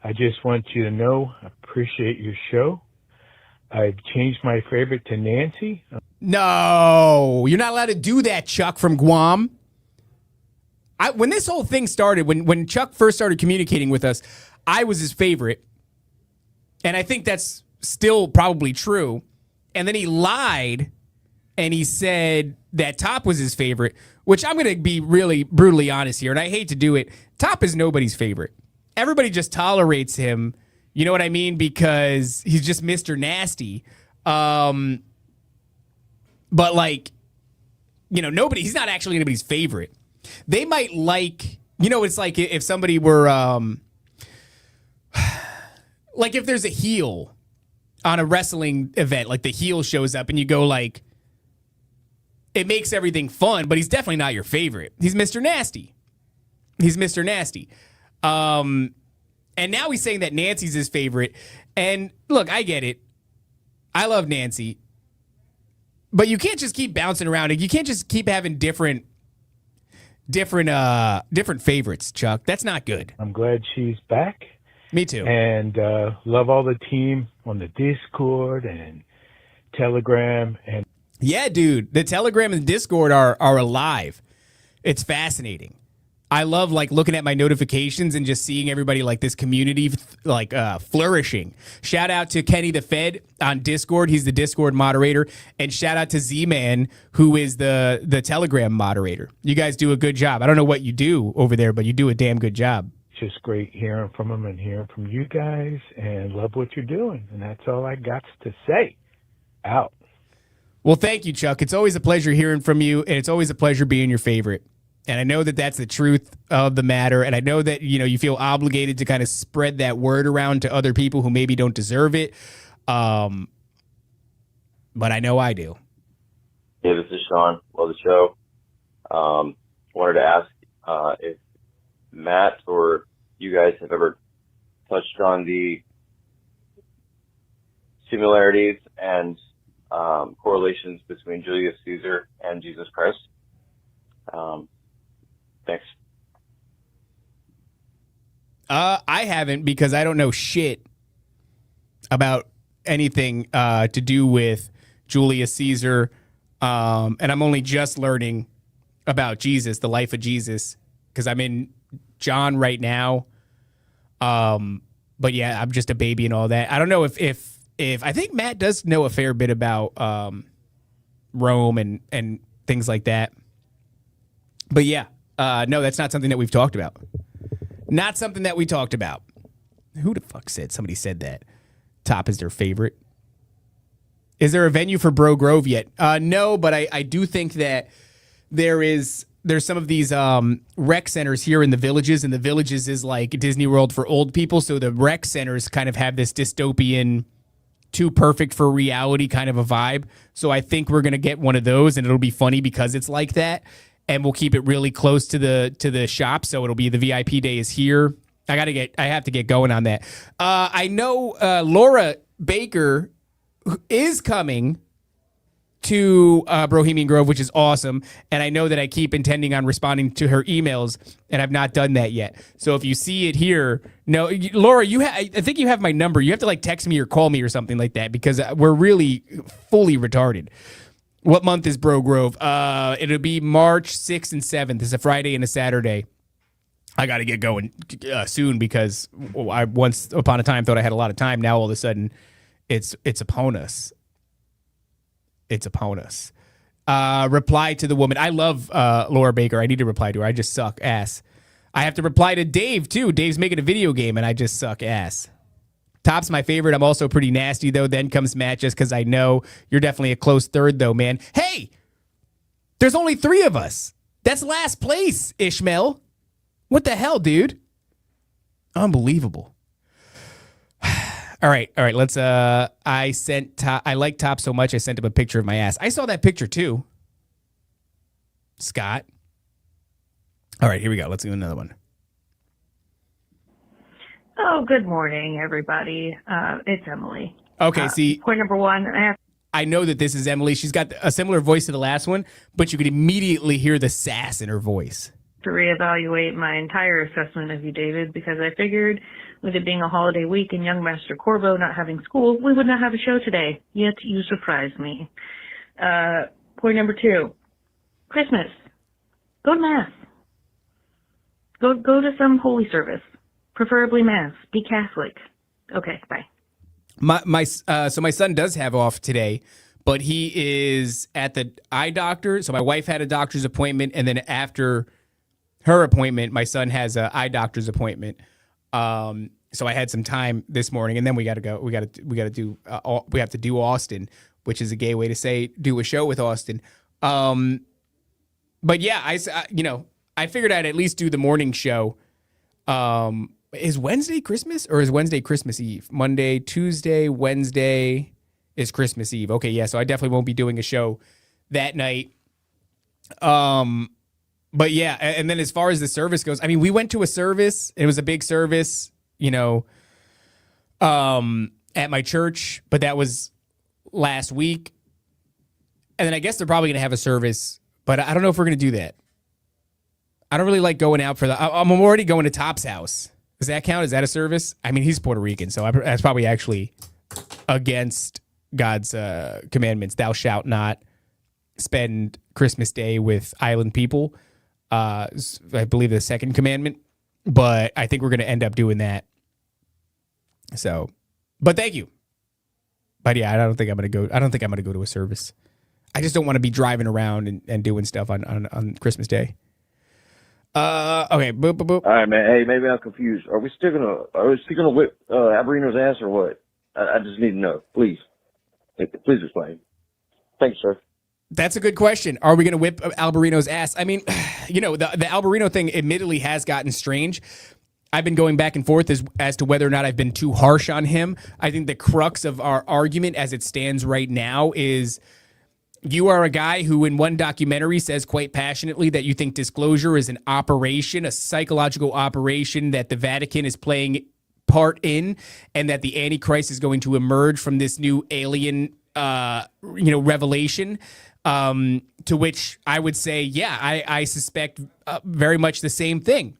I just want you to know I appreciate your show. I've changed my favorite to Nancy. No, you're not allowed to do that, Chuck from Guam. When this whole thing started, when Chuck first started communicating with us, I was his favorite. And I think that's still probably true. And then he lied and he said that Top was his favorite, which I'm going to be really brutally honest here. And I hate to do it. Top is nobody's favorite. Everybody just tolerates him. You know what I mean? Because he's just Mr. Nasty. But like, you know, he's not actually anybody's favorite. They might like, you know, it's like if somebody were, like if there's a heel on a wrestling event, like the heel shows up and you go like, it makes everything fun, but he's definitely not your favorite. He's Mr. Nasty. He's Mr. Nasty. And now he's saying that Nancy's his favorite. And look, I get it. I love Nancy. But you can't just keep bouncing around. You can't just keep having different favorites, Chuck. That's not good. I'm glad she's back. Me too. And love all the team on the Discord and Telegram. And yeah, dude. The Telegram and Discord are alive. It's fascinating. I love like looking at my notifications and just seeing everybody like this community like flourishing. Shout out to Kenny the Fed on Discord. He's the Discord moderator. And shout out to Z-Man, who is the Telegram moderator. You guys do a good job. I don't know what you do over there, but you do a damn good job. it's just great hearing from him and hearing from you guys, and love what you're doing. And that's all I got to say. Out. Well, thank you, Chuck. It's always a pleasure hearing from you, and it's always a pleasure being your favorite. And I know that that's the truth of the matter. And I know that, you know, you feel obligated to kind of spread that word around to other people who maybe don't deserve it. But I know I do. Hey, this is Sean. Love the show. Wanted to ask if Matt or you guys have ever touched on the similarities and correlations between Julius Caesar and Jesus Christ. Thanks. I haven't, because I don't know shit about anything to do with Julius Caesar. And I'm only just learning about Jesus, the life of Jesus, because I'm in John right now. But yeah, I'm just a baby and all that. I don't know if I think Matt does know a fair bit about Rome and things like that. But yeah, no, that's not something that we've talked about. Not something that we talked about. Who the fuck said? Somebody said that Top is their favorite. Is there a venue for Bro Grove yet? No, but I do think that there's some of these rec centers here in the Villages, and the Villages is like Disney World for old people. So the rec centers kind of have this dystopian, too perfect for reality kind of a vibe. So I think we're gonna get one of those, and it'll be funny because it's like that. And we'll keep it really close to the shop, so it'll be the VIP day is here. I have to get going on that. I know Laura Baker is coming to Bohemian Grove, which is awesome. And I know that I keep intending on responding to her emails, and I've not done that yet. So if you see it here, no, Laura, I think you have my number. You have to like text me or call me or something like that because we're really fully retarded. What month is Bro Grove? It'll be March 6th and 7th. It's a Friday and a Saturday. I got to get going soon because I once upon a time thought I had a lot of time. Now all of a sudden, it's upon us. It's upon us. Reply to the woman. I love Laura Baker. I need to reply to her. I just suck ass. I have to reply to Dave too. Dave's making a video game, and I just suck ass. Top's my favorite. I'm also pretty nasty, though. Then comes Matt, just because I know you're definitely a close third, though, man. Hey, there's only 3 of us. That's last place, Ishmael. What the hell, dude? Unbelievable. All right. Let's. I like Top so much. I sent him a picture of my ass. I saw that picture too. Scott. All right, here we go. Let's do another one. Oh, good morning, everybody. It's Emily. Okay, see. Point number 1, I know that this is Emily. She's got a similar voice to the last one, but you could immediately hear the sass in her voice. To reevaluate my entire assessment of you, David, because I figured with it being a holiday week and young Master Corvo not having school, we would not have a show today. Yet you surprised me. Point number 2, Christmas. Go to Mass. Go to some holy service. Preferably Mass. Be Catholic. Okay, bye. So my son does have off today, but he is at the eye doctor. So my wife had a doctor's appointment, and then after her appointment, my son has an eye doctor's appointment. So I had some time this morning, and then we got to go. We have to do Austin, which is a gay way to say do a show with Austin. But yeah, I figured I'd at least do the morning show. Is Wednesday Christmas or is Wednesday Christmas Eve? Monday, Tuesday, Wednesday is Christmas Eve. Okay, yeah, so I definitely won't be doing a show that night. But yeah, and then as far as the service goes, I mean, we went to a service. It was a big service, at my church, but that was last week. And then I guess they're probably going to have a service, but I don't know if we're going to do that. I don't really like going out for I'm already going to Top's house. Does that count? Is that a service? I mean, he's Puerto Rican, so that's probably actually against God's commandments. Thou shalt not spend Christmas Day with island people. I believe the second commandment, but I think we're going to end up doing that. So, but thank you. But yeah, I don't think I'm going to go to a service. I just don't want to be driving around and doing stuff on Christmas Day. Okay, boop, boop, boop. All right, man. Hey, maybe I'm confused. Are we still gonna whip Alberino's ass or what? I just need to know. Please explain. Thanks, sir. That's a good question. Are we going to whip Alberino's ass? I mean, the Alberino thing admittedly has gotten strange. I've been going back and forth as to whether or not I've been too harsh on him. I think the crux of our argument as it stands right now is you are a guy who in one documentary says quite passionately that you think disclosure is an operation, a psychological operation that the Vatican is playing part in, and that the Antichrist is going to emerge from this new alien, revelation. To which I would say, yeah, I suspect very much the same thing.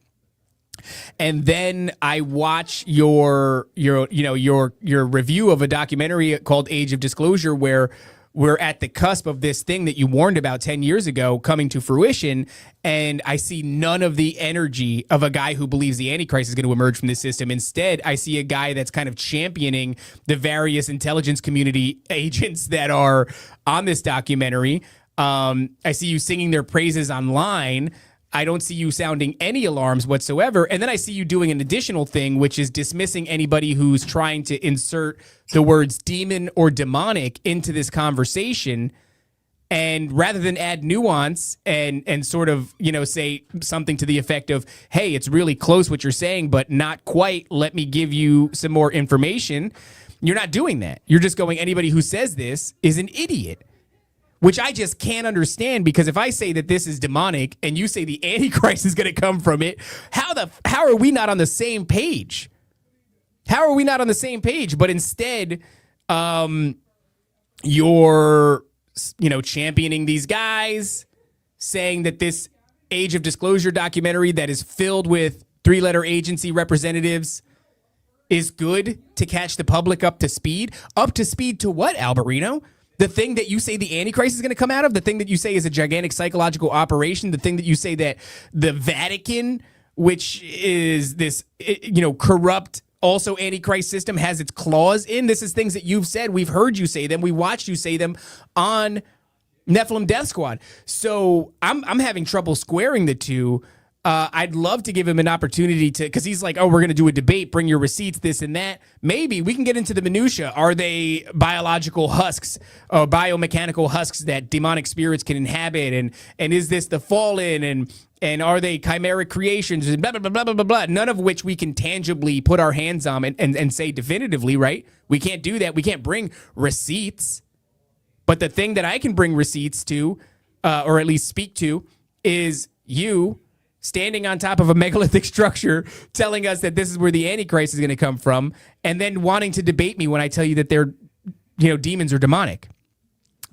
And then I watch your review of a documentary called Age of Disclosure, where we're at the cusp of this thing that you warned about 10 years ago coming to fruition. And I see none of the energy of a guy who believes the Antichrist is going to emerge from this system. Instead, I see a guy that's kind of championing the various intelligence community agents that are on this documentary. I see you singing their praises online. I don't see you sounding any alarms whatsoever. And then I see you doing an additional thing, which is dismissing anybody who's trying to insert the words demon or demonic into this conversation. And rather than add nuance and sort of, say something to the effect of, hey, it's really close what you're saying, but not quite. Let me give you some more information. You're not doing that. You're just going, anybody who says this is an idiot. Which I just can't understand, because if I say that this is demonic and you say the Antichrist is going to come from it, how are we not on the same page? How are we not on the same page? But instead, you're championing these guys, saying that this Age of Disclosure documentary that is filled with 3-letter agency representatives is good to catch the public up to speed. Up to speed to what, Alberino? The thing that you say the Antichrist is going to come out of? The thing that you say is a gigantic psychological operation? The thing that you say that the Vatican, which is this, corrupt, also Antichrist system, has its claws in? This is things that you've said. We've heard you say them. We watched you say them on Nephilim Death Squad. So I'm having trouble squaring the two. I'd love to give him an opportunity to, because he's like, oh, we're going to do a debate, bring your receipts, this and that. Maybe we can get into the minutia. Are they biological husks or biomechanical husks that demonic spirits can inhabit? And is this the fallen? And are they chimeric creations? And blah, blah, blah, blah, blah, blah. None of which we can tangibly put our hands on and say definitively, right? We can't do that. We can't bring receipts. But the thing that I can bring receipts to, or at least speak to, is you standing on top of a megalithic structure telling us that this is where the Antichrist is going to come from, and then wanting to debate me when I tell you that they're, demons or demonic.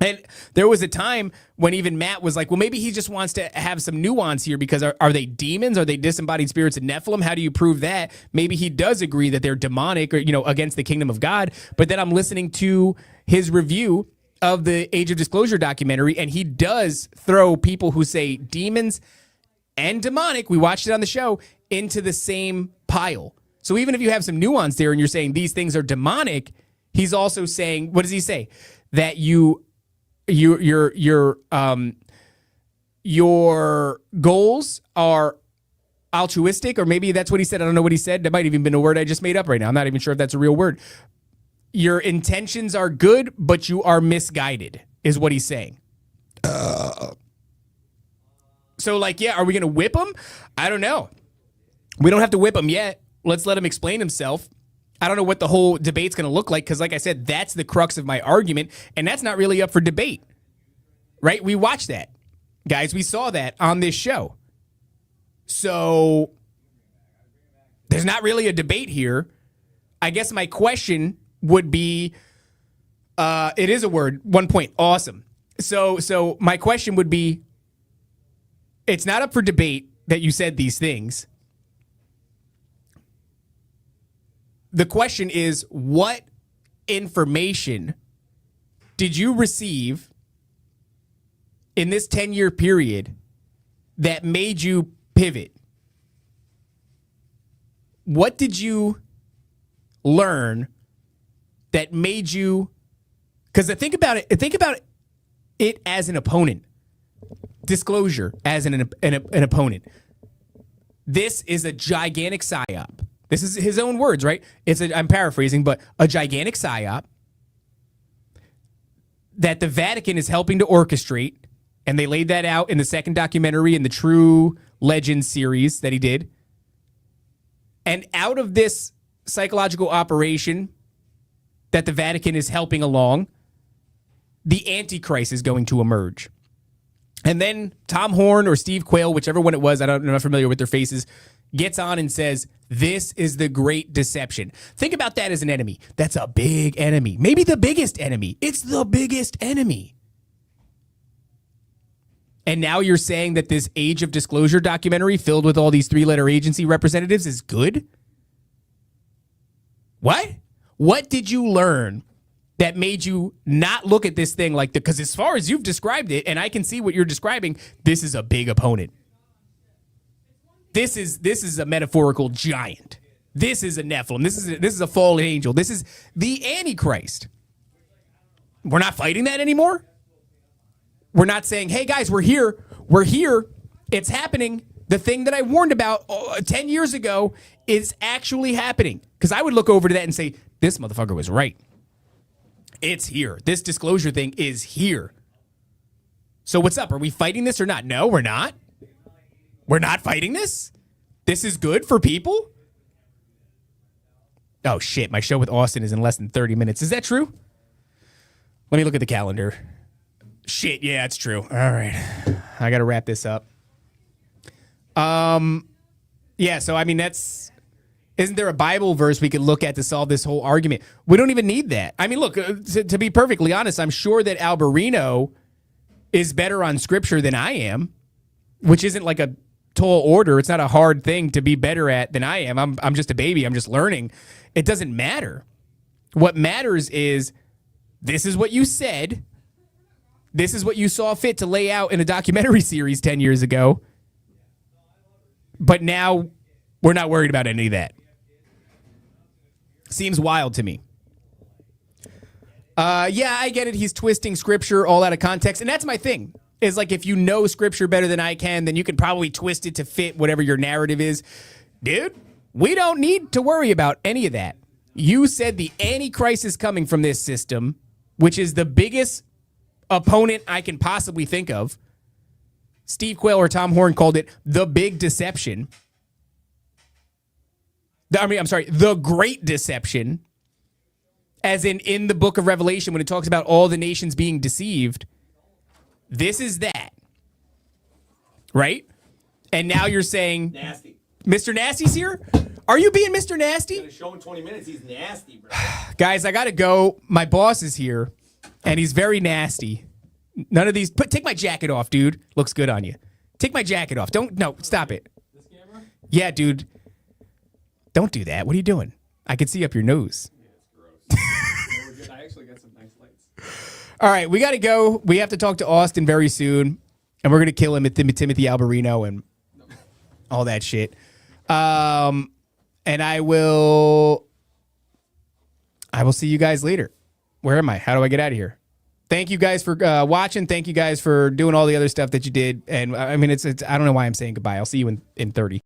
And there was a time when even Matt was like, well, maybe he just wants to have some nuance here, because are they demons? Are they disembodied spirits of Nephilim? How do you prove that? Maybe he does agree that they're demonic or, against the kingdom of God. But then I'm listening to his review of the Age of Disclosure documentary, and he does throw people who say demons and demonic, we watched it on the show, into the same pile. So even if you have some nuance there and you're saying these things are demonic, he's also saying, what does he say? That your goals are altruistic, or maybe that's what he said. I don't know what he said. That might have even been a word I just made up right now. I'm not even sure if that's a real word. Your intentions are good, but you are misguided, is what he's saying. So, are we going to whip him? I don't know. We don't have to whip him yet. Let's let him explain himself. I don't know what the whole debate's going to look like, because, like I said, that's the crux of my argument, and that's not really up for debate, right? We watched that. Guys, we saw that on this show. So, there's not really a debate here. I guess my question would be, it is a word, 1 point, awesome. So my question would be, it's not up for debate that you said these things. The question is, what information did you receive in this 10-year period that made you pivot? What did you learn that made you? Because think about it as an opponent. Disclosure as an opponent. This is a gigantic psyop. This is his own words, right? I'm paraphrasing, but a gigantic psyop that the Vatican is helping to orchestrate, and they laid that out in the second documentary in the True Legends series that he did. And out of this psychological operation that the Vatican is helping along, the Antichrist is going to emerge. And then Tom Horn or Steve Quayle, whichever one it was, I'm not familiar with their faces, gets on and says, this is the great deception. Think about that as an enemy. That's a big enemy. Maybe the biggest enemy. It's the biggest enemy. And now you're saying that this Age of Disclosure documentary filled with all these 3-letter agency representatives is good? What? What did you learn that made you not look at this thing like because as far as you've described it, and I can see what you're describing, this is a big opponent. This is a metaphorical giant. This is a Nephilim. This is a fallen angel. This is the Antichrist. We're not fighting that anymore. We're not saying, hey guys, we're here. We're here. It's happening. The thing that I warned about 10 years ago is actually happening. Because I would look over to that and say, this motherfucker was right. It's here. This disclosure thing is here. So what's up? Are we fighting this or not? No, we're not. We're not fighting this? This is good for people? Oh, shit. My show with Austin is in less than 30 minutes. Is that true? Let me look at the calendar. Shit, yeah, it's true. All right. I got to wrap this up. Yeah, so, I mean, isn't there a Bible verse we could look at to solve this whole argument? We don't even need that. I mean, look, to be perfectly honest, I'm sure that Alberino is better on scripture than I am, which isn't like a tall order. It's not a hard thing to be better at than I am. I'm just a baby. I'm just learning. It doesn't matter. What matters is this is what you said. This is what you saw fit to lay out in a documentary series 10 years ago. But now we're not worried about any of that. Seems wild to me. Yeah, I get it. He's twisting scripture all out of context. And that's my thing. Is like if you know scripture better than I can, then you can probably twist it to fit whatever your narrative is. Dude, we don't need to worry about any of that. You said the Antichrist is coming from this system, which is the biggest opponent I can possibly think of. Steve Quayle or Tom Horn called it the big deception. The great deception. As in the book of Revelation, when it talks about all the nations being deceived, this is that. Right? And now you're saying, Nasty. Mr. Nasty's here? Are you being Mr. Nasty? Gonna show in 20 minutes. He's nasty, bro. Guys, I got to go. My boss is here, and he's very nasty. None of these. Take my jacket off, dude. Looks good on you. Take my jacket off. No, stop it. This camera? Yeah, dude. Don't do that. What are you doing? I can see up your nose. I actually got some nice lights. All right, we got to go. We have to talk to Austin very soon, and we're going to kill him at Timothy Alberino and all that shit. And I will see you guys later. Where am I? How do I get out of here? Thank you guys for watching. Thank you guys for doing all the other stuff that you did. And I mean, it's I don't know why I'm saying goodbye. I'll see you in 30.